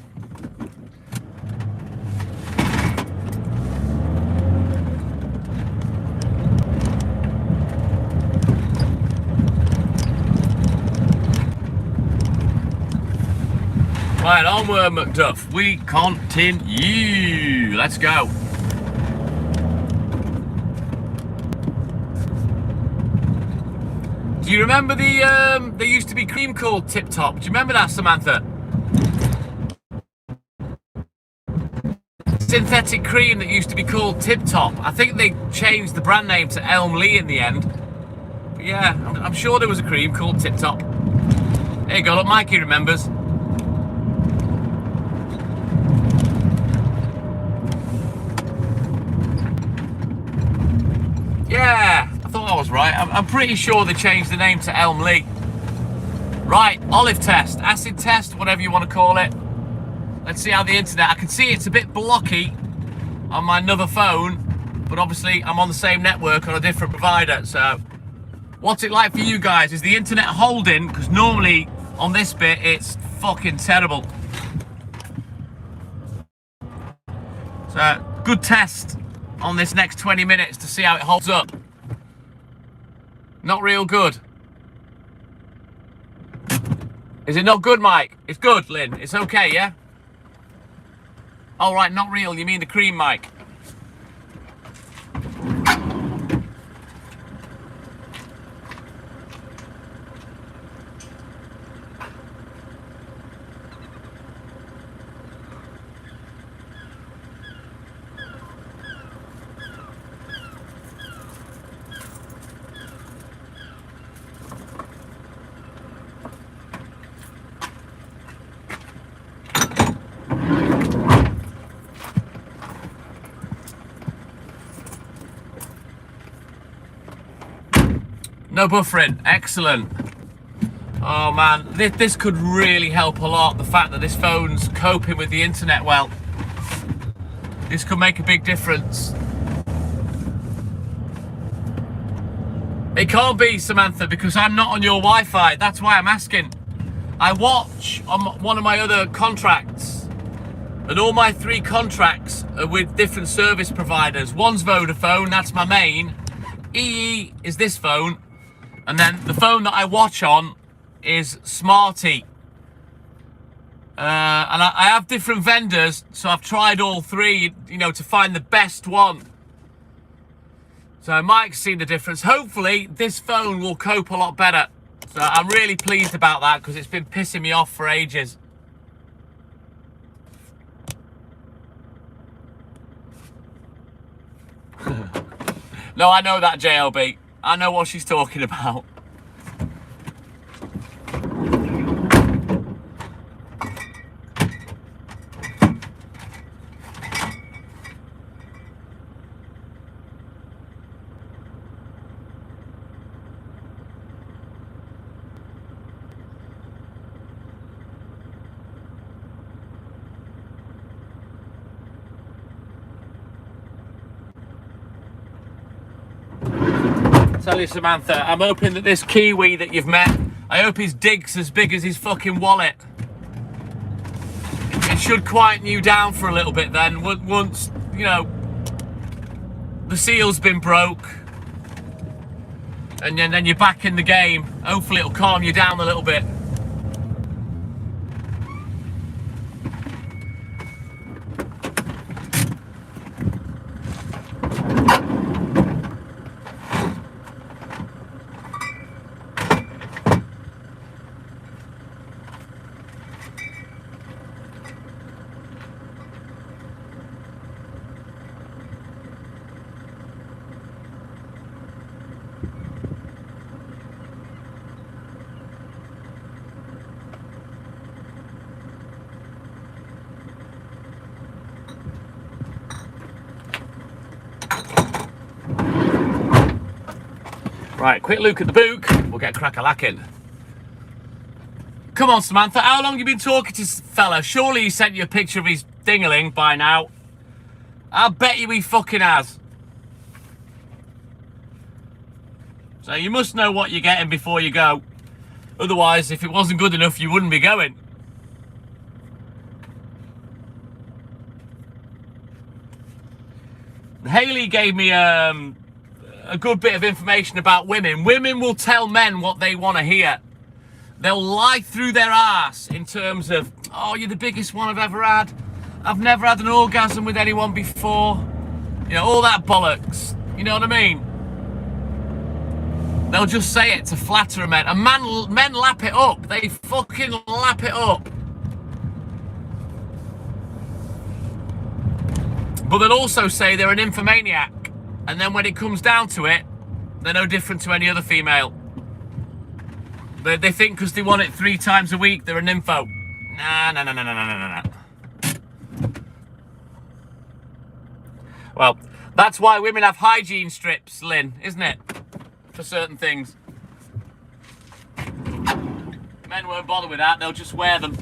Right, onward, McDuff. We continue. Let's go. Do you remember there used to be cream called Tip Top? Do you remember that, Samantha? Synthetic cream that used to be called Tip Top. I think they changed the brand name to Elm Lee in the end. But yeah, I'm sure there was a cream called Tip Top. There you go, look, Mikey remembers. Yeah, I thought I was right. I'm pretty sure they changed the name to Elm Lee. Right, olive test, acid test, whatever you want to call it. Let's see how the internet. I can see it's a bit blocky on my other phone, but obviously I'm on the same network on a different provider. So, what's it like for you guys? Is the internet holding? Because normally on this bit it's fucking terrible. So, good test on this next 20 minutes to see how it holds up. Not real good. Is it not good, Mike? It's good, Lynn. It's okay, yeah? All right, not real. You mean the cream, Mike? No buffering, excellent. Oh man, this could really help a lot. The fact that this phone's coping with the internet well. This could make a big difference. It can't be, Samantha, because I'm not on your Wi-Fi. That's why I'm asking. I watch on one of my other contracts, and all my 3 contracts are with different service providers. One's Vodafone, that's my main. EE is this phone. And then the phone that I watch on is Smarty. And I have different vendors, so I've tried all 3, you know, to find the best one. So Mike's seen the difference. Hopefully, this phone will cope a lot better. So I'm really pleased about that because it's been pissing me off for ages. No, I know that, JLB. I know what she's talking about. Tell you, Samantha, I'm hoping that this Kiwi that you've met, I hope his dig's as big as his fucking wallet. It should quieten you down for a little bit then, once, you know, the seal's been broke. And then you're back in the game. Hopefully it'll calm you down a little bit. Right, quick look at the book. We'll get crack-a-lacking. Come on, Samantha. How long have you been talking to this fella? Surely he sent you a picture of his dingaling by now. I'll bet you he fucking has. So you must know what you're getting before you go. Otherwise, if it wasn't good enough, you wouldn't be going. Haley gave me a good bit of information about women. Women will tell men what they want to hear. They'll lie through their ass in terms of, oh, you're the biggest one I've ever had. I've never had an orgasm with anyone before. You know, all that bollocks. You know what I mean? They'll just say it to flatter a man. And men lap it up. They fucking lap it up. But they'll also say they're an infomaniac. And then when it comes down to it, they're no different to any other female. They think because they want it 3 times a week, they're an info. Nah. Well, that's why women have hygiene strips, Lynn, isn't it? For certain things. Men won't bother with that, they'll just wear them.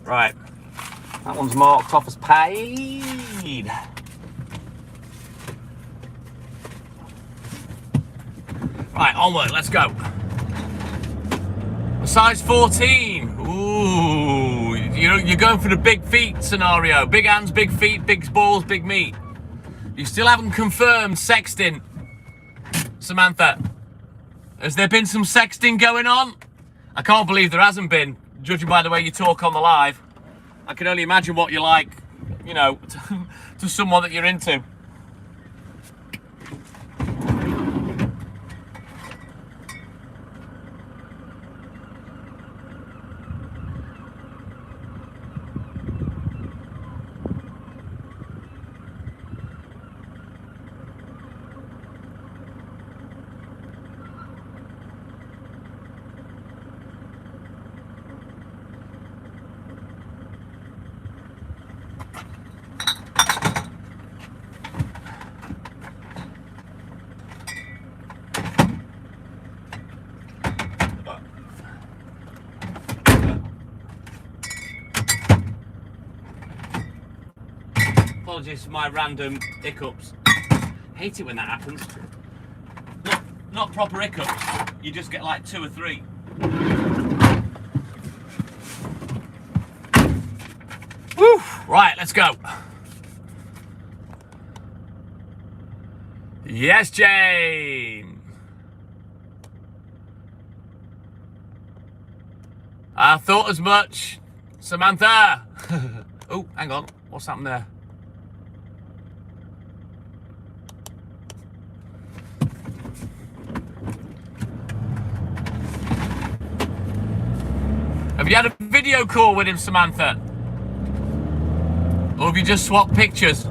Right, that one's marked off as paid. Right, onward, let's go. A size 14. Ooh, you're going for the big feet scenario. Big hands, big feet, big balls, big meat. You still haven't confirmed sexting, Samantha. Has there been some sexting going on? I can't believe there hasn't been, judging by the way you talk on the live. I can only imagine what you're like, you know, to someone that you're into. Apologies for my random hiccups. Hate it when that happens. Not proper hiccups. You just get like 2 or 3. Right, let's go. Yes, Jane. I thought as much. Samantha. Oh, hang on. What's happened there? Have you had a video call with him, Samantha? Or have you just swapped pictures?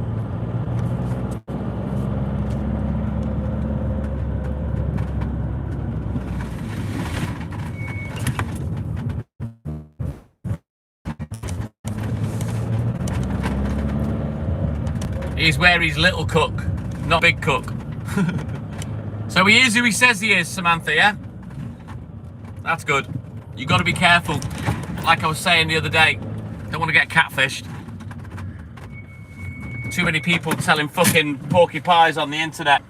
He's where he's little cook, not big cook. So he is who he says he is, Samantha, yeah? That's good. You got to be careful. Like I was saying the other day, don't want to get catfished. Too many people telling fucking porky pies on the internet.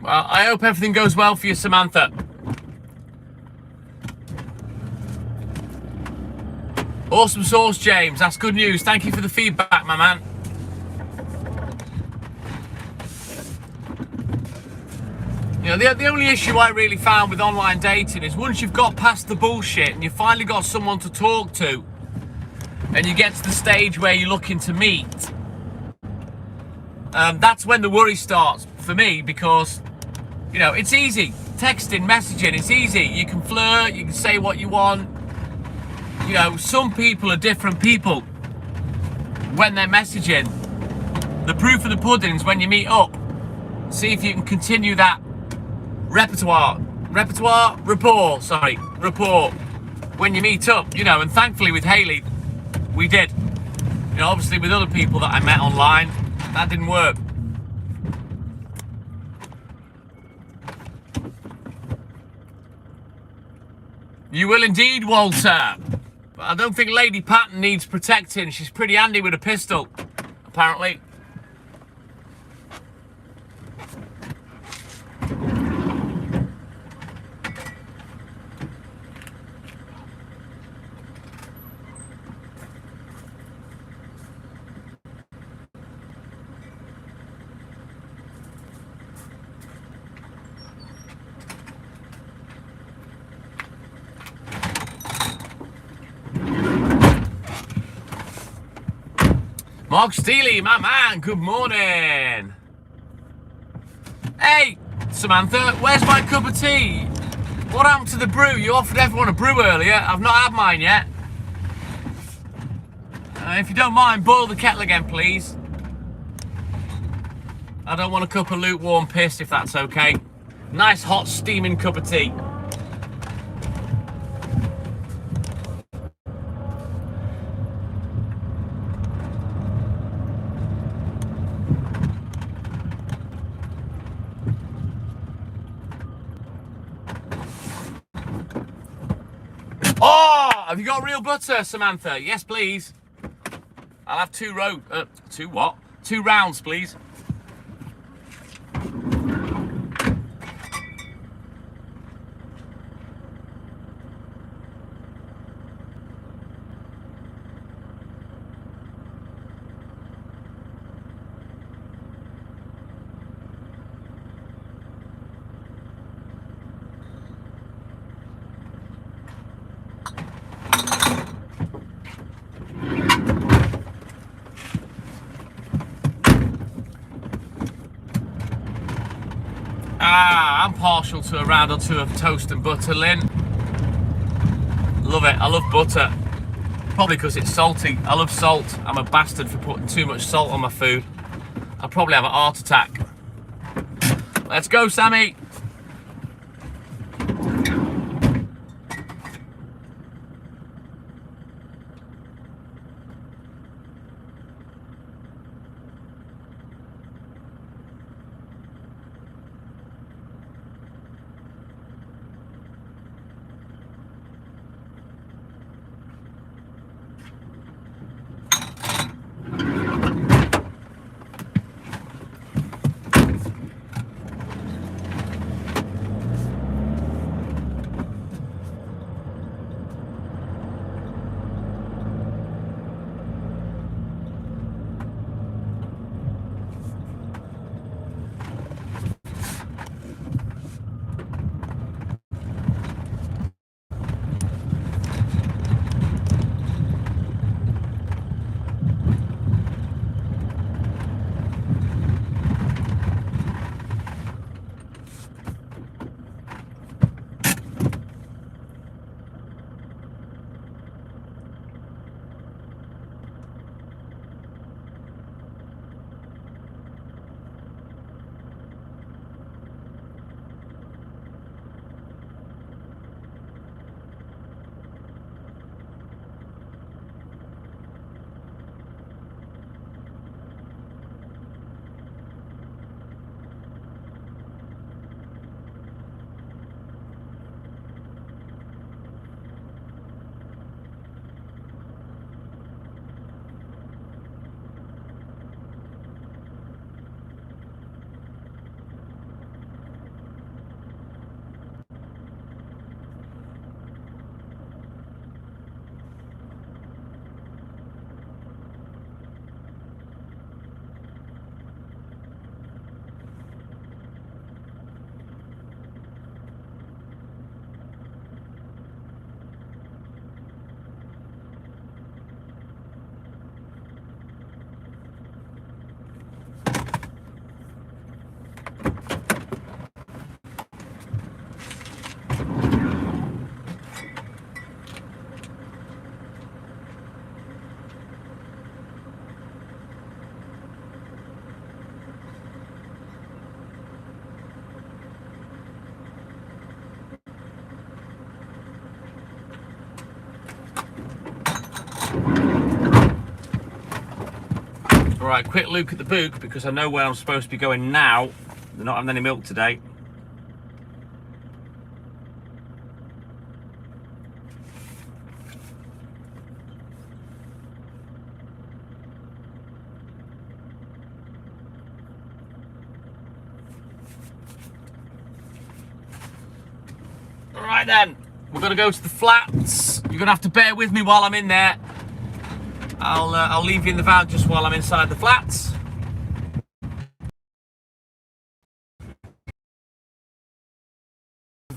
Well, I hope everything goes well for you, Samantha. Awesome sauce, James. That's good news. Thank you for the feedback, my man. You know, the only issue I really found with online dating is once you've got past the bullshit and you've finally got someone to talk to, and you get to the stage where you're looking to meet, that's when the worry starts for me, because, you know, it's easy. Texting, messaging, it's easy. You can flirt, you can say what you want. You know, some people are different people when they're messaging. The proof of the pudding's when you meet up. See if you can continue that rapport when you meet up, you know. And thankfully with Hayley, we did. You know, obviously with other people that I met online, that didn't work. You will indeed, Walter. But I don't think Lady Patton needs protecting. She's pretty handy with a pistol, apparently. Mark Steely, my man, good morning. Hey, Samantha, where's my cup of tea? What happened to the brew? You offered everyone a brew earlier. I've not had mine yet. If you don't mind, boil the kettle again, please. I don't want a cup of lukewarm piss, if that's okay. Nice, hot, steaming cup of tea. Oh, have you got real butter, Samantha? Yes, please. I'll have two rounds, please. I'm partial to a round or two of toast and butter, Lynn. Love it. I love butter. Probably because it's salty. I love salt. I'm a bastard for putting too much salt on my food. I'll probably have a heart attack. Let's go, Sammy. Right, quick look at the book because I know where I'm supposed to be going now. They're not having any milk today. Alright then, we're going to go to the flats. You're going to have to bear with me while I'm in there. I'll leave you in the van just while I'm inside the flats.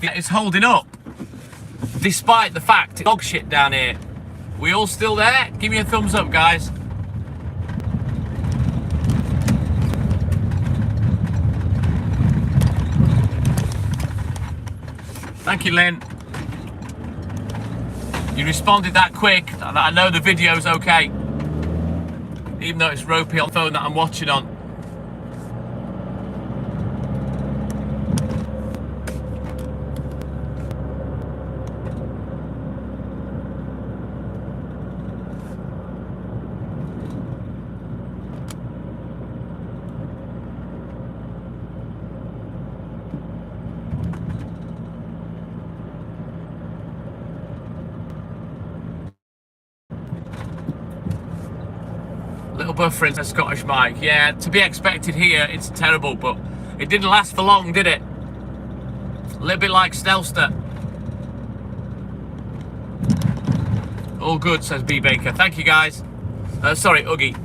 It's holding up, despite the fact it's dog shit down here. We all still there? Give me a thumbs up, guys. Thank you, Lynn. You responded that quick that I know the video's okay, even though it's ropey on the phone that I'm watching on. Little buffering a Scottish Mike. Yeah, to be expected here. It's terrible, but it didn't last for long, did it? A little bit like Snelster. All good, says B Baker. Thank you, guys. Sorry, Uggy.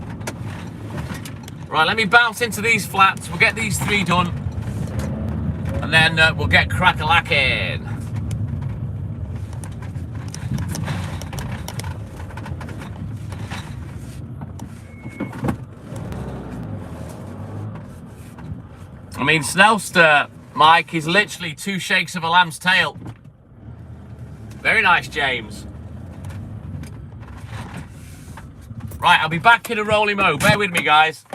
Right, let me bounce into these flats. We'll get these 3 done, and then we'll get crack-a-lacking. I mean, Snelster, Mike is literally 2 shakes of a lamb's tail. Very nice, James. Right, I'll be back in a rolling mo. Bear with me, guys.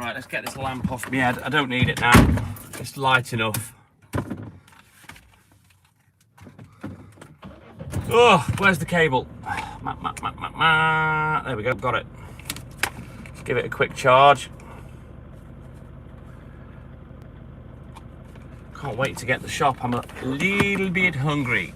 Right, let's get this lamp off my head. I don't need it now. It's light enough. Oh, where's the cable? There we go, got it. Let's give it a quick charge. Can't wait to get the shop. I'm a little bit hungry.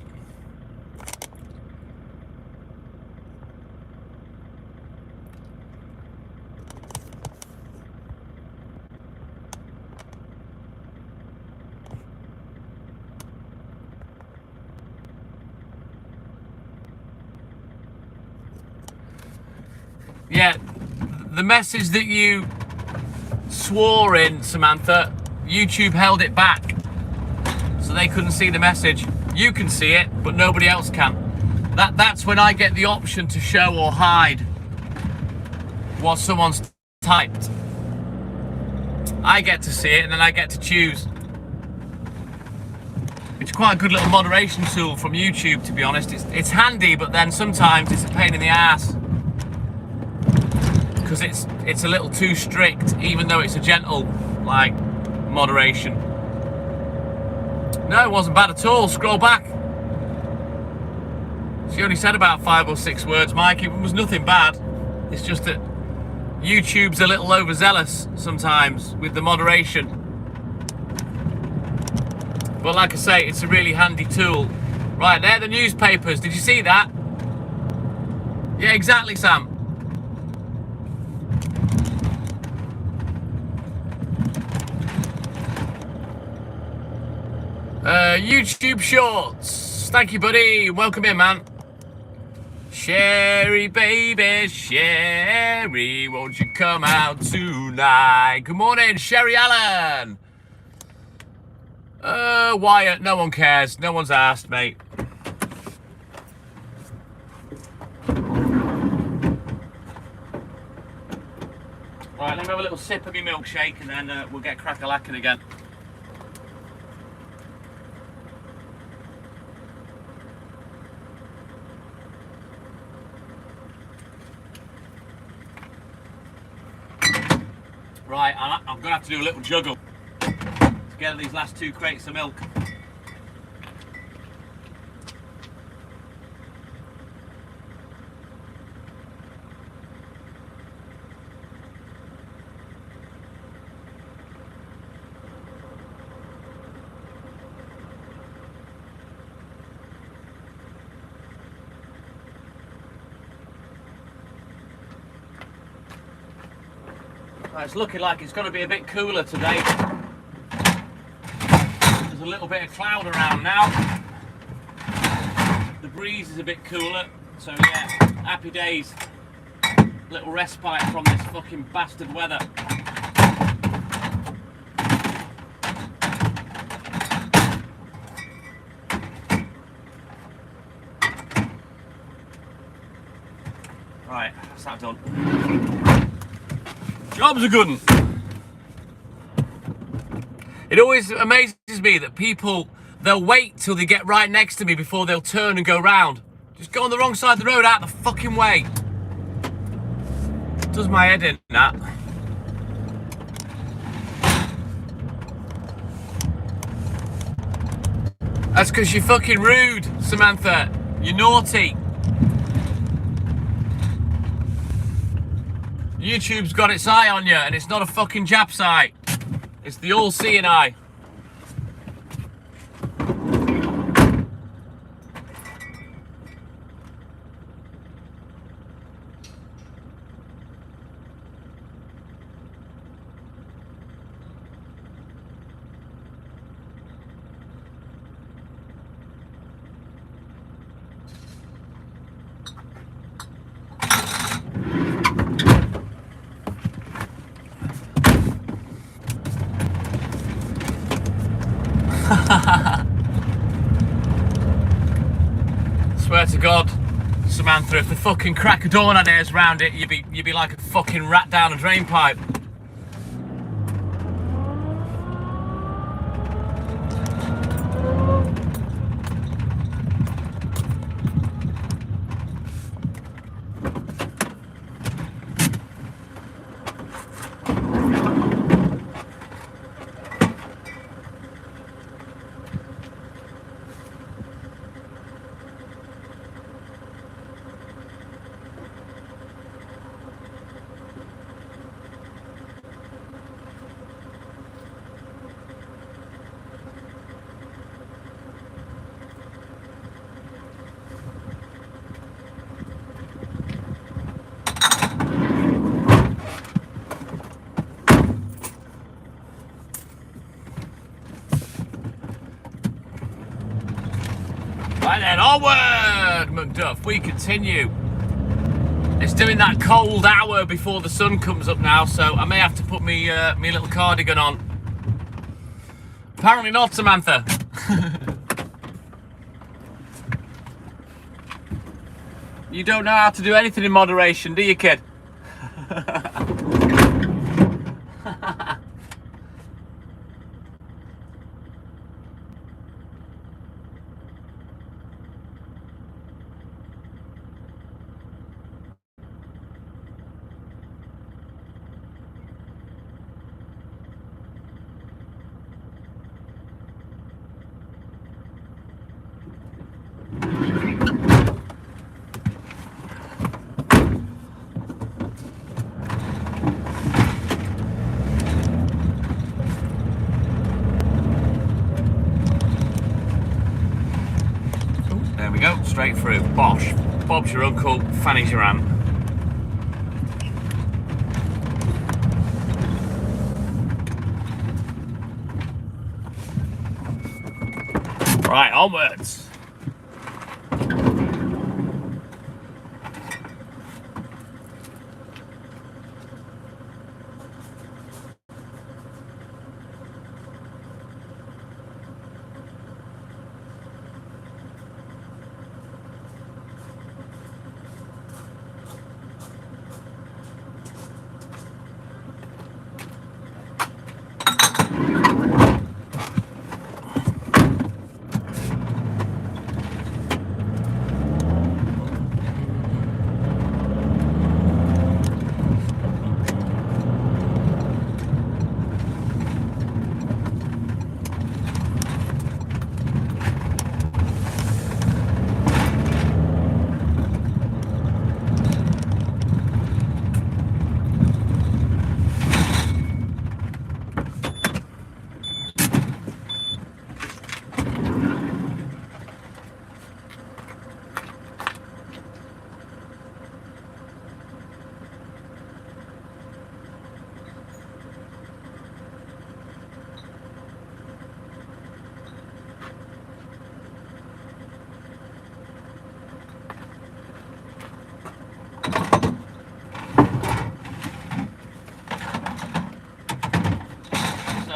Yeah, the message that you swore in, Samantha, YouTube held it back. So they couldn't see the message. You can see it, but nobody else can. That's when I get the option to show or hide what someone's typed. I get to see it, and then I get to choose. It's quite a good little moderation tool from YouTube, to be honest. It's handy, but then sometimes it's a pain in the ass. Because it's a little too strict, even though it's a gentle, like, moderation. No, it wasn't bad at all. Scroll back. She only said about 5 or 6 words, Mike. It was nothing bad. It's just that YouTube's a little overzealous sometimes with the moderation. But like I say, it's a really handy tool. Right, there are the newspapers. Did you see that? Yeah, exactly, Sam. YouTube Shorts. Thank you, buddy. Welcome in, man. Sherry, baby, Sherry, won't you come out tonight? Good morning, Sherry Allen. Wyatt, no one cares. No one's asked, mate. Right, let me have a little sip of my milkshake and then we'll get crack-a-lacking again. Right, I'm going to have to do a little juggle to get these last 2 crates of milk. It's looking like it's going to be a bit cooler today. There's a little bit of cloud around now. The breeze is a bit cooler, so yeah, happy days. Little respite from this fucking bastard weather. Right, that's that done. Job's a good one. It always amazes me that people, they'll wait till they get right next to me before they'll turn and go round. Just go on the wrong side of the road, out the fucking way. Does my head in, that. That's because you're fucking rude, Samantha. You're naughty. YouTube's got its eye on you, and it's not a fucking Jap's eye. It's the all-seeing eye. Swear to God, Samantha, if the fucking crack of dawn had hairs round it, you'd be like a fucking rat down a drain pipe. Right then, onward, Macduff. We continue. It's doing that cold hour before the sun comes up now, so I may have to put me little cardigan on. Apparently not, Samantha. You don't know how to do anything in moderation, do you, kid? There we go, straight through. Bosh. Bob's your uncle, Fanny's your aunt. Right, onwards.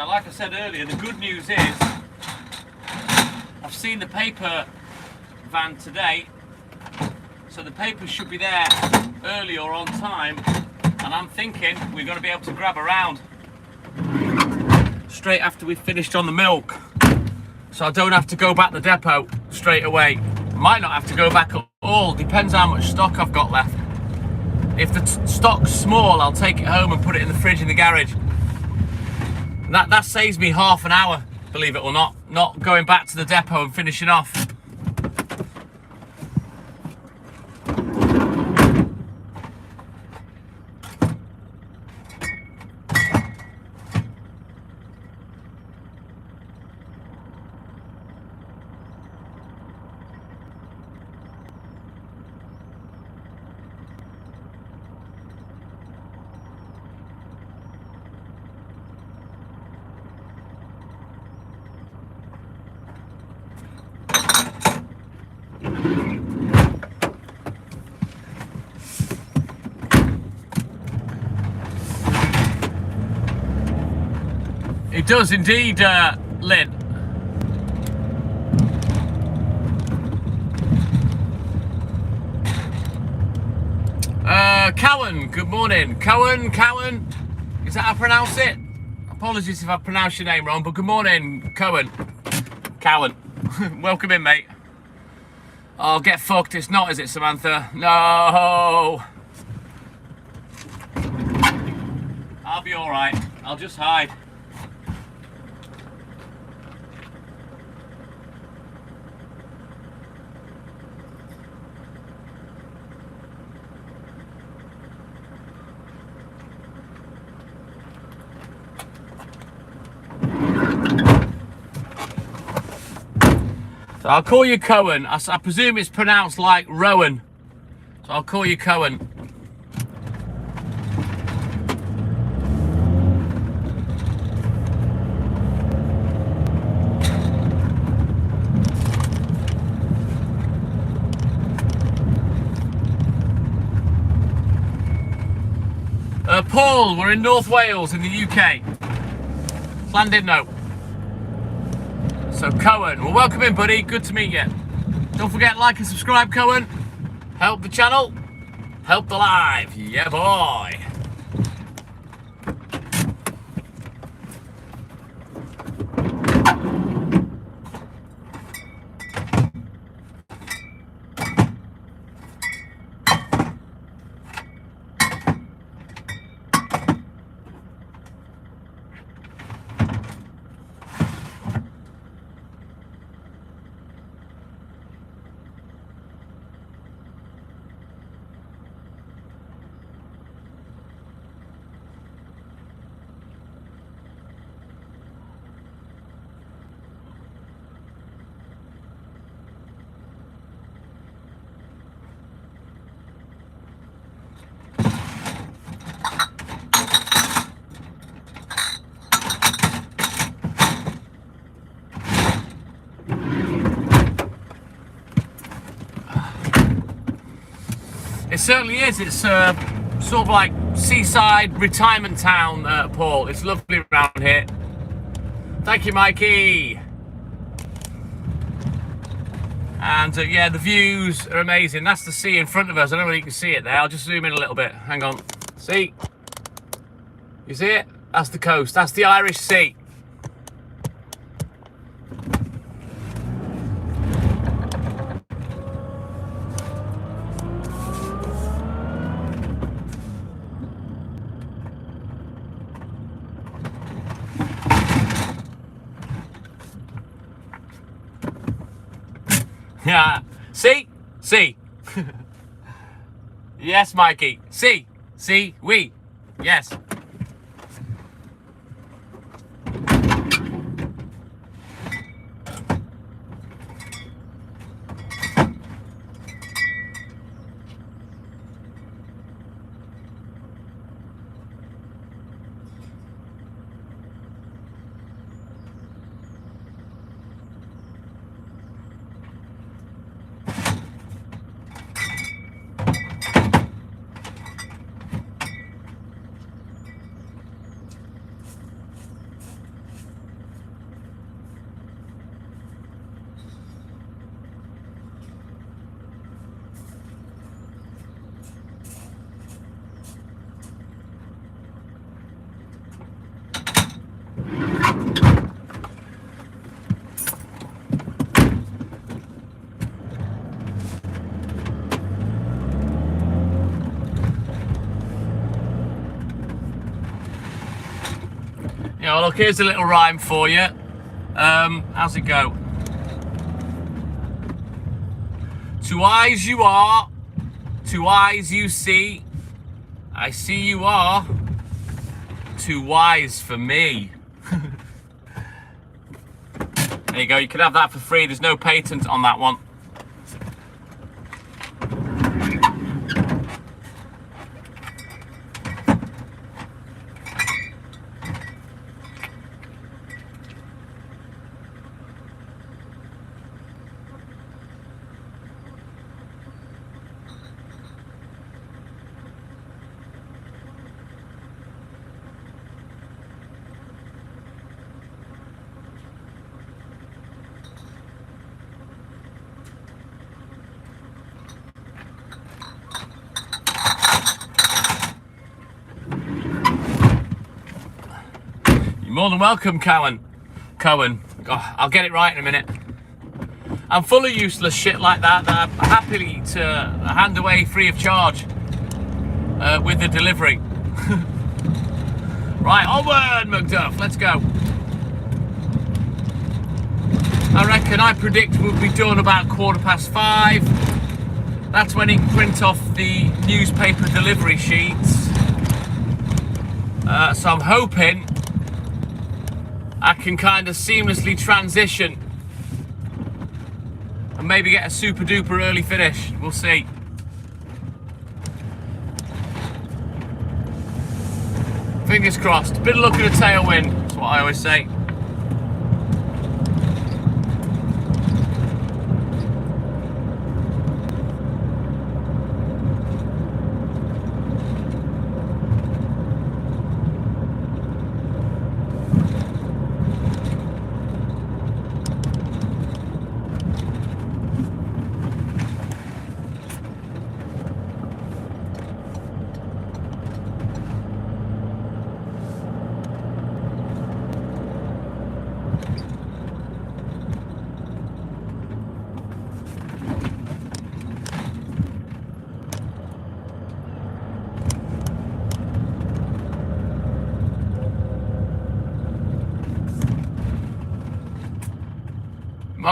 Like I said earlier, the good news is I've seen the paper van today, so the papers should be there early or on time, and I'm thinking we're going to be able to grab around straight after we've finished on the milk, so I don't have to go back to the depot straight away. Might not have to go back at all, depends how much stock I've got left. If the stock's small, I'll take it home and put it in the fridge in the garage. That saves me half an hour, believe it or not going back to the depot and finishing off. It does indeed, Lynn. Cowan, good morning. Cowan, is that how I pronounce it? Apologies if I pronounce your name wrong, but good morning, Cowan. Welcome in, mate. Oh, get fucked, it's not, is it, Samantha? No! I'll be alright, I'll just hide. So I'll call you Cohen. I presume it's pronounced like Rowan. So I'll call you Cohen. Paul, we're in North Wales in the UK. Llandudno. So Cohen, well, welcome in, buddy. Good to meet you. Don't forget, like and subscribe, Cohen. Help the channel. Help the live. Yeah, boy. It certainly is. It's sort of like seaside retirement town, Paul. It's lovely around here. Thank you, Mikey. And yeah, the views are amazing. That's the sea in front of us. I don't know whether you can see it there. I'll just zoom in a little bit. Hang on. See? You see it? That's the coast. That's the Irish Sea. Yeah. See? See. Yes, Mikey. See. See. We. Yes. Yeah, well, look, here's a little rhyme for you. How's it go? To eyes you are, to eyes you see. I see you are too wise for me. There you go, you can have that for free. There's no patent on that one. More than welcome, Cohen. Oh, I'll get it right in a minute. I'm full of useless shit like that I'm happy to hand away free of charge with the delivery. Right, onward, McDuff, let's go. I predict we'll be done about 5:15. That's when he can print off the newspaper delivery sheets. So I'm hoping I can kind of seamlessly transition and maybe get a super duper early finish. We'll see. Fingers crossed. Bit of luck and a tailwind, that's what I always say.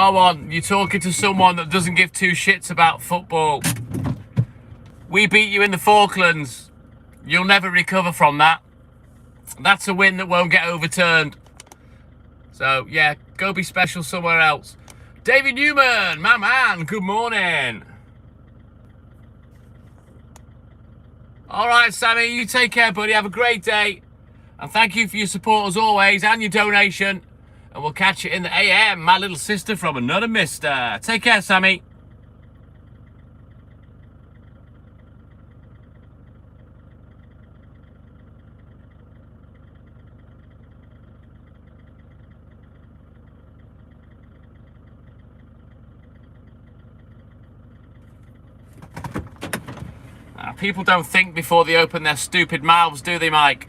Come on, you're talking to someone that doesn't give two shits about football. We beat you in the Falklands. You'll never recover from that. That's a win that won't get overturned. So, yeah, go be special somewhere else. David Newman, my man, good morning. All right, Sammy, you take care, buddy. Have a great day. And thank you for your support as always and your donation. And we'll catch you in the AM, my little sister from another mister. Take care, Sammy. People don't think before they open their stupid mouths, do they, Mike?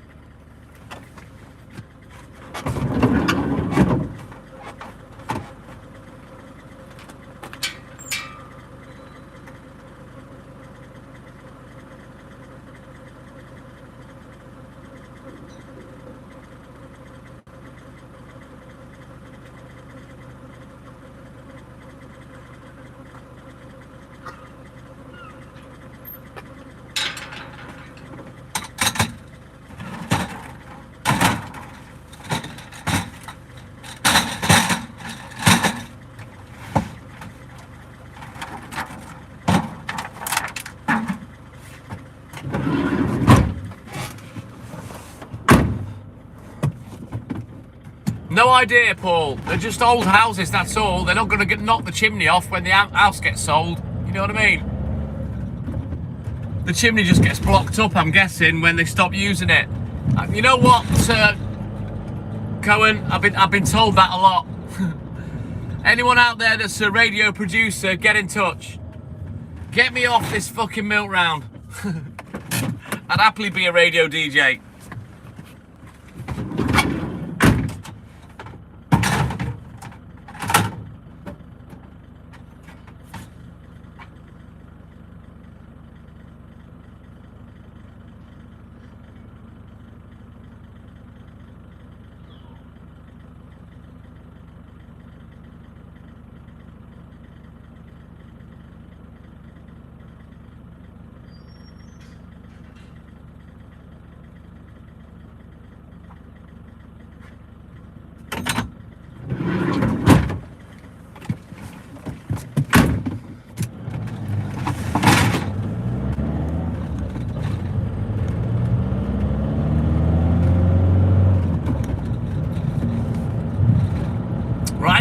No idea, Paul. They're just old houses, that's all. They're not going to knock the chimney off when the house gets sold. You know what I mean? The chimney just gets blocked up, I'm guessing, when they stop using it. You know what, Cohen? I've been told that a lot. Anyone out there that's a radio producer, get in touch. Get me off this fucking milk round. I'd happily be a radio DJ.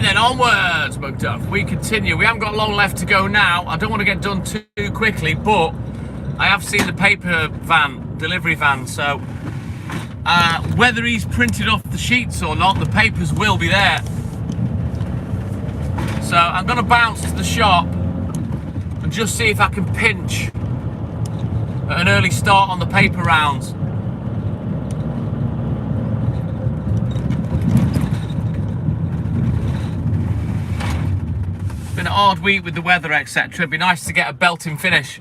Then onwards, McDuff. We continue. We haven't got long left to go now. I don't want to get done too quickly, but I have seen the paper van, delivery van, so whether he's printed off the sheets or not, the papers will be there. So I'm going to bounce to the shop and just see if I can pinch an early start on the paper rounds. Been a hard week with the weather, etc. It'd be nice to get a belting finish.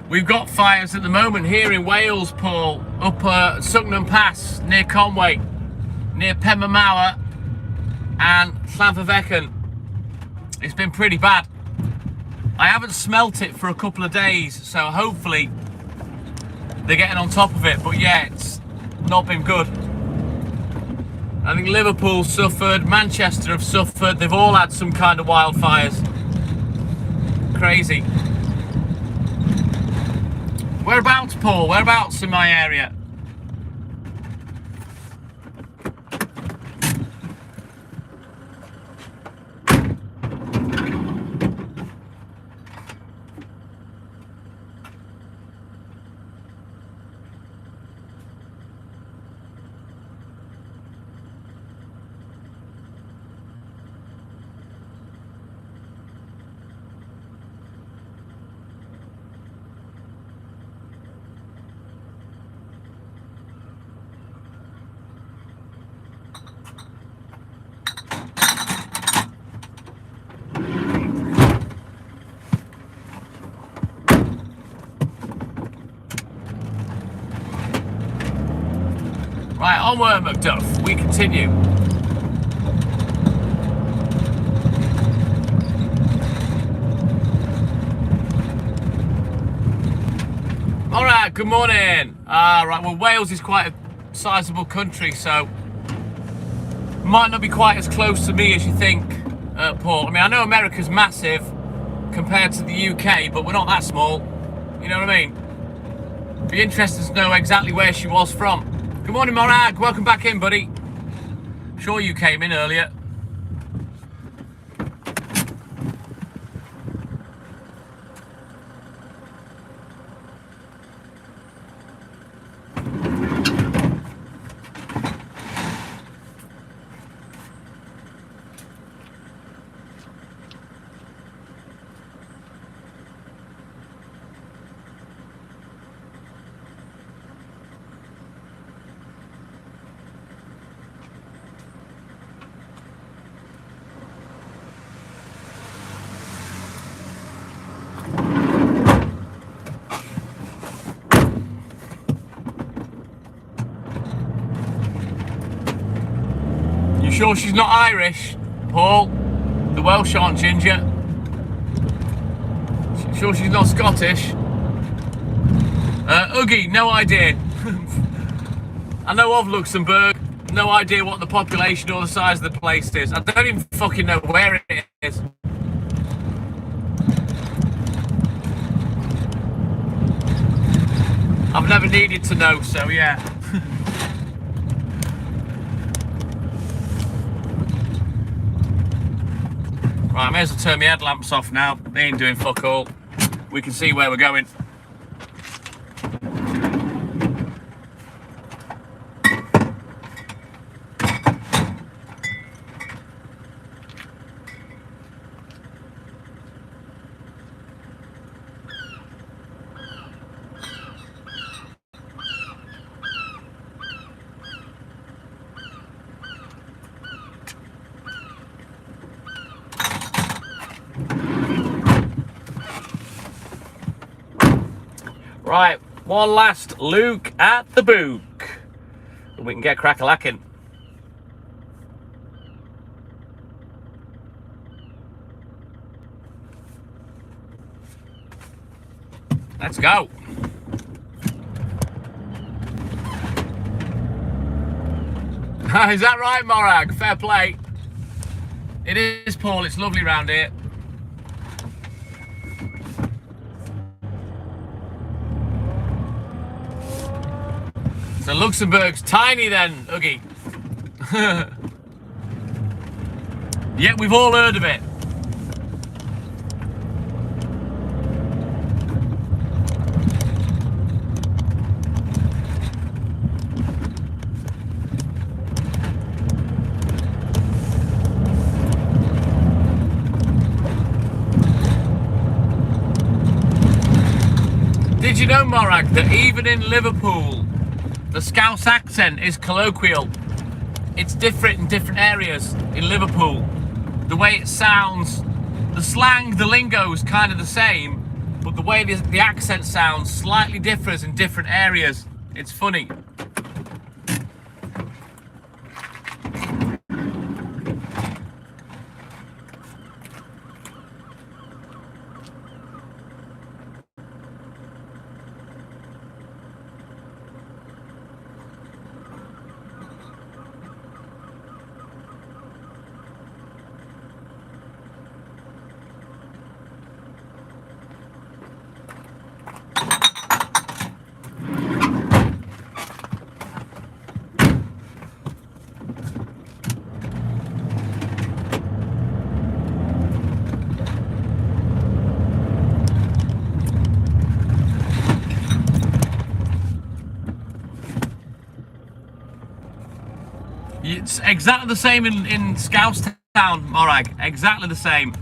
We've got fires at the moment here in Wales, Paul, up Sugnan Pass, near Conway, near Penmaenmawr and Llanfyddekyn. It's been pretty bad. I haven't smelt it for a couple of days, so hopefully they're getting on top of it. But yeah, it's not been good. I think Liverpool suffered, Manchester have suffered. They've all had some kind of wildfires. Crazy. Whereabouts, Paul? Whereabouts in my area? Right, onward, Macduff. We continue. All right, good morning. Right, well, Wales is quite a sizable country, so might not be quite as close to me as you think, Paul. I mean, I know America's massive compared to the UK, but we're not that small. You know what I mean? Be interested to know exactly where she was from. Good morning, Morag. Welcome back in, buddy. Sure you came in earlier. Sure she's not Irish, Paul? The Welsh aren't ginger. Sure she's not Scottish? Oogie, no idea. I know of Luxembourg, no idea what the population or the size of the place is. I don't even fucking know where it is. I've never needed to know, so yeah. Right, I may as well turn my headlamps off now. They ain't doing fuck all. We can see where we're going. Right, one last look at the book. And we can get crack-a-lacking. Let's go. Is that right, Morag? Fair play. It is, Paul. It's lovely round here. So Luxembourg's tiny then, Oogie. Yeah, we've all heard of it. Did you know, Morag, that even in Liverpool, the Scouse accent is colloquial? It's different in different areas in Liverpool. The way it sounds, the slang, the lingo is kind of the same, but the way the accent sounds slightly differs in different areas. It's funny. It's exactly the same in Scousetown, Morag. Exactly the same.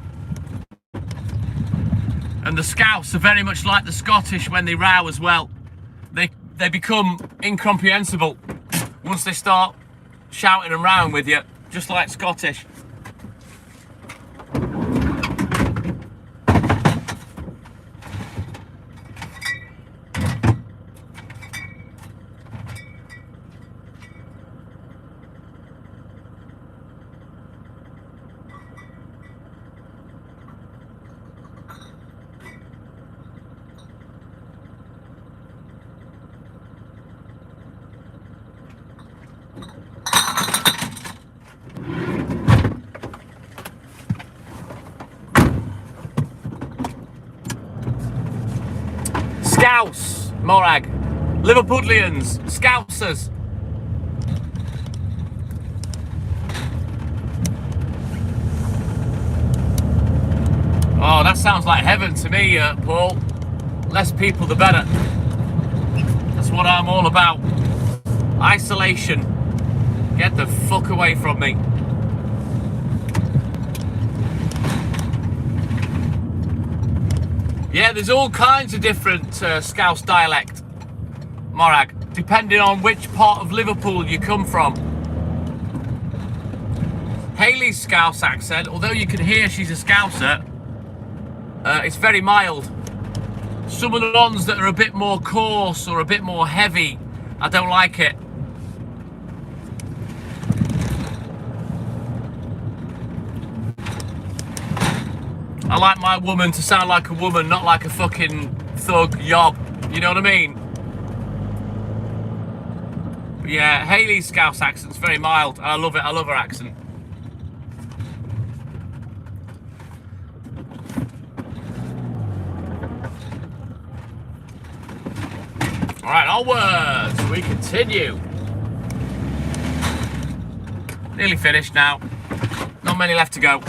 And the Scouse are very much like the Scottish when they row as well. They become incomprehensible once they start shouting and rowing with you, just like Scottish. Scouse, Morag, Liverpudlians, Scousers. Oh, that sounds like heaven to me, Paul. Less people, the better. That's what I'm all about. Isolation. Get the fuck away from me. Yeah, there's all kinds of different Scouse dialect, Morag, depending on which part of Liverpool you come from. Hayley's Scouse accent, although you can hear she's a Scouser, it's very mild. Some of the ones that are a bit more coarse or a bit more heavy, I don't like it. I like my woman to sound like a woman, not like a fucking thug yob. You know what I mean? But yeah, Hayley's Scouse accent's very mild. I love it. I love her accent. All right, onwards. We continue. Nearly finished now. Not many left to go.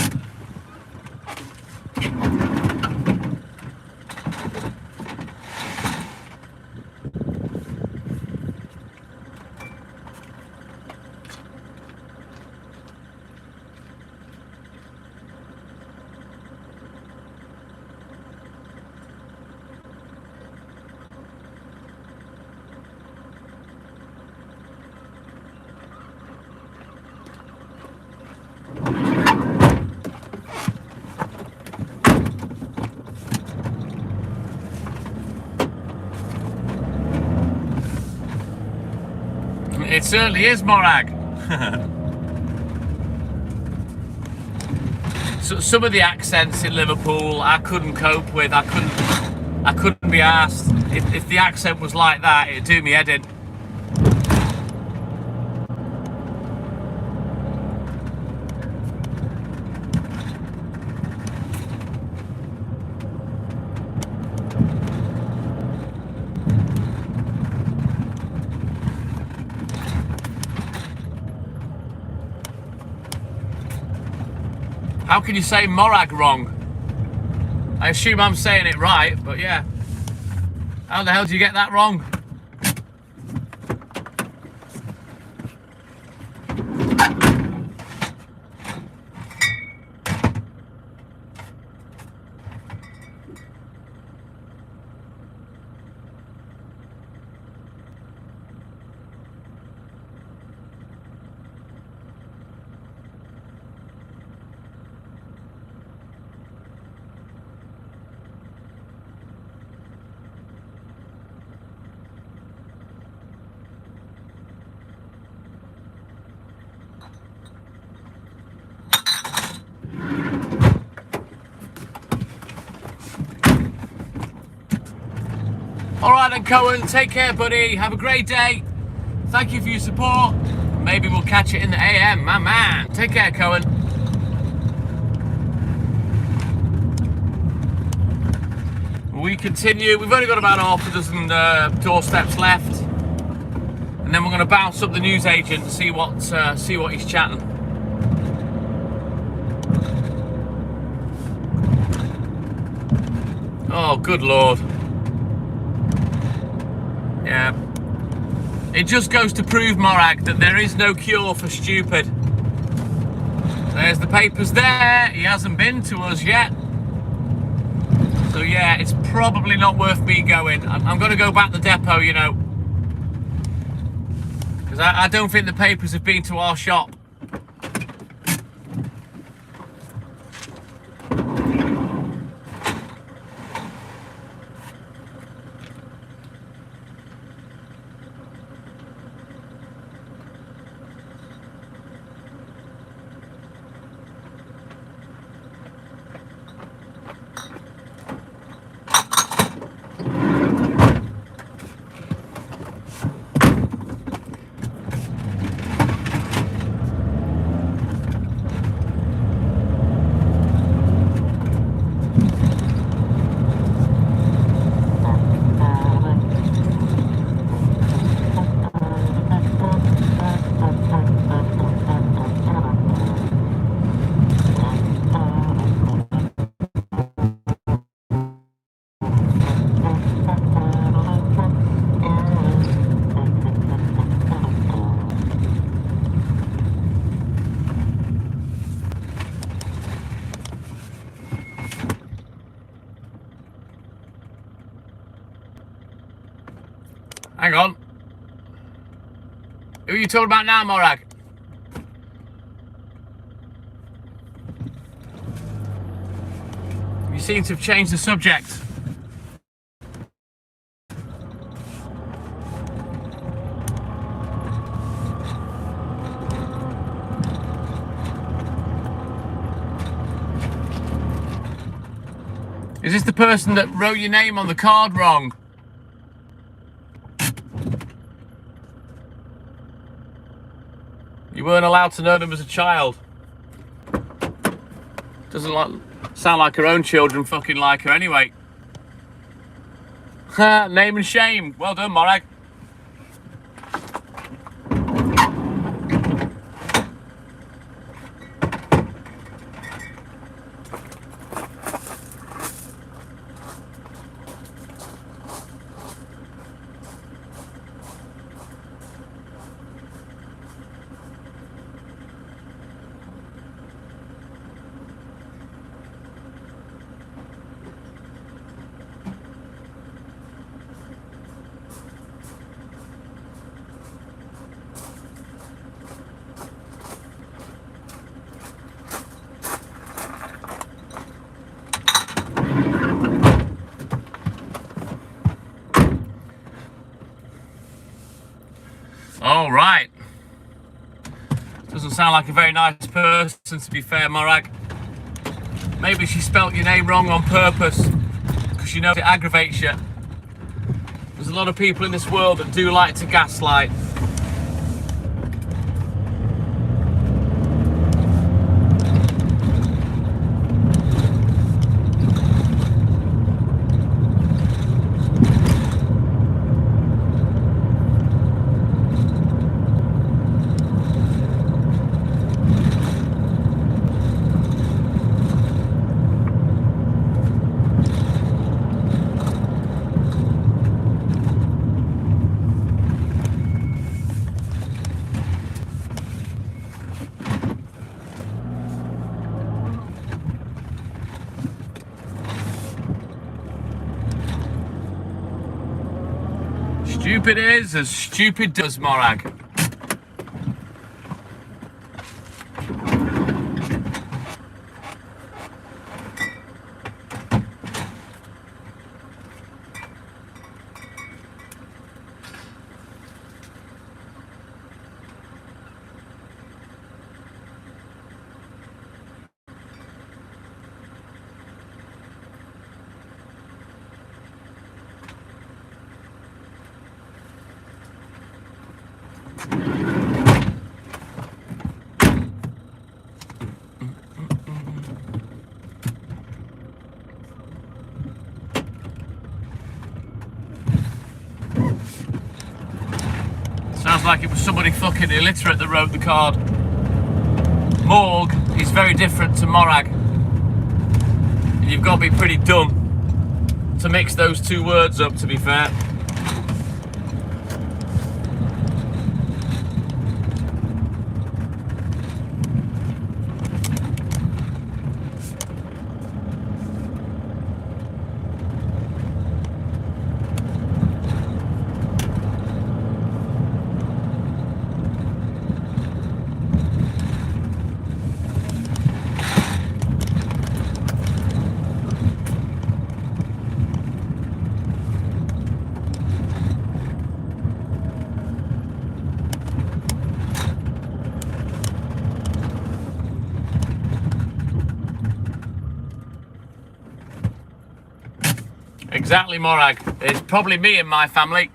It certainly is, Morag. So, some of the accents in Liverpool I couldn't cope with. I couldn't be asked. If the accent was like that, it'd do me head in. How can you say Morag wrong? I assume I'm saying it right, but yeah. How the hell do you get that wrong? All right then, Cohen, take care, buddy. Have a great day. Thank you for your support. Maybe we'll catch it in the AM, my man. Take care, Cohen. We continue. We've only got about half a dozen doorsteps left, and then we're going to bounce up the newsagent and see what he's chatting. Oh, good Lord. Yeah. It just goes to prove, Morag, that there is no cure for stupid. There's the papers there. He hasn't been to us yet. So yeah, it's probably not worth me going. I'm going to go back to the depot, you know. Because I don't think the papers have been to our shop. Hang on. Who are you talking about now, Morag? You seem to have changed the subject. Is this the person that wrote your name on the card wrong? You weren't allowed to know them as a child. Doesn't sound like her own children fucking like her anyway. Ha, name and shame. Well done, Morag. All right. Doesn't sound like a very nice person, to be fair, Morag. Maybe she spelt your name wrong on purpose because she knows it aggravates you. There's a lot of people in this world that do like to gaslight. Stupid is as stupid does, Morag. Sounds like it was somebody fucking illiterate that wrote the card. Morg is very different to Morag. And you've got to be pretty dumb to mix those two words up, to be fair. Exactly, Morag. It's probably me and my family.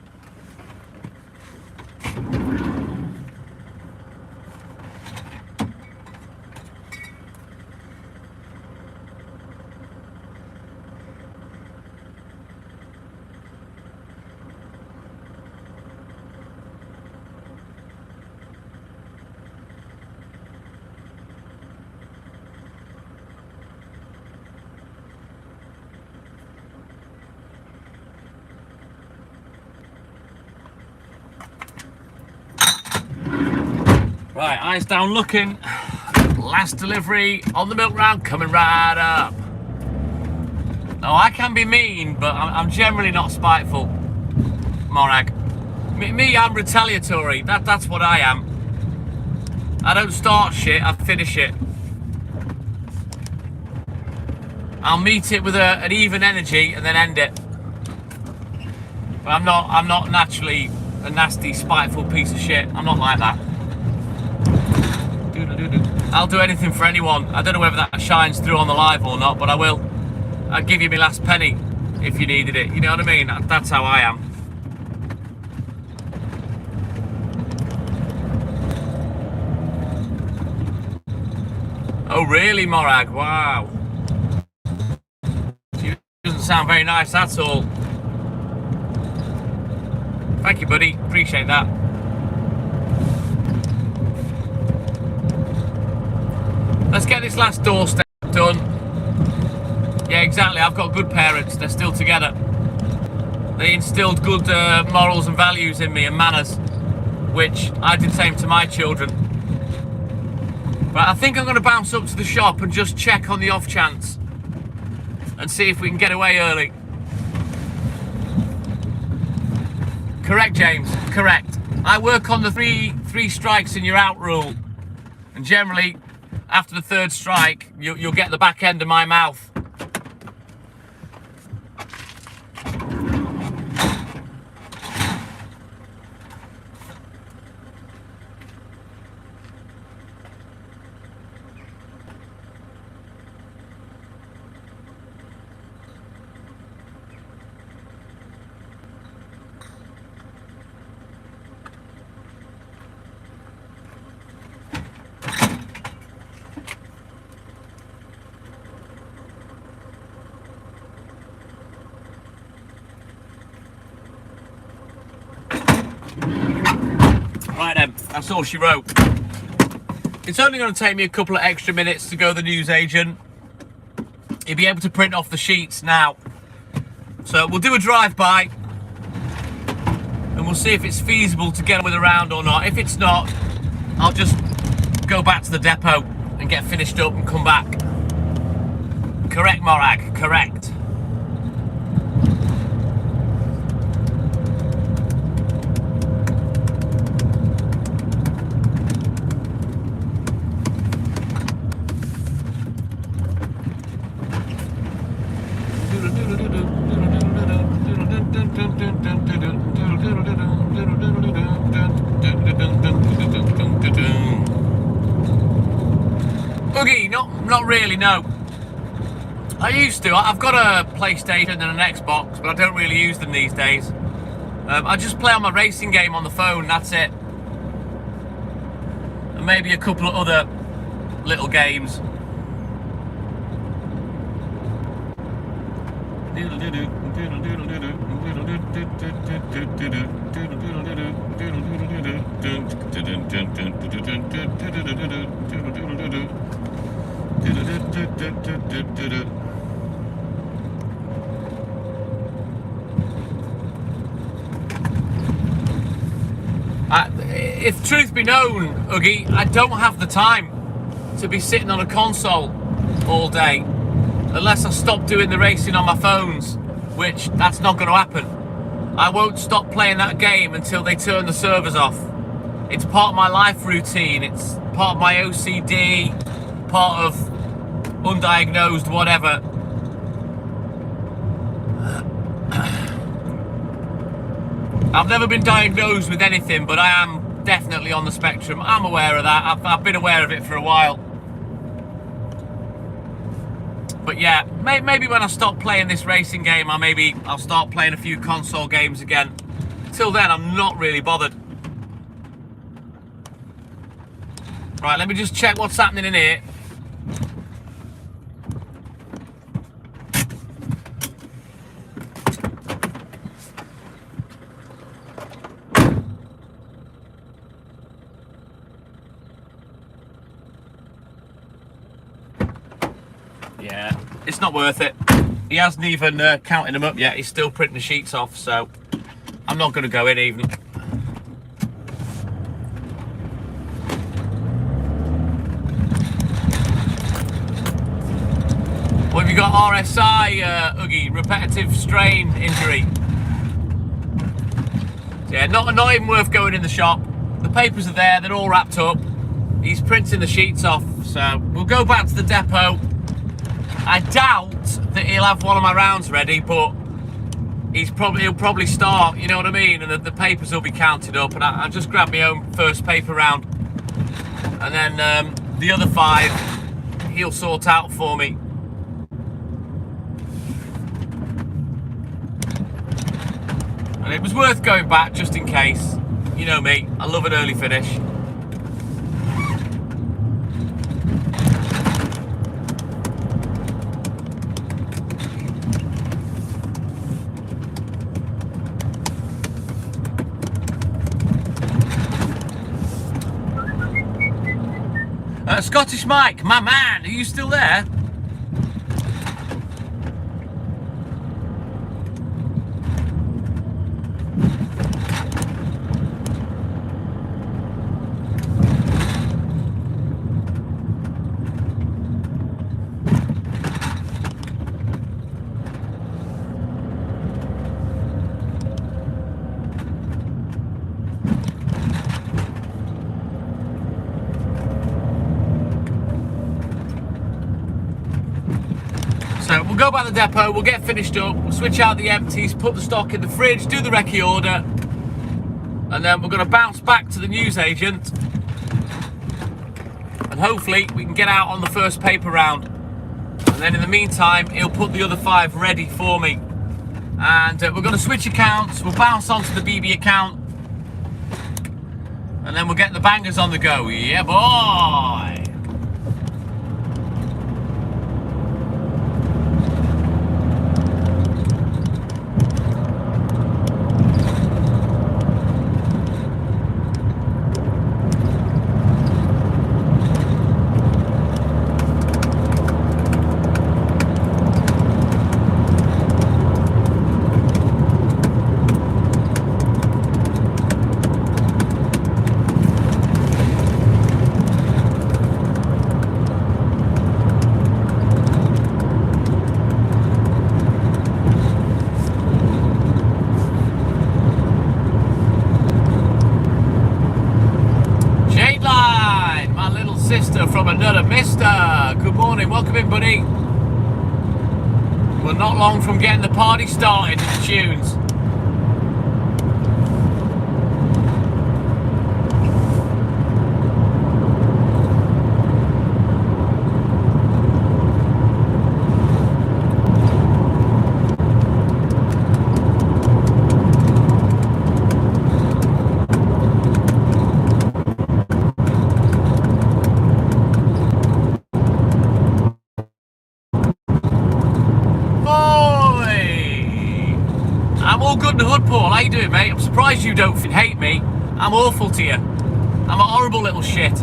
Right, eyes down looking. Last delivery on the milk round coming right up. Oh, I can be mean, but I'm generally not spiteful, Morag. Me, I'm retaliatory. That's what I am. I don't start shit, I finish it. I'll meet it with an even energy and then end it. But I'm not naturally a nasty, spiteful piece of shit. I'm not like that. I'll do anything for anyone. I don't know whether that shines through on the live or not, but I will. I'll give you my last penny if you needed it. You know what I mean? That's how I am. Oh, really, Morag? Wow. She doesn't sound very nice, that's all. Thank you, buddy. Appreciate that. Let's get this last doorstep done. Yeah, exactly. I've got good parents. They're still together. They instilled good morals and values in me and manners, which I did the same to my children. But I think I'm going to bounce up to the shop and just check on the off chance and see if we can get away early. Correct, James. Correct. I work on the three strikes and you're out rule, and generally, after the third strike, you'll get the back end of my mouth. Right then, that's all she wrote. It's only going to take me a couple of extra minutes to go to the newsagent. He'll be able to print off the sheets now. So we'll do a drive-by and we'll see if it's feasible to get with around or not. If it's not, I'll just go back to the depot and get finished up and come back. Correct, Morag, correct. Oogie, not really, no. I used to. I've got a PlayStation and an Xbox, but I don't really use them these days. I just play on my racing game on the phone, that's it. And maybe a couple of other little games. If truth be known, Oogie, I don't have the time to be sitting on a console all day unless I stop doing the racing on my phones, which that's not going to happen. I won't stop playing that game until they turn the servers off. It's part of my life routine, it's part of my OCD, part of undiagnosed whatever. I've never been diagnosed with anything, but I am definitely on the spectrum. I'm aware of that. I've been aware of it for a while. But yeah, maybe when I stop playing this racing game, I'll start playing a few console games again. Till then, I'm not really bothered. Right, let me just check what's happening in here. Yeah, it's not worth it. He hasn't even counted them up yet. He's still printing the sheets off, so I'm not going to go in even. What have you got? RSI, Oogie, repetitive strain injury. Yeah, not even worth going in the shop. The papers are there, they're all wrapped up. He's printing the sheets off, so we'll go back to the depot. I doubt that he'll have one of my rounds ready, but he'll probably start, you know what I mean? And the papers will be counted up, and I'll just grab my own first paper round. And then the other 5, he'll sort out for me. And it was worth going back just in case. You know me, I love an early finish. Scottish Mike, my man, are you still there? So we'll go by the depot, we'll get finished up, we'll switch out the empties, put the stock in the fridge, do the recce order, and then we're going to bounce back to the newsagent, and hopefully we can get out on the first paper round. And then in the meantime, he'll put the other 5 ready for me. And we're going to switch accounts, we'll bounce onto the BB account, and then we'll get the bangers on the go. Yeah, boy! From another mister. Good morning, welcome in, buddy. We're not long from getting the party started with the tunes. How you doing, mate? I'm surprised you don't hate me. I'm awful to you. I'm a horrible little shit.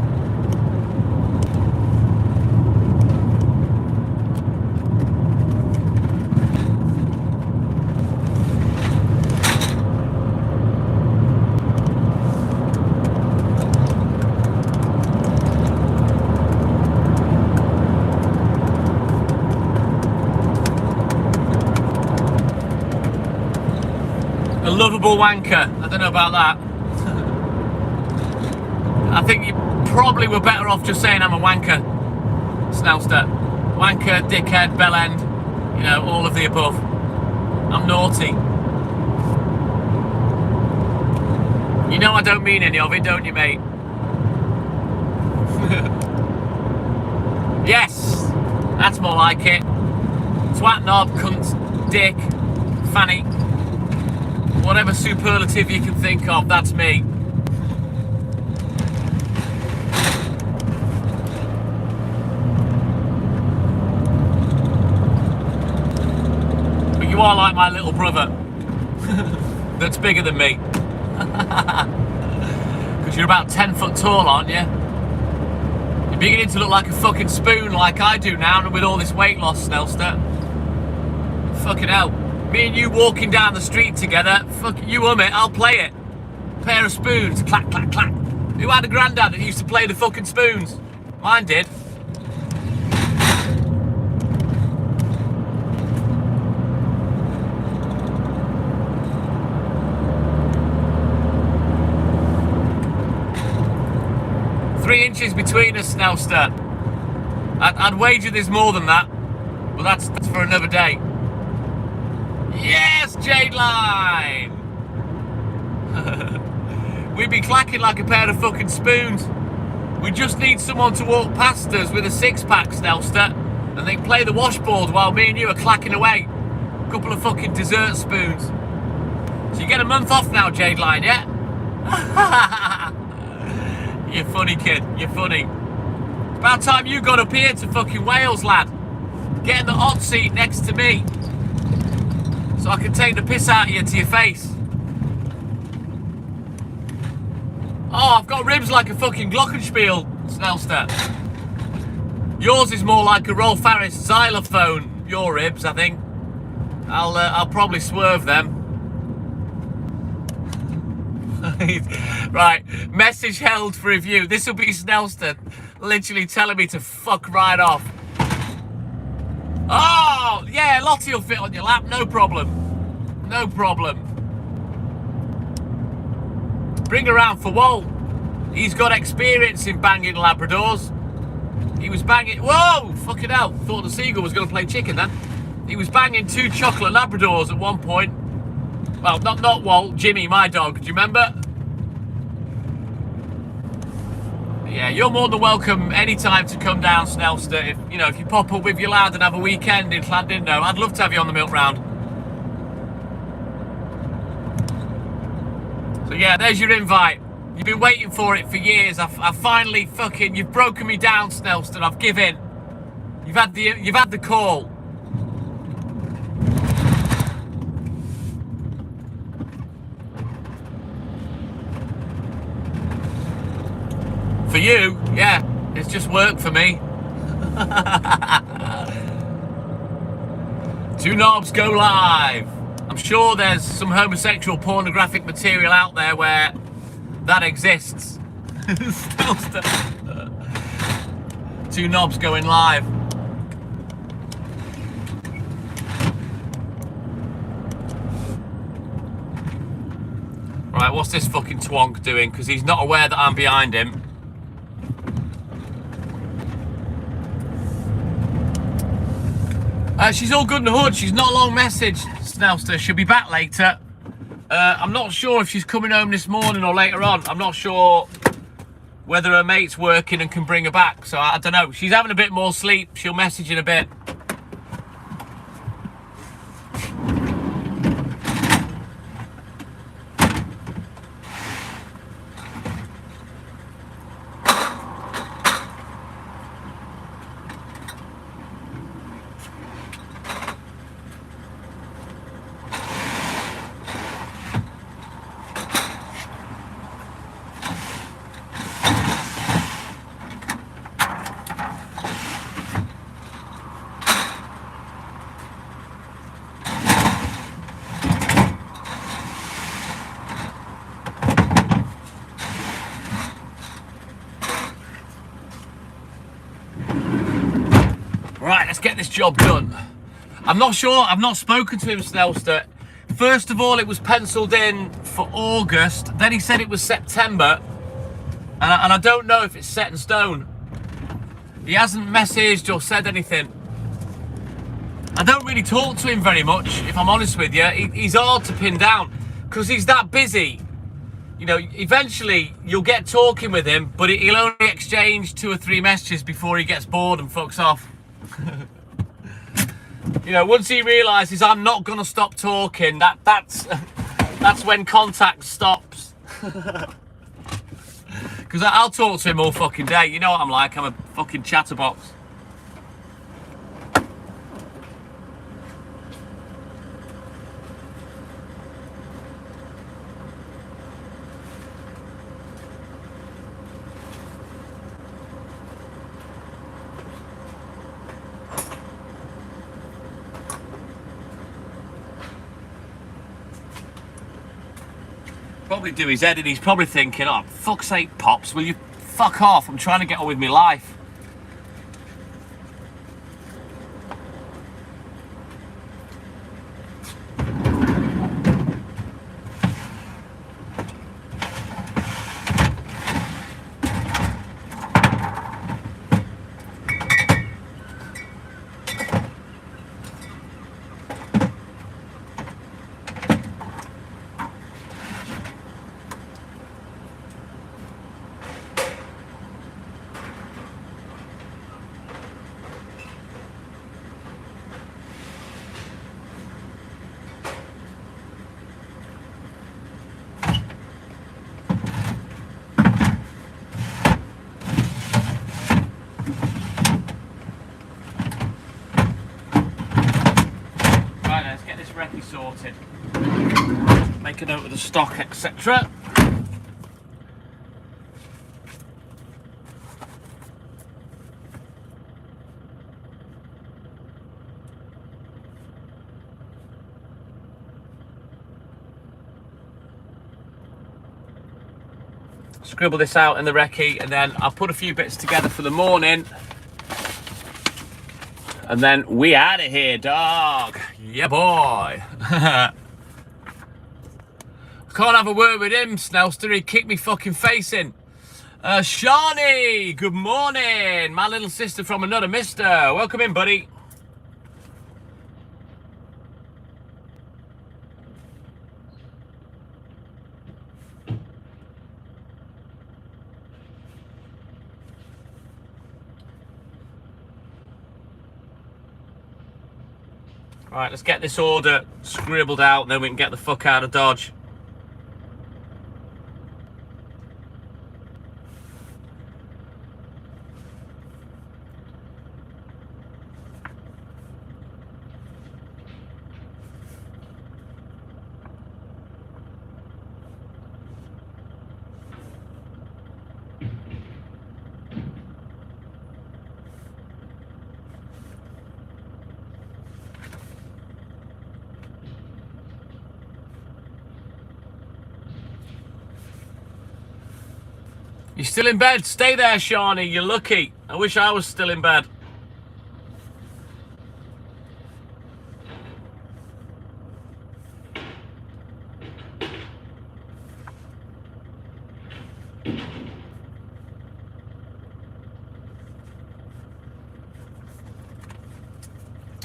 A lovable wanker. I don't know about that. I think you probably were better off just saying I'm a wanker, Snelster. Wanker, dickhead, bellend, you know, all of the above. I'm naughty. You know I don't mean any of it, don't you, mate? Yes, that's more like it. twat, knob, cunt, dick, fanny, whatever superlative you can think of, that's me. But you are like my little brother that's bigger than me. Because you're about 10 foot tall, aren't you? You're beginning to look like a fucking spoon like I do now with all this weight loss, Snellster. Fucking hell. Me and you walking down the street together, fuck you hum it, I'll play it. Pair of spoons, clack, clack, clack. Who had a granddad that used to play the fucking spoons? Mine did. Three inches between us, Snellster. I'd wager there's more than that, but that's for another day. Yes, Jade Line! We'd be clacking like a pair of fucking spoons. We just need someone to walk past us with a six-pack, Snellster, and they play the washboard while me and you are clacking away. A couple of fucking dessert spoons. So you get a month off now, Jade Line, yeah? You're funny, kid. You're funny. It's about time you got up here to fucking Wales, lad. Get in the hot seat next to me, so I can take the piss out of you to your face. Oh, I've got ribs like a fucking glockenspiel, Snellster. Yours is more like a Rolf Harris xylophone, your ribs, I think. I'll probably swerve them. Right, message held for review. This will be Snellster literally telling me to fuck right off. Oh, yeah, Lottie will fit on your lap, no problem. No problem. Bring her around for Walt. He's got experience in banging Labradors. He was banging... Whoa! Fucking hell. Thought the seagull was going to play chicken then. He was banging 2 chocolate Labradors at one point. Well, not Walt, Jimmy, my dog. Do you remember? Yeah, you're more than welcome anytime to come down, Snellster. If you pop up with your lad and have a weekend in Llandudno, I'd love to have you on the milk round. So yeah, there's your invite. You've been waiting for it for years. I finally fucking... You've broken me down, Snellster. I've given. You've had the call. For you, yeah, it's just work for me. 2 Knobs go live. I'm sure there's some homosexual pornographic material out there where that exists. 2 Knobs going live. Right, what's this fucking twonk doing? Because he's not aware that I'm behind him. She's all good in the hood. She's not a long message, Snellster. She'll be back later. I'm not sure if she's coming home this morning or later on. I'm not sure whether her mate's working and can bring her back. So I don't know. She's having a bit more sleep. She'll message in a bit. Right, let's get this job done. I'm not sure, I've not spoken to him, Snellster. First of all, it was penciled in for August. Then he said it was September. And I don't know if it's set in stone. He hasn't messaged or said anything. I don't really talk to him very much, if I'm honest with you. He's hard to pin down because he's that busy. You know, eventually you'll get talking with him, but he'll only exchange 2 or 3 messages before he gets bored and fucks off. You know, once he realises I'm not going to stop talking, that's when contact stops. Because I'll talk to him all fucking day. You know what I'm like, I'm a fucking chatterbox. Probably do his head and he's probably thinking, oh, fuck's sake, Pops, will you fuck off? I'm trying to get on with my life. Recce sorted. Make a note of the stock, etc. Scribble this out in the recce and then I'll put a few bits together for the morning. And then we out of here, dog. Yeah, boy. I can't have a word with him, Snelster. He kicked me fucking face in. Shawnee, good morning. My little sister from another mister. Welcome in, buddy. Right, let's get this order scribbled out and then we can get the fuck out of Dodge. You're still in bed? Stay there, Shawnee. You're lucky. I wish I was still in bed.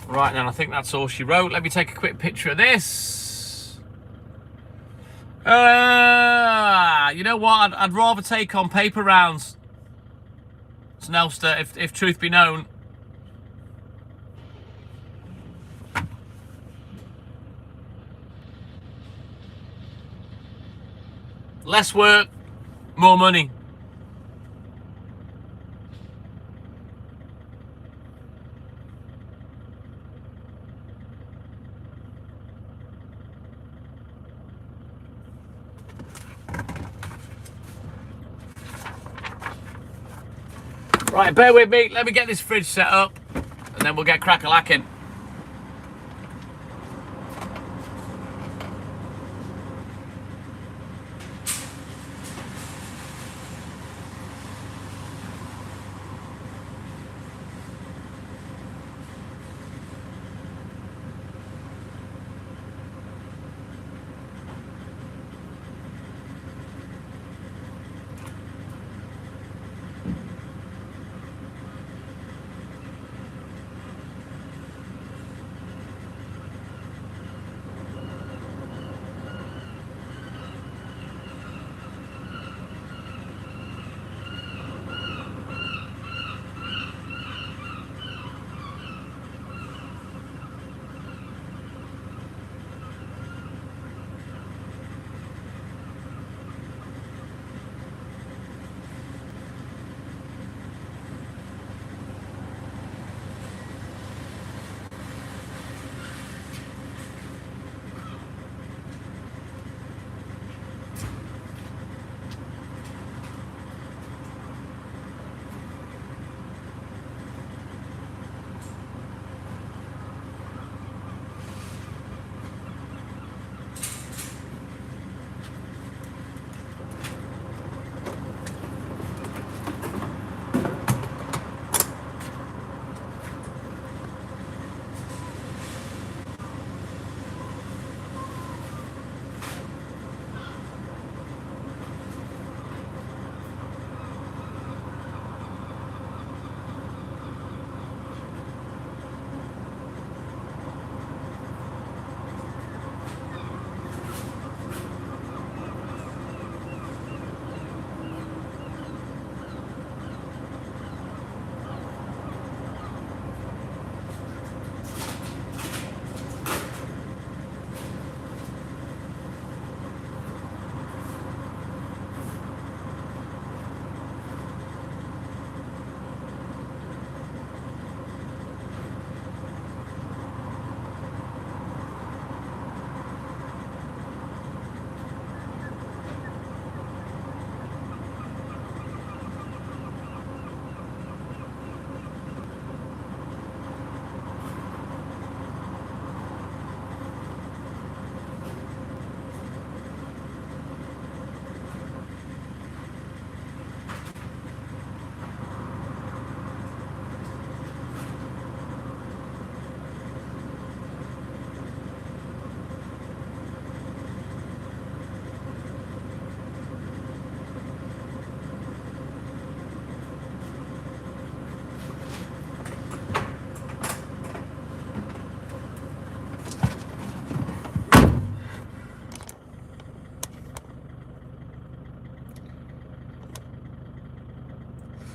Right, then I think that's all she wrote. Let me take a quick picture of this. You know what? I'd rather take on paper rounds, Snelster, if truth be known. Less work, more money. Right, bear with me. Let me get this fridge set up and then we'll get crack-a-lacking.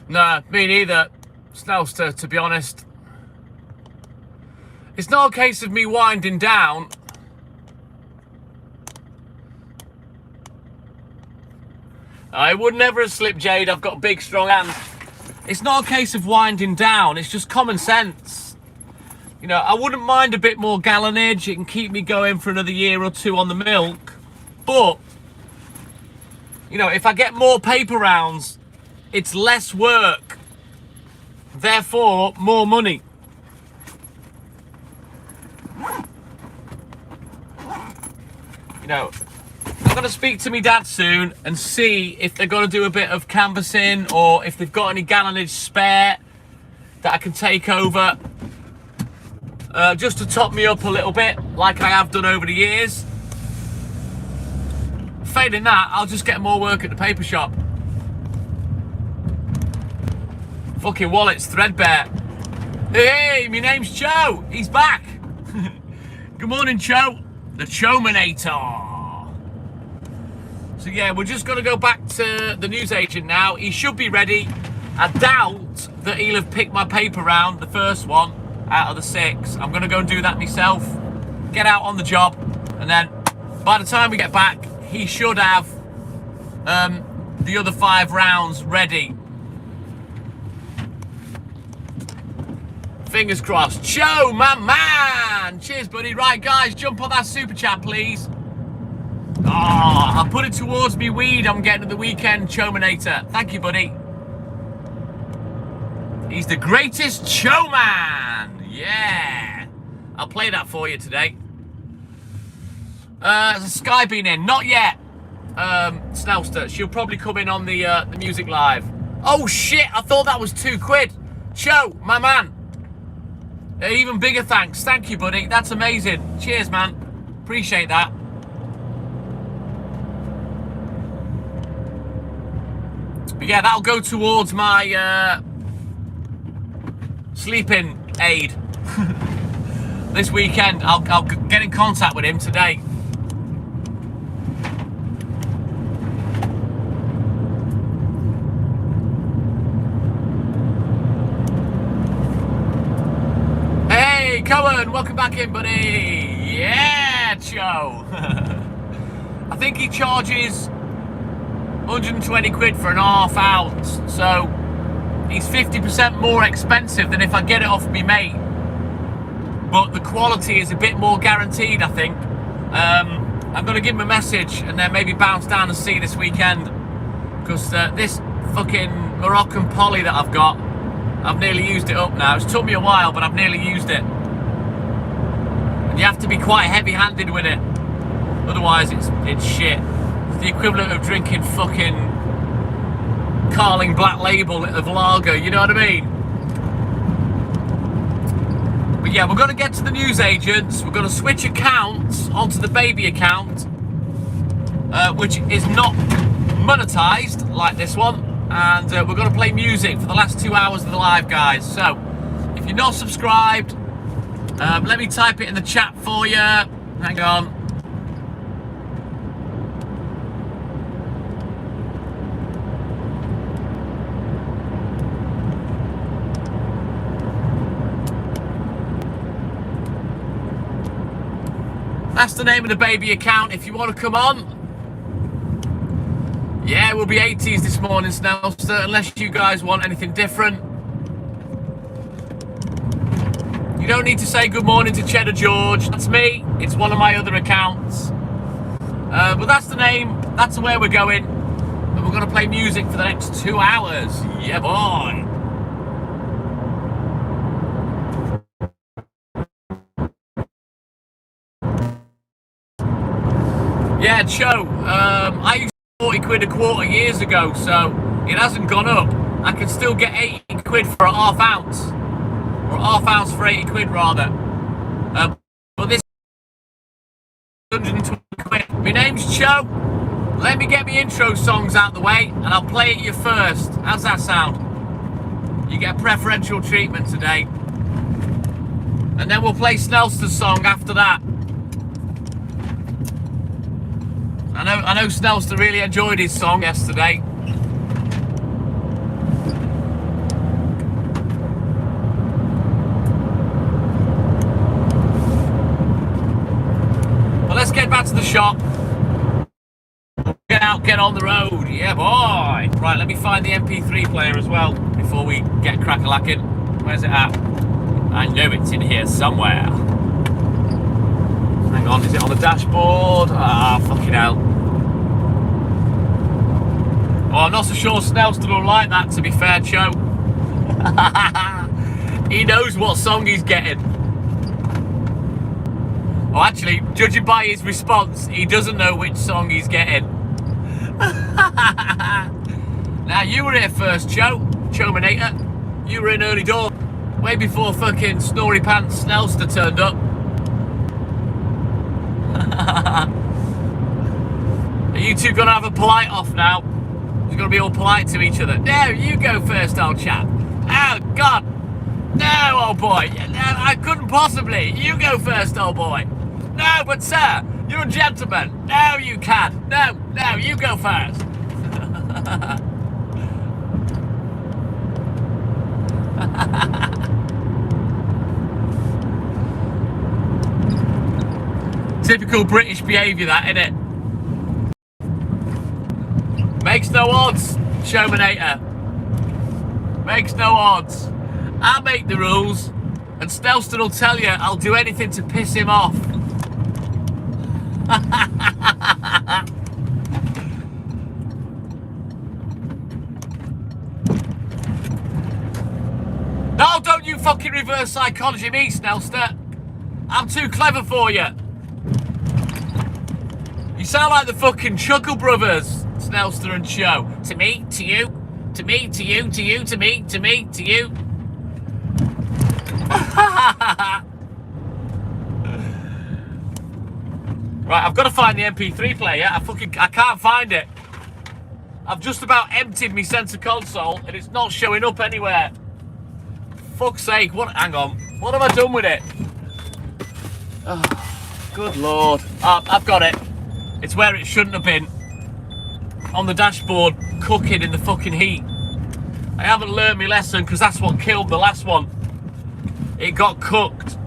Nah, me neither, Snelster, to be honest. It's not a case of me winding down. I would never have slipped, Jade. I've got big, strong hands. It's not a case of winding down. It's just common sense. You know, I wouldn't mind a bit more gallonage. It can keep me going for another year or two on the milk. But, you know, if I get more paper rounds, it's less work. Therefore, more money. You know, I'm going to speak to my dad soon and see if they're going to do a bit of canvassing or if they've got any gallonage spare that I can take over just to top me up a little bit like I have done over the years. Failing that, I'll just get more work at the paper shop. Fucking wallet's threadbare. Hey, my name's Joe. He's back. Good morning, Joe. The Chomanator. So yeah, we're just going to go back to the newsagent now. He should be ready. I doubt that he'll have picked my paper round, the first one out of the 6. I'm going to go and do that myself. Get out on the job. And then by the time we get back, he should have the other 5 rounds ready. Fingers crossed. Joe, my man. Cheers, buddy. Right, guys, jump on that super chat, please. Oh, I'll put it towards me weed I'm getting at the weekend, Chomanator. Thank you, buddy. He's the greatest showman. Yeah. I'll play that for you today. Has Sky been in? Not yet. Snelster. She'll probably come in on the music live. Oh, shit. I thought that was £2. Cho, my man. Even bigger thanks. Thank you, buddy. That's amazing. Cheers, man. Appreciate that. But yeah, that'll go towards my sleeping aid this weekend. I'll get in contact with him today. Hey, Cohen, welcome back in, buddy. Yeah, Joe. I think he charges 120 quid for an half ounce, so he's 50% more expensive than if I get it off me mate, but the quality is a bit more guaranteed, I think. I'm going to give him a message and then maybe bounce down and see this weekend, because this fucking Moroccan poly that I've got, I've nearly used it up now. It's took me a while, but I've nearly used it, and you have to be quite heavy-handed with it, otherwise it's shit. The equivalent of drinking fucking Carling Black Label of lager, you know what I mean? But yeah, we're going to get to the newsagents. We're going to switch accounts onto the baby account, which is not monetized like this one. And we're going to play music for the last 2 hours of the live, guys. So, if you're not subscribed, let me type it in the chat for you. Hang on. That's the name of the baby account if you want to come on. Yeah, we'll be 80s this morning, Snelster, unless you guys want anything different. You don't need to say good morning to Cheddar George. That's me. It's one of my other accounts. But that's the name. That's where we're going. And we're going to play music for the next 2 hours. Yeah, boy. Yeah, Cho, I used 40 quid a quarter years ago, so it hasn't gone up. I can still get 80 quid for a half ounce. Or a half ounce for 80 quid, rather. But this 120 quid. My name's Cho. Let me get my intro songs out the way, and I'll play it you first. How's that sound? You get preferential treatment today. And then we'll play Snelster's song after that. I know Snelster really enjoyed his song yesterday. back to the shop. Get out, get on the road. Yeah, boy. Right, let me find the MP3 player as well before we get crack-a-lacking. Where's it at? I know it's in here somewhere. Hang on, is it on the dashboard? Ah, fucking hell. Oh, I'm not so sure Snelston will like that, to be fair, Cho. He knows what song he's getting. Oh, actually, judging by his response, he doesn't know which song he's getting. Now, you were here first, Chominator. You were in early door. Way before fucking Snorri Pants Snelster turned up. Are you two gonna have a polite off now? You're gonna be all polite to each other. No, you go first, old chap. Oh, God. No, old boy. No, I couldn't possibly. You go first, old boy. No, but sir, you're a gentleman. No, you can't. No, you go first. Typical British behaviour, that, innit? Makes no odds, Showmanator. Makes no odds. I'll make the rules, and Snelston will tell you I'll do anything to piss him off. No, don't you fucking reverse psychology me, Snelster. I'm too clever for you. You sound like the fucking Chuckle Brothers, Snelster and Cho. To me, to you, to me, to you, to you, to me, to me, to you. Right, I've got to find the MP3 player. I can't find it. I've just about emptied my center console and it's not showing up anywhere. Fuck's sake, hang on. What have I done with it? Oh, good Lord. Oh, I've got it. It's where it shouldn't have been. On the dashboard, cooking in the fucking heat. I haven't learned my lesson because that's what killed the last one. It got cooked.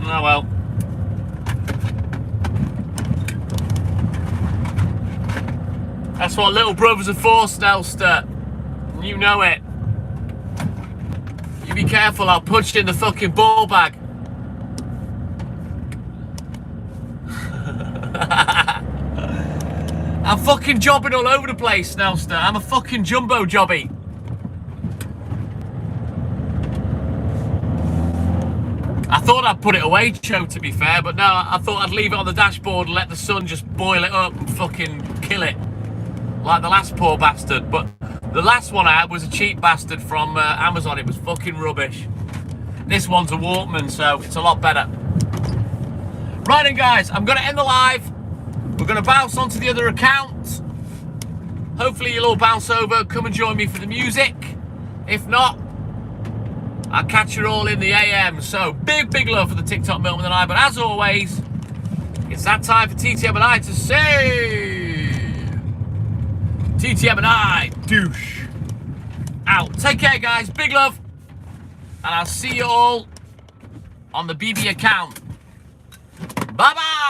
Oh well. That's what little brothers are for, Snelster. You know it. You be careful, I'll punch you in the fucking ball bag. I'm fucking jobbing all over the place, Snelster. I'm a fucking jumbo jobby. I thought I'd put it away, Cho, to be fair, but no, I thought I'd leave it on the dashboard and let the sun just boil it up and fucking kill it. Like the last poor bastard. But the last one I had was a cheap bastard from Amazon. It was fucking rubbish. This one's a Walkman, so it's a lot better. Right then, guys, I'm going to end the live. We're going to bounce onto the other account. Hopefully you'll all bounce over, come and join me for the music. If not, I'll catch you all in the AM. So, big love for the TikTok Milkman and I. But as always, it's that time for TTM and I to say... TTM and I, douche. Out. Take care, guys. Big love. And I'll see you all on the BB account. Bye-bye.